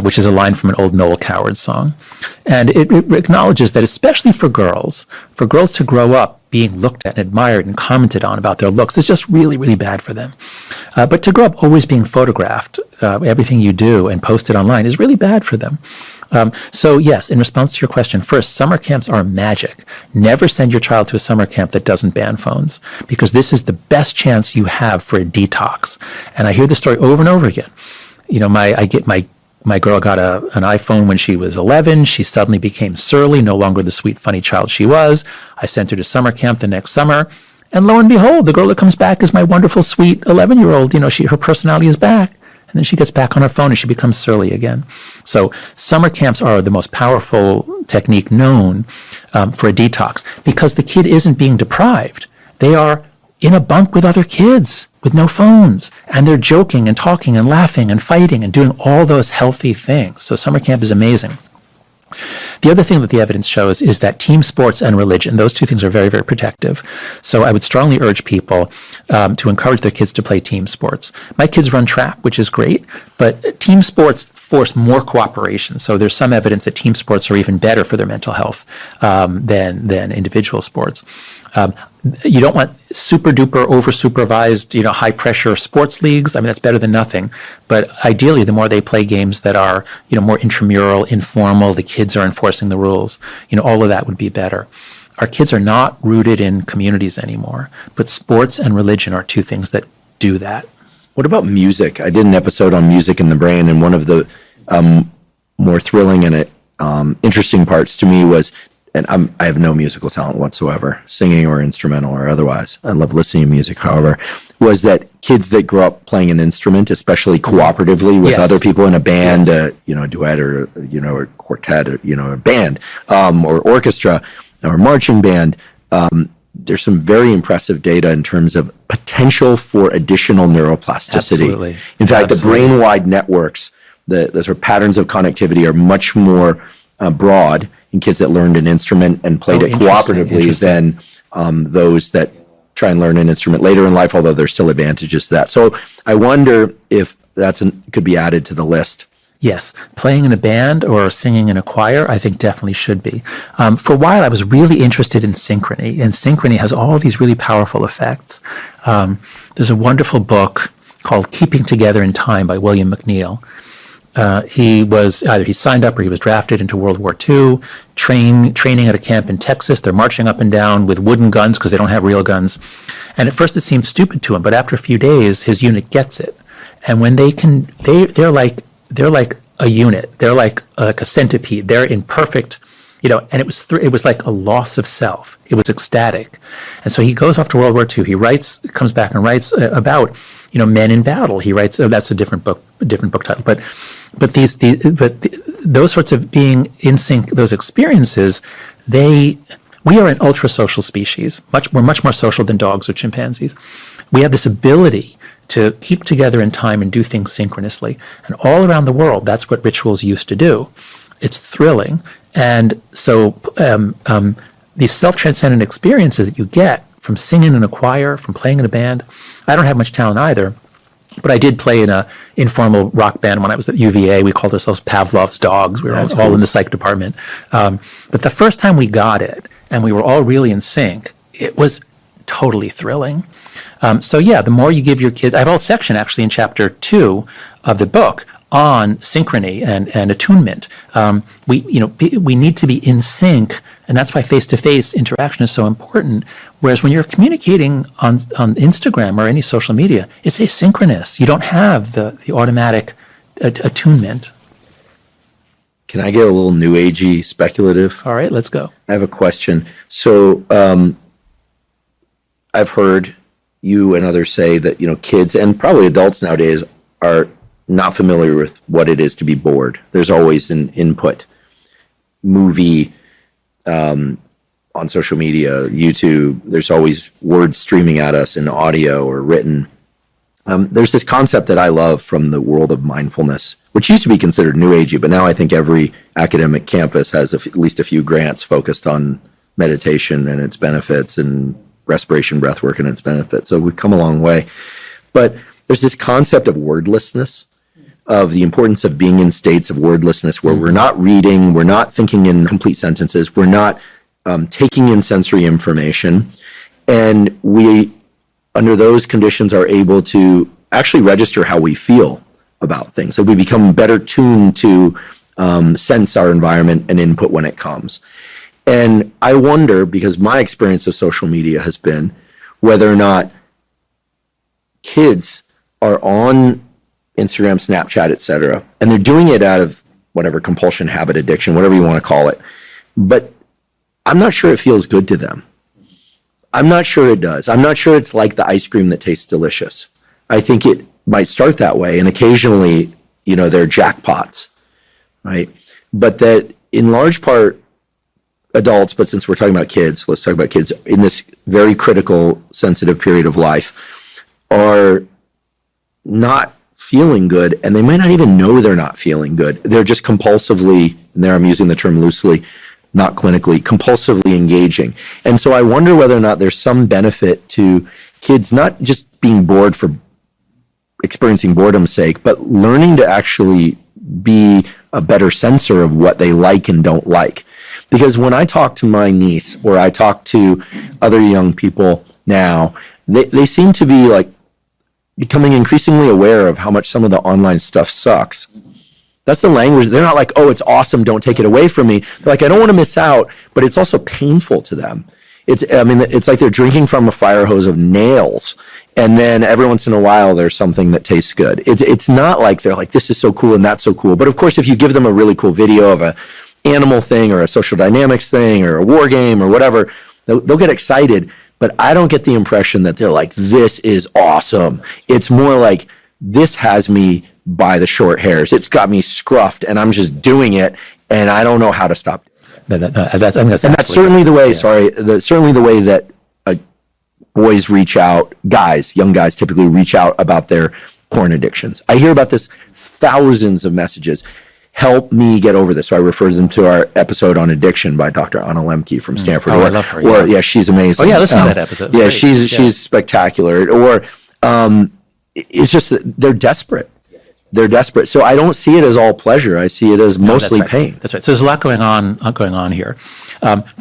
which is a line from an old Noel Coward song. And it acknowledges that especially for girls to grow up being looked at and admired and commented on about their looks is just really, really bad for them. But to grow up always being photographed, everything you do and posted online is really bad for them. So yes, in response to your question, first, summer camps are magic. Never send your child to a summer camp that doesn't ban phones, because this is the best chance you have for a detox. And I hear this story over and over again. You know, my girl got an iPhone when she was 11. She suddenly became surly, no longer the sweet, funny child she was. I sent her to summer camp the next summer. And lo and behold, the girl that comes back is my wonderful, sweet 11-year-old. You know, her personality is back. And then she gets back on her phone and she becomes surly again. So summer camps are the most powerful technique known for a detox, because the kid isn't being deprived. They are in a bunk with other kids with no phones, and they're joking and talking and laughing and fighting and doing all those healthy things. So summer camp is amazing. The other thing that the evidence shows is that team sports and religion, those two things are very, very protective. So I would strongly urge people to encourage their kids to play team sports. My kids run track, which is great, but team sports force more cooperation. So there's some evidence that team sports are even better for their mental health than individual sports. You don't want super duper over supervised, high pressure sports leagues. I mean, that's better than nothing. But ideally, the more they play games that are, more intramural, informal, the kids are enforcing the rules, all of that would be better. Our kids are not rooted in communities anymore, but sports and religion are two things that do that. What about music? I did an episode on music in the brain, and one of the more thrilling and interesting parts to me was, and I have no musical talent whatsoever, singing or instrumental or otherwise. I love listening to music, however, was that kids that grow up playing an instrument, especially cooperatively with other people in a band, a duet or, a quartet, or, a band, or orchestra or marching band, there's some very impressive data in terms of potential for additional neuroplasticity. Absolutely. In fact, the brain-wide networks, the sort of patterns of connectivity are much more broad in kids that learned an instrument and played it cooperatively than those that try and learn an instrument later in life, although there's still advantages to that. So I wonder if could be added to the list. Yes, playing in a band or singing in a choir, I think definitely should be. For a while, I was really interested in synchrony, and synchrony has all these really powerful effects. There's a wonderful book called Keeping Together in Time by William McNeill. He signed up or he was drafted into World War II, training at a camp in Texas. They're marching up and down with wooden guns because they don't have real guns. And at first it seemed stupid to him, but after a few days, his unit gets it. And when they're like a unit. They're like a centipede. They're in perfect, and it was like a loss of self. It was ecstatic. And so he goes off to World War II. He comes back and writes about, men in battle. He writes, that's a different book title. But those sorts of being in sync, those experiences, we are an ultra social species. We're much more social than dogs or chimpanzees. We have this ability to keep together in time and do things synchronously. And all around the world, that's what rituals used to do. It's thrilling. And so these self-transcendent experiences that you get from singing in a choir, from playing in a band. I don't have much talent either, but I did play in a informal rock band when I was at UVA. We called ourselves Pavlov's Dogs. We were all in the psych department. But the first time we got it, and we were all really in sync, it was totally thrilling. So yeah, the more you give your kids, I have a whole section actually in chapter 2 of the book on synchrony and attunement. We need to be in sync, and that's why face-to-face interaction is so important. Whereas when you're communicating on Instagram or any social media, it's asynchronous. You don't have the automatic attunement. Can I get a little new agey speculative? All right, let's go. I have a question. So I've heard you and others say that, kids and probably adults nowadays are not familiar with what it is to be bored. There's always an input. Movie, on social media, YouTube, there's always words streaming at us in audio or written. There's this concept that I love from the world of mindfulness, which used to be considered new agey, but now I think every academic campus has at least a few grants focused on meditation and its benefits and respiration breathwork and its benefits. So we've come a long way. But there's this concept of wordlessness, of the importance of being in states of wordlessness where we're not reading, we're not thinking in complete sentences, we're not taking in sensory information, and we, under those conditions, are able to actually register how we feel about things. So we become better tuned to sense our environment and input when it comes. And I wonder, because my experience of social media has been whether or not kids are on Instagram, Snapchat, etc., and they're doing it out of whatever compulsion, habit, addiction, whatever you want to call it. But I'm not sure it feels good to them. I'm not sure it does. I'm not sure it's like the ice cream that tastes delicious. I think it might start that way, and occasionally, they're jackpots, right? But that in large part, adults, but since we're talking about kids, let's talk about kids in this very critical, sensitive period of life, are not feeling good, and they might not even know they're not feeling good. They're just compulsively, and there I'm using the term loosely, not clinically, compulsively engaging. And so I wonder whether or not there's some benefit to kids not just being bored for experiencing boredom's sake, but learning to actually be a better sensor of what they like and don't like. Because when I talk to my niece or I talk to other young people now, they seem to be like becoming increasingly aware of how much some of the online stuff sucks. That's the language. They're not like, oh, it's awesome, don't take it away from me. They're like, I don't want to miss out, but it's also painful to them. It's like they're drinking from a fire hose of nails, and then every once in a while there's something that tastes good. It's not like they're like, this is so cool and that's so cool. But of course, if you give them a really cool video of a animal thing or a social dynamics thing or a war game or whatever, they'll get excited. But I don't get the impression that they're like, this is awesome. It's more like, this has me by the short hairs. It's got me scruffed and I'm just doing it and I don't know how to stop. That's certainly the way, certainly the way that boys reach out, young guys typically reach out about their porn addictions. I hear about this thousands of messages. Help me get over this. So I refer them to our episode on addiction by Dr. Anna Lemke from Stanford. I love her. Yeah, she's amazing. Oh yeah, listen to that episode. Yeah, she's spectacular. Or it's just that they're desperate. They're desperate. So I don't see it as all pleasure. I see it as mostly pain. That's right. So there's a lot going on here.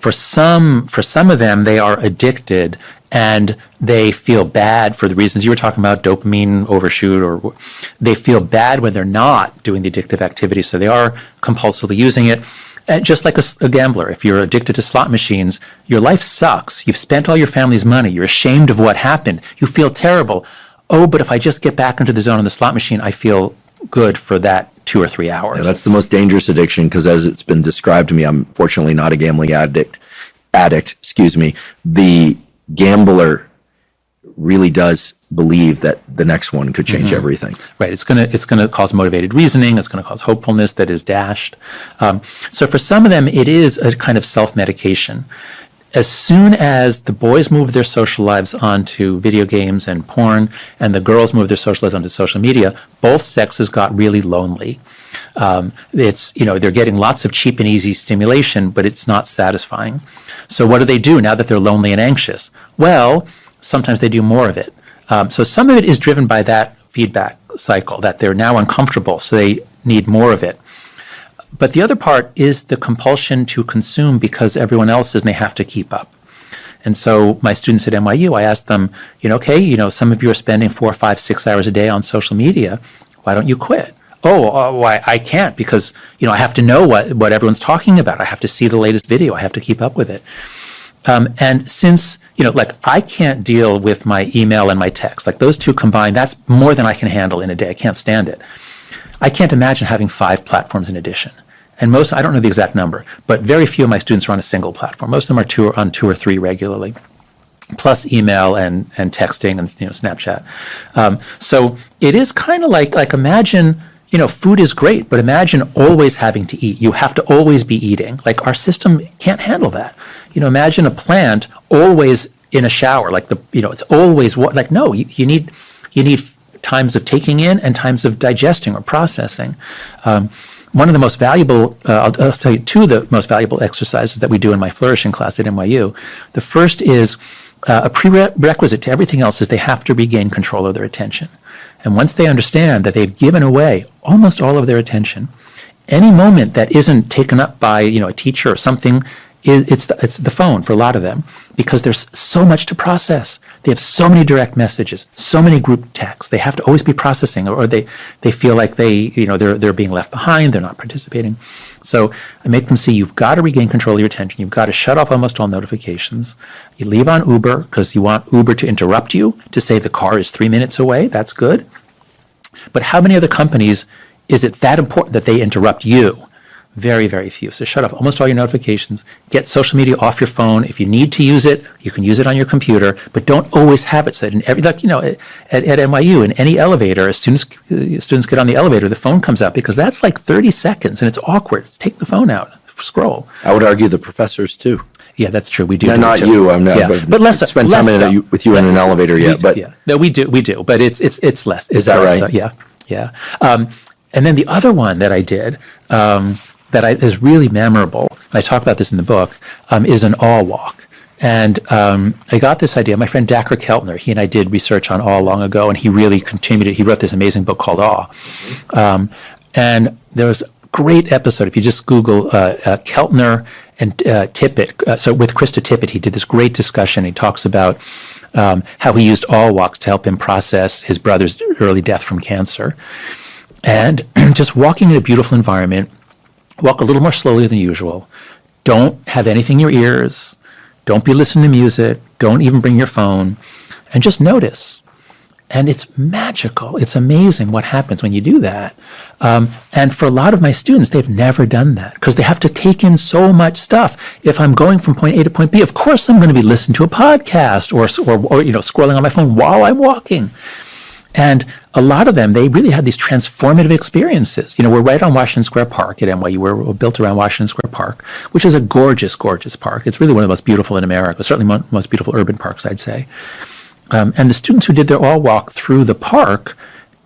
For some of them, they are addicted and they feel bad for the reasons you were talking about, dopamine overshoot, or they feel bad when they're not doing the addictive activity. So they are compulsively using it. And just like a gambler, if you're addicted to slot machines, your life sucks. You've spent all your family's money. You're ashamed of what happened. You feel terrible. Oh, but if I just get back into the zone on the slot machine, I feel good for that 2 or 3 hours. Yeah, that's the most dangerous addiction because, as it's been described to me, I'm fortunately not a gambling addict. The gambler really does believe that the next one could change everything. Right. It's gonna cause motivated reasoning. It's gonna cause hopefulness that is dashed. So for some of them, it is a kind of self-medication. As soon as the boys move their social lives onto video games and porn, and the girls move their social lives onto social media, both sexes got really lonely. They're getting lots of cheap and easy stimulation, but it's not satisfying. So what do now that they're lonely and anxious? Well, sometimes they do more of it. So some of it is driven by that feedback cycle, that they're now uncomfortable, so they need more of it. But the other part is the compulsion to consume because everyone else is and they have to keep up. And so my students at NYU, I asked them, some of you are spending 4, 5, 6 hours a day on social media. Why don't you quit? Why I can't because, I have to know what everyone's talking about. I have to see the latest video. I have to keep up with it. And since, I can't deal with my email and my text, like those two combined, that's more than I can handle in a day. I can't stand it. I can't imagine having 5 platforms in addition. And I don't know the exact number, but very few of my students are on a single platform. Most of them are on 2 or 3 regularly, plus email and texting and Snapchat. So it is kind of like imagine, food is great, but imagine always having to eat. You have to always be eating. Like our system can't handle that. Imagine a plant always in a shower. Like it's always no. You need times of taking in and times of digesting or processing. One of the most valuable, I'll tell you 2 of the most valuable exercises that we do in my flourishing class at NYU. The first is a prerequisite to everything else is they have to regain control of their attention. And once they understand that they've given away almost all of their attention, any moment that isn't taken up by a teacher or something, it's the phone for a lot of them because there's so much to process. They have so many direct messages, so many group texts. They have to always be processing, or they feel like they're being left behind. They're not participating. So I make them see you've got to regain control of your attention. You've got to shut off almost all notifications. You leave on Uber because you want Uber to interrupt you to say the car is 3 minutes away. That's good. But how many other companies is it that important that they interrupt you? Very, very few. So shut off almost all your notifications. Get social media off your phone. If you need to use it, you can use it on your computer, but don't always have it so that in every, at NYU, in any elevator, as students get on the elevator, the phone comes out because that's like 30 seconds and it's awkward. Take the phone out, scroll. I would argue the professors too. Yeah, that's true. We do. No, not you. I'm not. Yeah. But less. Spend time with you in an elevator yet, but no, we do. But it's less. Is that right? Yeah. And then the other one that I did is really memorable, and I talk about this in the book, is an awe walk. And I got this idea. My friend Dacher Keltner, he and I did research on awe long ago, and he really continued it. He wrote this amazing book called Awe. And there was a great episode. If you just Google Keltner and Tippett, so with Krista Tippett, he did this great discussion. He talks about how he used awe walks to help him process his brother's early death from cancer. And just walking in a beautiful environment, walk a little more slowly than usual. Don't have anything in your ears. Don't be listening to music. Don't even bring your phone. And just notice. And it's magical. It's amazing what happens when you do that. And for a lot of my students, they've never done that because they have to take in so much stuff. If I'm going from point A to point B, of course I'm going to be listening to a podcast or scrolling on my phone while I'm walking. And a lot of them, they really had these transformative experiences. We're right on Washington Square Park at NYU. We're built around Washington Square Park, which is a gorgeous, gorgeous park. It's really one of the most beautiful in America, certainly one of the most beautiful urban parks, I'd say. And the students who did their all walk through the park,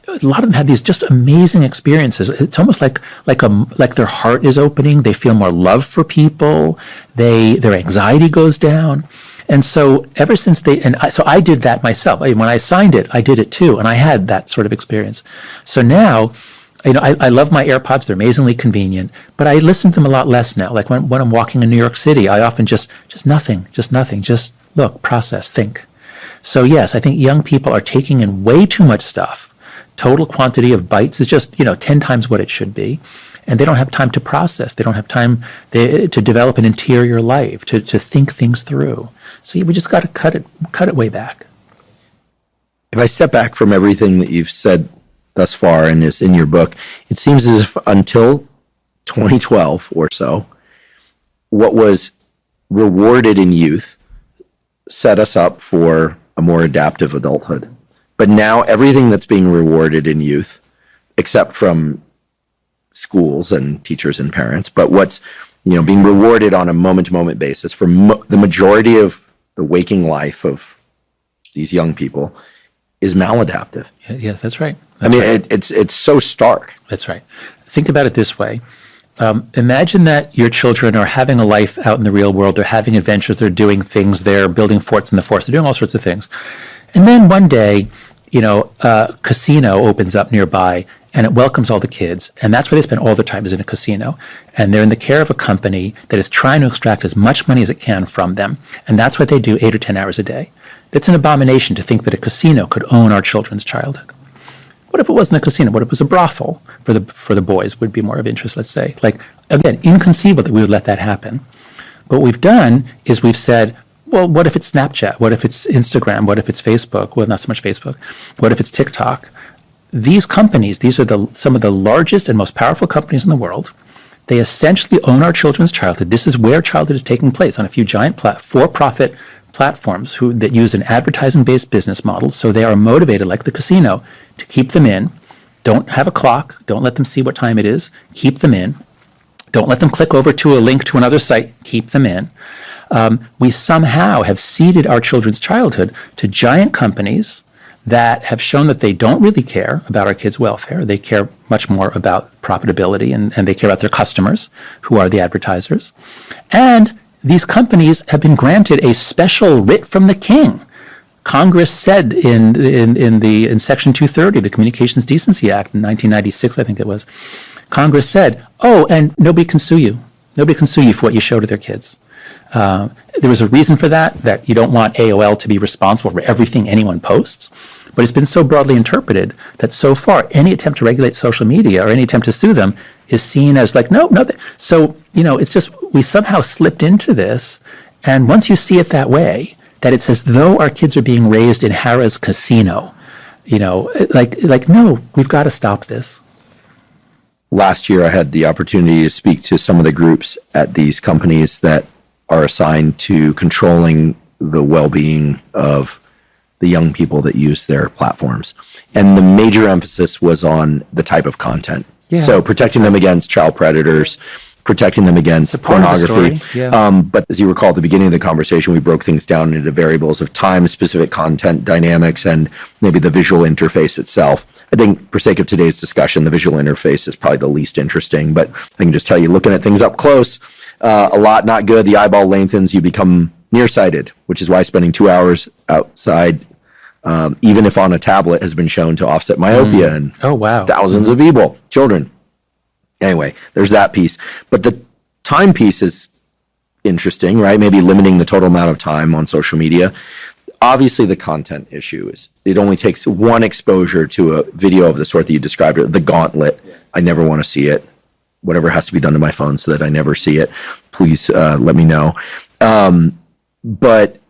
a lot of them had these just amazing experiences. It's almost like their heart is opening. They feel more love for people. Their anxiety goes down. And so ever since so I did that myself. When I signed it, I did it too, and I had that sort of experience. So now, I love my AirPods. They're amazingly convenient, but I listen to them a lot less now. Like when I'm walking in New York City, I often just nothing, just look, process, think. So yes, I think young people are taking in way too much stuff. Total quantity of bytes is just 10 times what it should be. And they don't have time to process. They don't have time to develop an interior life, to think things through. So we just got to cut it way back. If I step back from everything that you've said thus far and is in your book, it seems as if until 2012 or so, what was rewarded in youth set us up for a more adaptive adulthood. But now everything that's being rewarded in youth, except from schools and teachers and parents, but what's being rewarded on a moment-to-moment basis for the majority of the waking life of these young people is maladaptive. Yes, that's right. It's so stark. That's right. think about it this way. Imagine that your children are having a life out in the real world. They're having adventures. They're doing things. They're building forts in the forest. They're doing all sorts of things. And then one day, a casino opens up nearby and it welcomes all the kids. And that's where they spend all their time, is in a casino. And they're in the care of a company that is trying to extract as much money as it can from them. And that's what they do 8 or 10 hours a day. It's an abomination to think that a casino could own our children's childhood. What if it wasn't a casino? What if it was a brothel for the boys? Would be more of interest, let's say. Like, again, inconceivable that we would let that happen. But what we've done is we've said, well, what if it's Snapchat? What if it's Instagram? What if it's Facebook? Well, not so much Facebook. What if it's TikTok? These companies, these are some of the largest and most powerful companies in the world. They essentially own our children's childhood. This is where childhood is taking place, on a few giant for-profit platforms that use an advertising-based business model. So they are motivated, like the casino, to keep them in. Don't have a clock. Don't let them see what time it is. Keep them in. Don't let them click over to a link to another site. Keep them in. We somehow have ceded our children's childhood to giant companies that have shown that they don't really care about our kids' welfare. They care much more about profitability, and they care about their customers, who are the advertisers. And these companies have been granted a special writ from the king. Congress said in Section 230, the Communications Decency Act in 1996, I think it was, Congress said, oh, and nobody can sue you. Nobody can sue you for what you show to their kids. There was a reason for that you don't want AOL to be responsible for everything anyone posts. But it's been so broadly interpreted that so far any attempt to regulate social media or any attempt to sue them is seen as like, no. So, it's just, we somehow slipped into this. And once you see it that way, that it's as though our kids are being raised in Harrah's casino, no, we've got to stop this. Last year, I had the opportunity to speak to some of the groups at these companies that are assigned to controlling the well-being of the young people that use their platforms. And the major emphasis was on the type of content. Yeah. So protecting them against child predators, protecting them against pornography. Yeah. But as you recall, at the beginning of the conversation, we broke things down into variables of time, specific content dynamics, and maybe the visual interface itself. I think for sake of today's discussion, the visual interface is probably the least interesting, but I can just tell you, looking at things up close, a lot not good. The eyeball lengthens, you become nearsighted, which is why spending 2 hours outside, even if on a tablet, has been shown to offset myopia in thousands of people, children. Anyway, there's that piece. But the time piece is interesting, right? Maybe limiting the total amount of time on social media. Obviously, the content issue is it only takes one exposure to a video of the sort that you described, the gauntlet. I never want to see it. Whatever has to be done to my phone so that I never see it, please let me know. But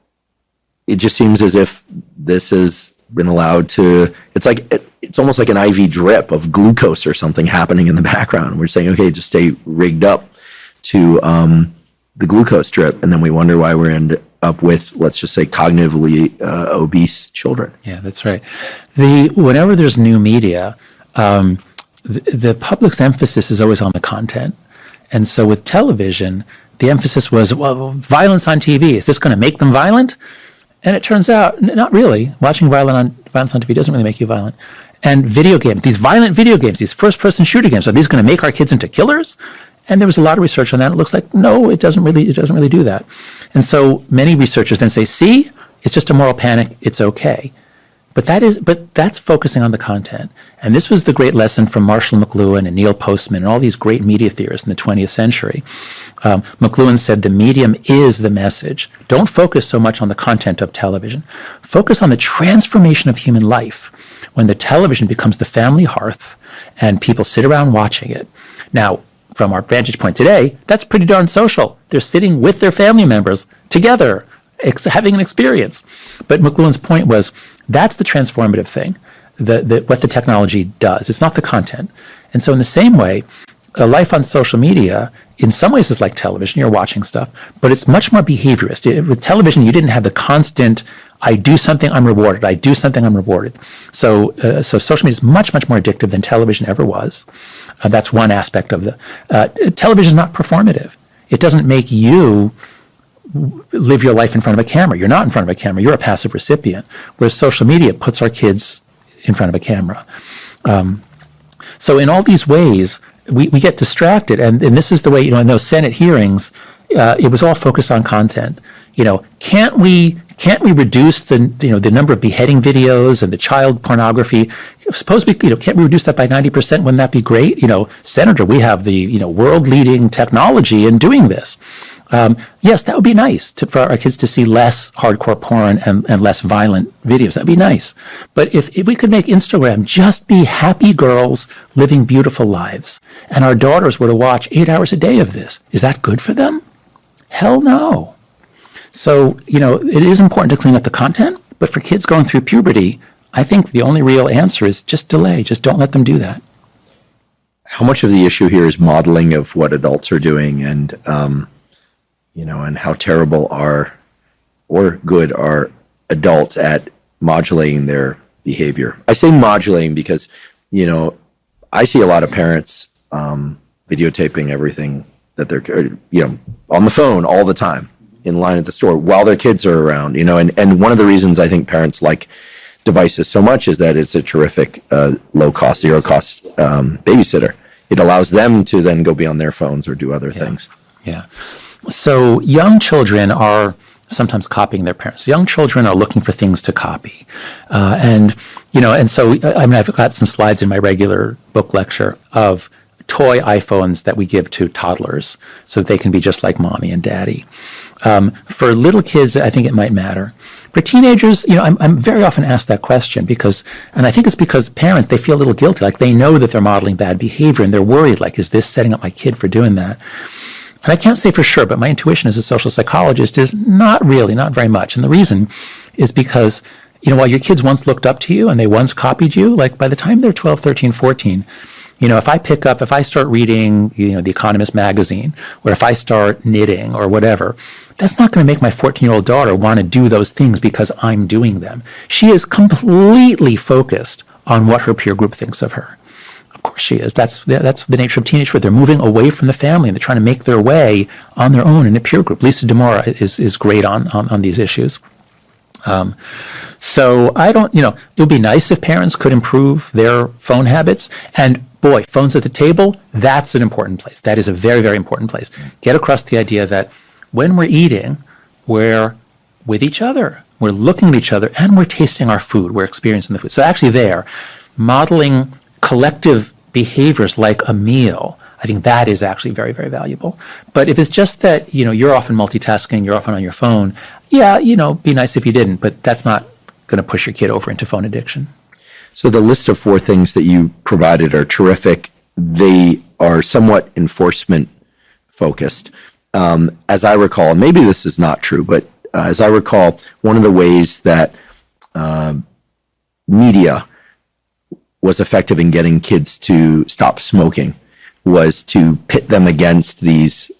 it just seems as if this has been allowed to, it's almost like an IV drip of glucose or something happening in the background. We're saying, okay, just stay rigged up to the glucose drip. And then we wonder why we're end up with, let's just say, cognitively obese children. Yeah, that's right. Whenever there's new media, the public's emphasis is always on the content. And so with television, the emphasis was, well, violence on TV. Is this going to make them violent? And it turns out, not really. Watching violence on TV doesn't really make you violent. And video games, these violent video games, these first-person shooter games, are these going to make our kids into killers? And there was a lot of research on that. It looks like, no, it doesn't really do that. And so many researchers then say, see, it's just a moral panic. It's okay. But that's focusing on the content. And this was the great lesson from Marshall McLuhan and Neil Postman and all these great media theorists in the 20th century. McLuhan said the medium is the message. Don't focus so much on the content of television. Focus on the transformation of human life when the television becomes the family hearth and people sit around watching it. Now, from our vantage point today, that's pretty darn social. They're sitting with their family members together, having an experience. But McLuhan's point was, that's the transformative thing, what the technology does. It's not the content. And so in the same way, a life on social media, in some ways, is like television. You're watching stuff, but it's much more behaviorist. With television, you didn't have the constant, I do something, I'm rewarded. I do something, I'm rewarded. So social media is much, much more addictive than television ever was. That's one aspect of television is not performative. It doesn't make you live your life in front of a camera. You're not in front of a camera. You're a passive recipient. Whereas social media puts our kids in front of a camera. So in all these ways, we get distracted. And this is the way, in those Senate hearings, it was all focused on content. Can't we reduce the number of beheading videos and the child pornography? Suppose we, can't we reduce that by 90%? Wouldn't that be great? Senator, we have the, world leading technology in doing this. Yes, that would be nice for our kids to see less hardcore porn and less violent videos. That'd be nice. But if we could make Instagram just be happy girls living beautiful lives, and our daughters were to watch 8 hours a day of this, is that good for them? Hell no. So, it is important to clean up the content, but for kids going through puberty, I think the only real answer is just delay. Just don't let them do that. How much of the issue here is modeling of what adults are doing, and and how terrible or good are adults at modulating their behavior? I say modulating because, I see a lot of parents videotaping everything that they're, on the phone all the time, in line at the store while their kids are around, and one of the reasons I think parents like devices so much is that it's a terrific low cost, zero cost babysitter. It allows them to then go be on their phones or do other things. Yeah. So young children are sometimes copying their parents. Young children are looking for things to copy. And so, I've got some slides in my regular book lecture of toy iPhones that we give to toddlers so that they can be just like mommy and daddy. For little kids, I think it might matter. For teenagers, I'm very often asked that question and I think it's because parents, they feel a little guilty, like they know that they're modeling bad behavior and they're worried, like, is this setting up my kid for doing that? And I can't say for sure, but my intuition as a social psychologist is not very much. And the reason is because, while your kids once looked up to you and they once copied you, like by the time they're 12, 13, 14, if I start reading, The Economist magazine, or if I start knitting or whatever, that's not going to make my 14-year-old daughter want to do those things because I'm doing them. She is completely focused on what her peer group thinks of her. Of course she is. That's the nature of teenagehood. They're moving away from the family and they're trying to make their way on their own in a peer group. Lisa DeMora is great on these issues. So it would be nice if parents could improve their phone habits. And boy, phones at the table, that's an important place. That is a very, very important place. Get across the idea that when we're eating, we're with each other. We're looking at each other and we're tasting our food. We're experiencing the food. So actually modeling collective behaviors like a meal, I think that is actually very, very valuable. But if it's just that, you're often multitasking, you're often on your phone, be nice if you didn't, but that's not going to push your kid over into phone addiction. So the list of 4 things that you provided are terrific. They are somewhat enforcement focused. As I recall, and maybe this is not true, but as I recall, one of the ways that media was effective in getting kids to stop smoking was to pit them against these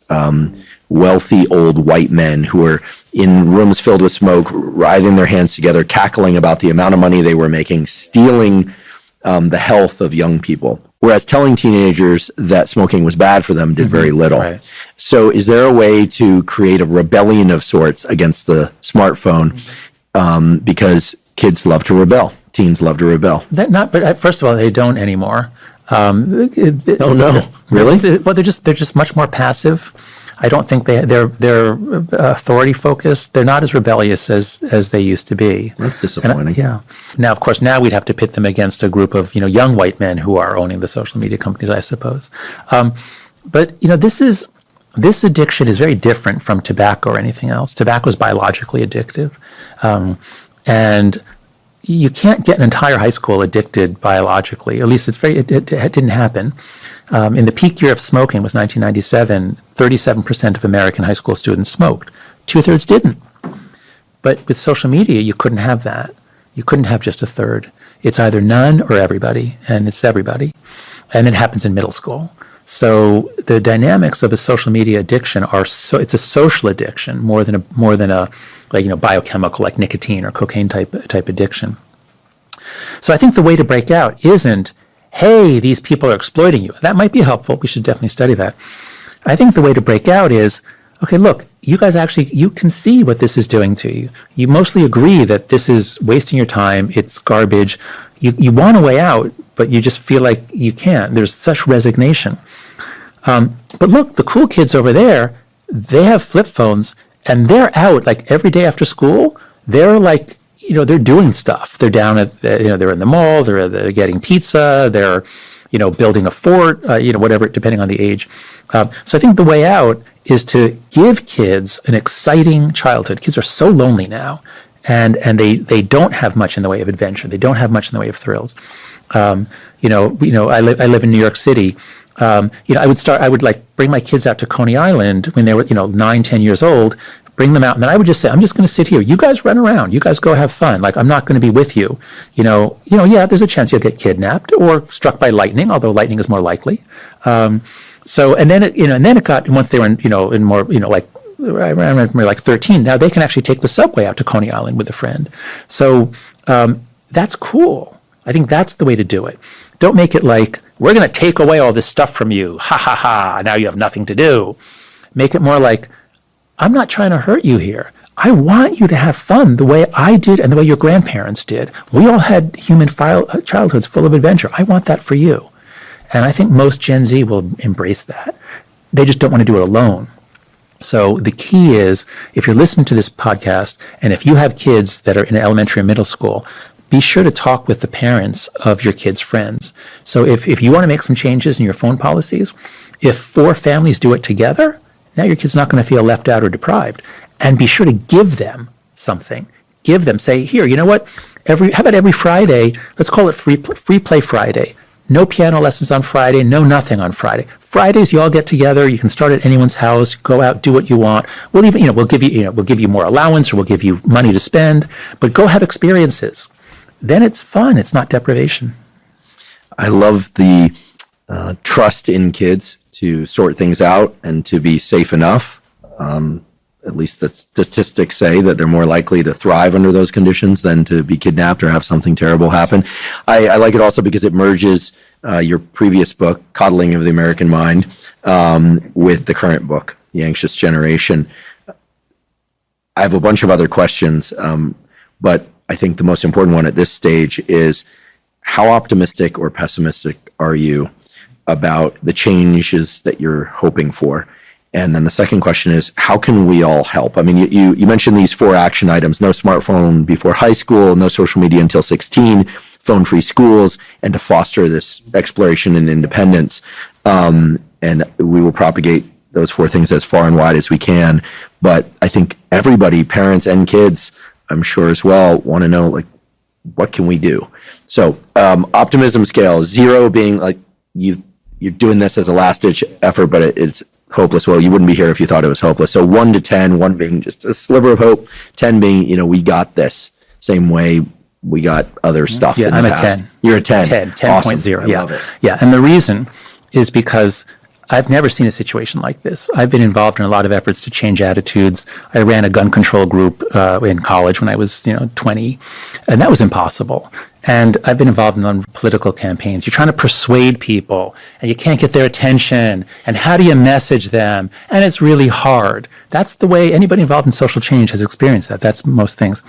wealthy old white men who were in rooms filled with smoke, writhing their hands together, cackling about the amount of money they were making, stealing the health of young people. Whereas telling teenagers that smoking was bad for them did very little. Right. So is there a way to create a rebellion of sorts against the smartphone because kids love to rebel? Teens love to rebel. But first of all, they don't anymore. Oh no, really? Well, they're just much more passive. I don't think they're authority focused. They're not as rebellious as they used to be. That's disappointing. Yeah. Now, of course, we'd have to pit them against a group of young white men who are owning the social media companies, I suppose. But this addiction is very different from tobacco or anything else. Tobacco is biologically addictive, and you can't get an entire high school addicted biologically. At least it didn't happen. In the peak year of smoking was 1997, 37% of American high school students smoked. 2/3 didn't. But with social media, you couldn't have that. You couldn't have just a third. It's either none or everybody, and it's everybody. And it happens in middle school. So the dynamics of a social media addiction it's a social addiction more than a biochemical like nicotine or cocaine type addiction. So I think the way to break out isn't, hey, these people are exploiting you. That might be helpful. We should definitely study that. I think the way to break out is, okay, look, you guys you can see what this is doing to you. You mostly agree that this is wasting your time. It's garbage. You want a way out, but you just feel like you can't. There's such resignation. But look, the cool kids over there, they have flip phones, and they're out like every day after school. They're like, they're doing stuff. They're down at, they're in the mall, they're getting pizza, they're, building a fort, whatever, depending on the age. So I think the way out is to give kids an exciting childhood. Kids are so lonely now, and they don't have much in the way of adventure. They don't have much in the way of thrills. I live in New York City. I would like bring my kids out to Coney Island when they were, 9, 10 years old, bring them out. And then I would just say, I'm just going to sit here. You guys run around. You guys go have fun. Like, I'm not going to be with you. Yeah, there's a chance you'll get kidnapped or struck by lightning, although lightning is more likely. And then it got, once they were in more, like, I remember like 13, now they can actually take the subway out to Coney Island with a friend. So that's cool. I think that's the way to do it. Don't make it like, we're going to take away all this stuff from you. Ha, ha, ha. Now you have nothing to do. Make it more like, I'm not trying to hurt you here. I want you to have fun the way I did and the way your grandparents did. We all had human childhoods full of adventure. I want that for you. And I think most Gen Z will embrace that. They just don't want to do it alone. So the key is, if you're listening to this podcast, and if you have kids that are in elementary and middle school, be sure to talk with the parents of your kids' friends. So if you want to make some changes in your phone policies, if 4 families do it together, now your kid's not going to feel left out or deprived. And be sure to give them something. Give them, say, here, you know what? How about every Friday, let's call it Free Play Friday. No piano lessons on Friday, no nothing on Friday. Fridays, you all get together. You can start at anyone's house, go out, do what you want. We'll even, we'll give you more allowance, or we'll give you money to spend. But go have experiences. Then it's fun. It's not deprivation. I love the trust in kids to sort things out and to be safe enough. At least the statistics say that they're more likely to thrive under those conditions than to be kidnapped or have something terrible happen. I like it also because it merges your previous book, Coddling of the American Mind, with the current book, The Anxious Generation. I have a bunch of other questions, but I think the most important one at this stage is, how optimistic or pessimistic are you about the changes that you're hoping for? And then the second question is, how can we all help? I mean, you mentioned these 4 action items: no smartphone before high school, no social media until 16, phone-free schools, and to foster this exploration and independence. And we will propagate those 4 things as far and wide as we can. But I think everybody, parents and kids, I'm sure as well, want to know, like, what can we do? So optimism scale, 0 being like you're doing this as a last-ditch effort, but it's hopeless. Well, you wouldn't be here if you thought it was hopeless. So 1 to 10, 1 being just a sliver of hope, 10 being, we got this, same way we got other stuff in the I'm past. A 10. You're a 10. 10.0. Awesome. I love it. Yeah, and the reason is because I've never seen a situation like this. I've been involved in a lot of efforts to change attitudes. I ran a gun control group in college when I was 20, and that was impossible. And I've been involved in political campaigns. You're trying to persuade people, and you can't get their attention. And how do you message them? And it's really hard. That's the way anybody involved in social change has experienced that. That's most things.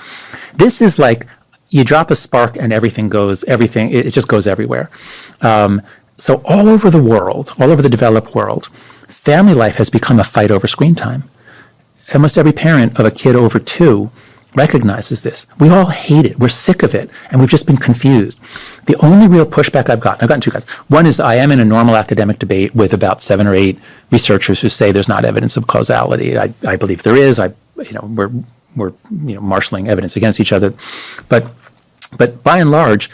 This is like you drop a spark and it just goes everywhere. So all over the world, all over the developed world, family life has become a fight over screen time. Almost every parent of a kid over 2 recognizes this. We all hate it. We're sick of it. And we've just been confused. The only real pushback I've gotten 2 kinds. One is I am in a normal academic debate with about 7 or 8 researchers who say there's not evidence of causality. I believe there is. We're marshaling evidence against each other. But by and large,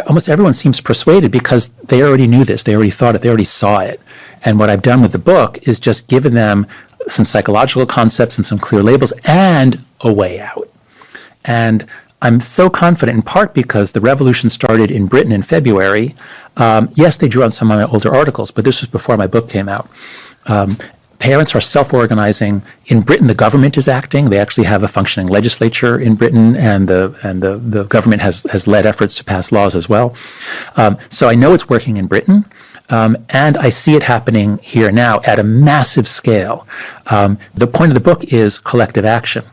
almost everyone seems persuaded because they already knew this. They already thought it. They already saw it. And what I've done with the book is just given them some psychological concepts and some clear labels and a way out. And I'm so confident, in part because the revolution started in Britain in February. Yes, they drew on some of my older articles, but this was before my book came out. Parents are self-organizing. In Britain, the government is acting. They actually have a functioning legislature in Britain, and the government has led efforts to pass laws as well. So I know it's working in Britain, and I see it happening here now at a massive scale. The point of the book is collective action.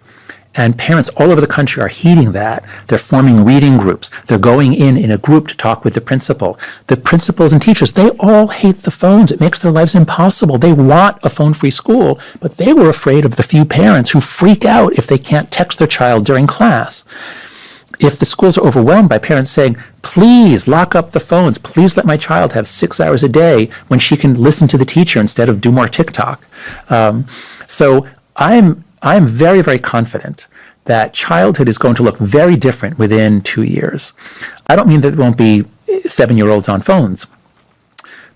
And parents all over the country are heeding that. They're forming reading groups. They're going in a group to talk with the principal. The principals and teachers, they all hate the phones. It makes their lives impossible. They want a phone-free school, but they were afraid of the few parents who freak out if they can't text their child during class. If the schools are overwhelmed by parents saying, please lock up the phones, please let my child have 6 hours a day when she can listen to the teacher instead of do more TikTok. So I'm very, very confident that childhood is going to look very different within 2 years. I don't mean that there won't be 7-year-olds on phones,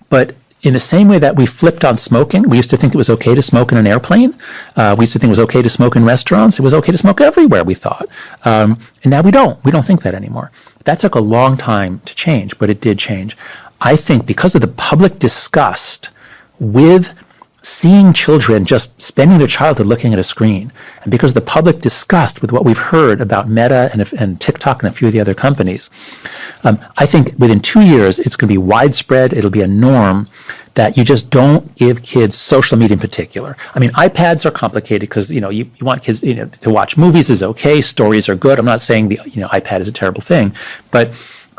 but in the same way that we flipped on smoking, we used to think it was okay to smoke in an airplane. We used to think it was okay to smoke in restaurants. It was okay to smoke everywhere, we thought. And now we don't. We don't think that anymore. That took a long time to change, but it did change. I think because of the public disgust with seeing children just spending their childhood looking at a screen, and because of the public disgust with what we've heard about Meta and TikTok and a few of the other companies, I think within 2 years it's going to be widespread. It'll be a norm that you just don't give kids social media in particular. I mean, iPads are complicated because you want kids to watch movies is okay, stories are good. I'm not saying the iPad is a terrible thing, but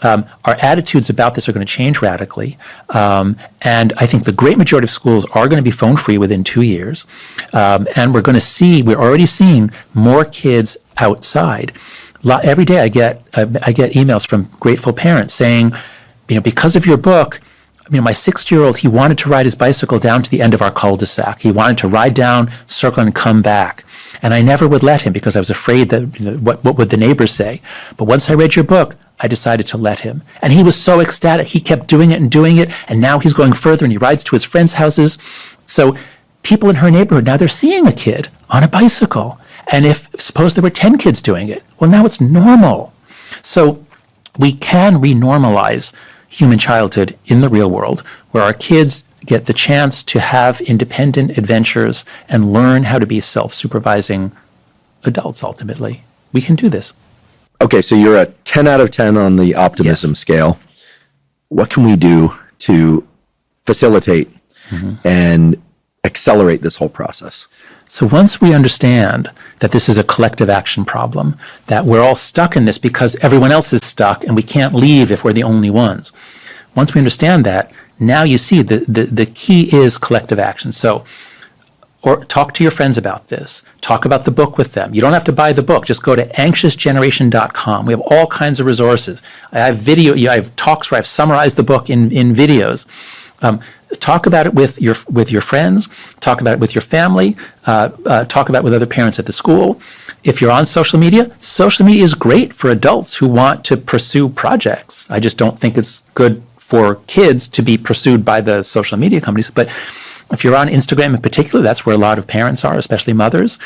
our attitudes about this are going to change radically. And I think the great majority of schools are going to be phone-free within 2 years. And we're already seeing more kids outside. Every day I get emails from grateful parents saying, because of your book, my 6-year-old, he wanted to ride his bicycle down to the end of our cul-de-sac. He wanted to ride down, circle, and come back. And I never would let him because I was afraid that, what would the neighbors say? But once I read your book, I decided to let him. And he was so ecstatic. He kept doing it, and now he's going further, and he rides to his friends' houses. So people in her neighborhood, now they're seeing a kid on a bicycle. And suppose there were 10 kids doing it, well, now it's normal. So we can renormalize human childhood in the real world, where our kids get the chance to have independent adventures and learn how to be self-supervising adults, ultimately. We can do this. Okay, so you're a 10 out of 10 on the optimism scale. What can we do to facilitate and accelerate this whole process? So once we understand that this is a collective action problem, that we're all stuck in this because everyone else is stuck and we can't leave if we're the only ones. Once we understand that, now you see the key is collective action. So or talk to your friends about this. Talk about the book with them. You don't have to buy the book. Just go to anxiousgeneration.com. We have all kinds of resources. I have talks where I've summarized the book in videos. Talk about it with your friends. Talk about it with your family. Talk about it with other parents at the school. If you're on social media is great for adults who want to pursue projects. I just don't think it's good for kids to be pursued by the social media companies. But if you're on Instagram in particular, that's where a lot of parents are, especially mothers.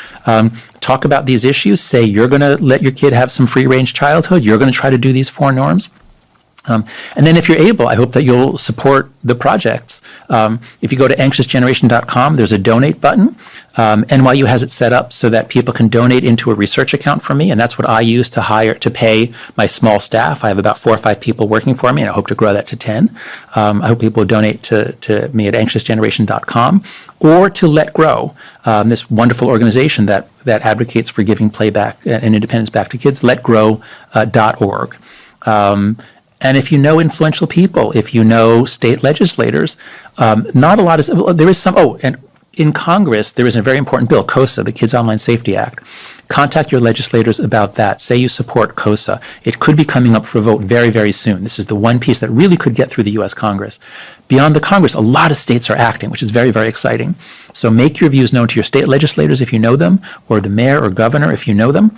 Talk about these issues. Say you're going to let your kid have some free-range childhood. You're going to try to do these 4 norms. And then if you're able, I hope that you'll support the projects. If you go to anxiousgeneration.com, there's a donate button. NYU has it set up so that people can donate into a research account for me, and that's what I use to pay my small staff. I have about 4 or 5 people working for me, and I hope to grow that to 10. I hope people will donate to me at anxiousgeneration.com or to Let Grow, this wonderful organization that advocates for giving playback and independence back to kids, letgrow.org. And if you know influential people, if you know state legislators, not a lot is, there is some, and in Congress, there is a very important bill, COSA, the Kids Online Safety Act. Contact your legislators about that. Say you support COSA. It could be coming up for a vote very, very soon. This is the one piece that really could get through the U.S. Congress. Beyond the Congress, a lot of states are acting, which is very, very exciting. So make your views known to your state legislators if you know them, or the mayor or governor if you know them.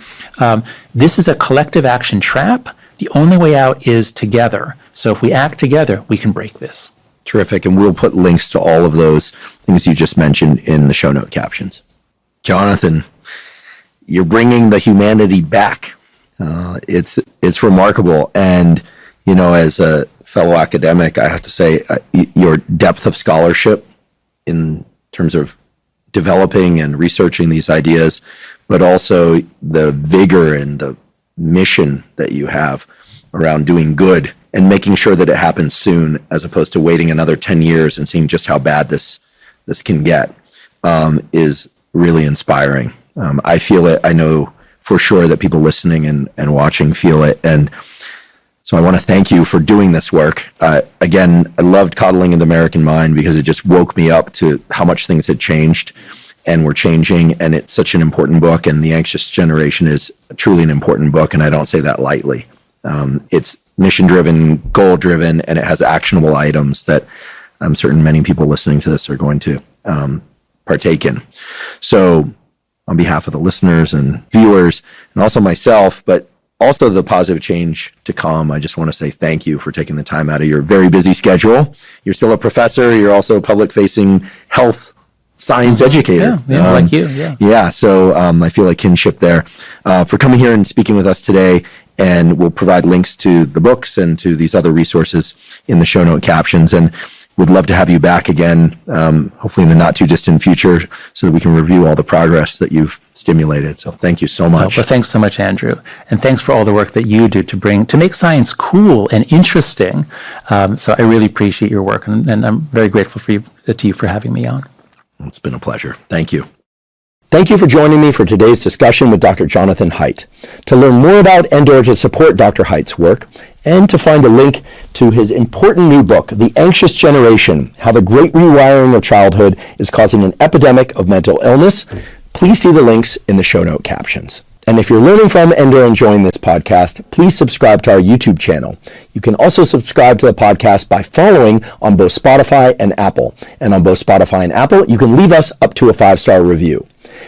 This is a collective action trap. The only way out is together. So if we act together, we can break this. Terrific. And we'll put links to all of those things you just mentioned in the show note captions. Jonathan, you're bringing the humanity back. It's remarkable. And, as a fellow academic, I have to say your depth of scholarship in terms of developing and researching these ideas, but also the vigor and the mission that you have around doing good and making sure that it happens soon, as opposed to waiting another 10 years and seeing just how bad this can get, is really inspiring. I feel it. I know for sure that people listening and watching feel it. And so I want to thank you for doing this work. Again, I loved Coddling in the American Mind because it just woke me up to how much things had changed and were changing. And it's such an important book. And The Anxious Generation is truly an important book. And I don't say that lightly. It's mission-driven, goal-driven, and it has actionable items that I'm certain many people listening to this are going to partake in. So on behalf of the listeners and viewers, and also myself, but also the positive change to come, I just want to say thank you for taking the time out of your very busy schedule. You're still a professor. You're also a public-facing health science educator. Yeah, like you, Yeah, so I feel like kinship there. For coming here and speaking with us today, and we'll provide links to the books and to these other resources in the show note captions. And would love to have you back again, hopefully in the not too distant future, so that we can review all the progress that you've stimulated. So thank you so much. Well, thanks so much, Andrew. And thanks for all the work that you do to make science cool and interesting. So I really appreciate your work, and I'm very grateful to you for having me on. It's been a pleasure. Thank you. Thank you for joining me for today's discussion with Dr. Jonathan Haidt. To learn more about and or to support Dr. Haidt's work, and to find a link to his important new book, The Anxious Generation, How the Great Rewiring of Childhood is Causing an Epidemic of Mental Illness, please see the links in the show note captions. And if you're learning from and or enjoying this podcast, please subscribe to our YouTube channel. You can also subscribe to the podcast by following on both Spotify and Apple. And on both Spotify and Apple, you can leave us up to a 5-star review.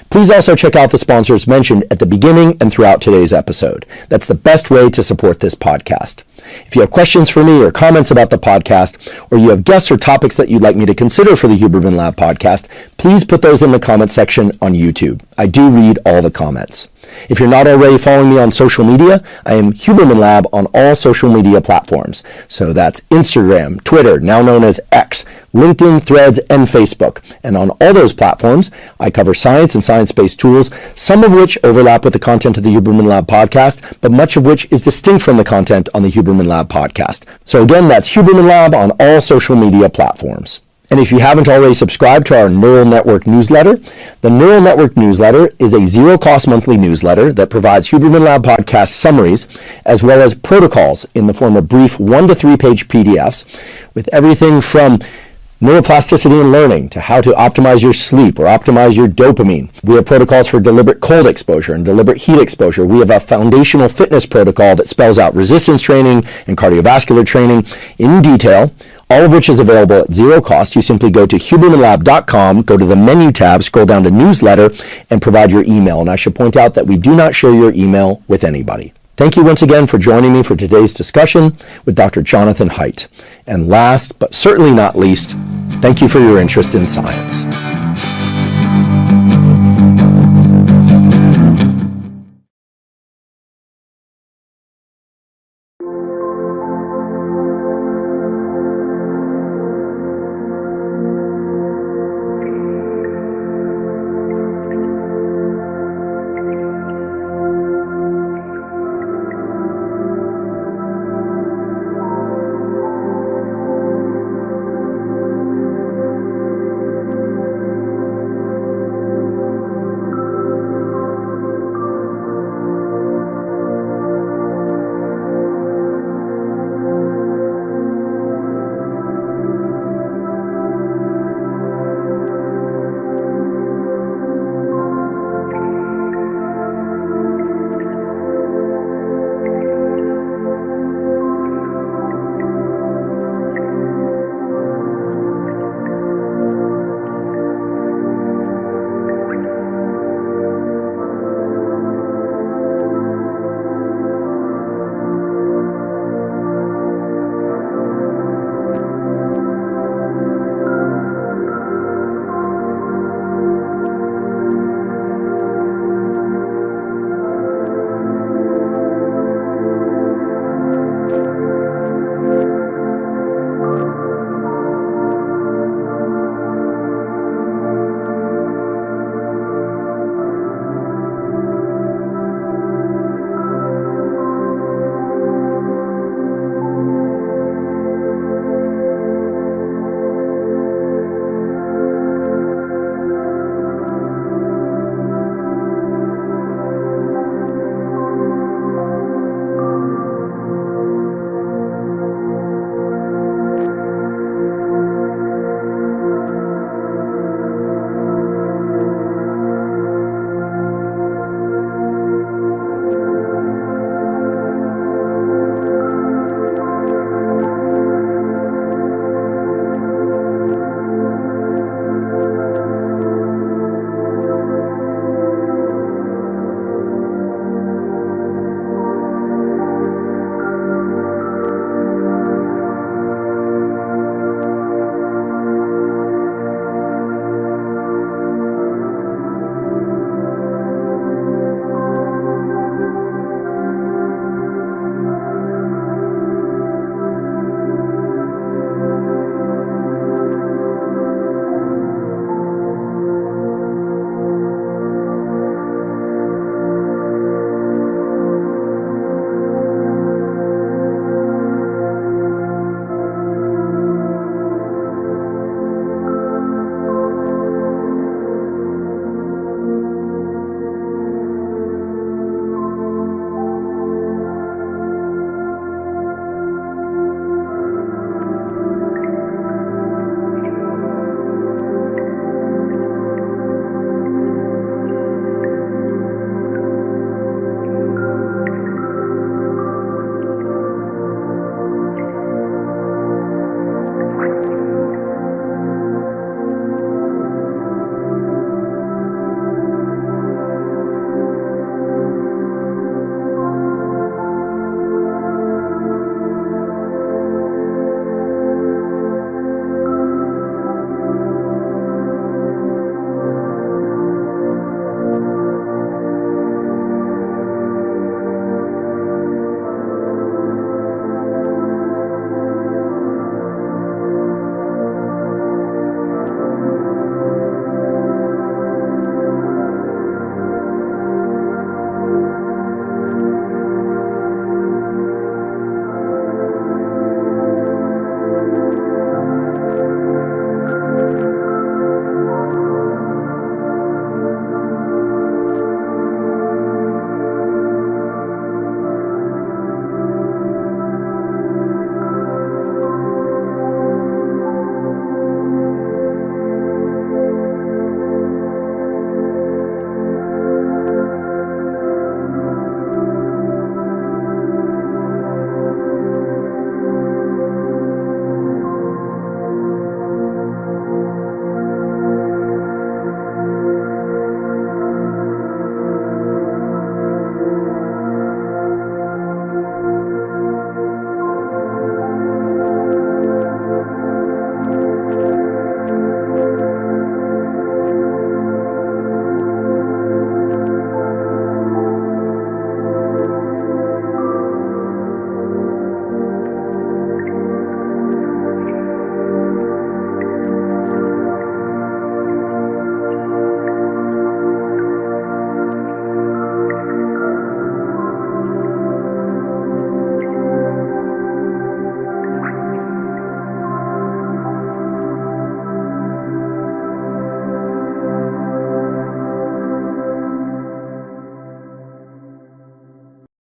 Please also check out the sponsors mentioned at the beginning and throughout today's episode. That's the best way to support this podcast. If you have questions for me or comments about the podcast, or you have guests or topics that you'd like me to consider for the Huberman Lab podcast, please put those in the comment section on YouTube. I do read all the comments. If you're not already following me on social media, I am Huberman Lab on all social media platforms. So that's Instagram, Twitter, now known as X, LinkedIn, Threads, and Facebook. And on all those platforms, I cover science and science-based tools, some of which overlap with the content of the Huberman Lab podcast, but much of which is distinct from the content on the Huberman Lab podcast. So again, that's Huberman Lab on all social media platforms. And if you haven't already subscribed to our Neural Network newsletter, the Neural Network newsletter is a zero-cost monthly newsletter that provides Huberman Lab podcast summaries, as well as protocols in the form of brief 1 to 3 page PDFs with everything from neuroplasticity and learning to how to optimize your sleep or optimize your dopamine. We have protocols for deliberate cold exposure and deliberate heat exposure. We have a foundational fitness protocol that spells out resistance training and cardiovascular training in detail, all of which is available at zero cost. You simply go to hubermanlab.com, go to the menu tab, scroll down to newsletter, and provide your email. And I should point out that we do not share your email with anybody. Thank you once again for joining me for today's discussion with Dr. Jonathan Haidt. And last, but certainly not least, thank you for your interest in science.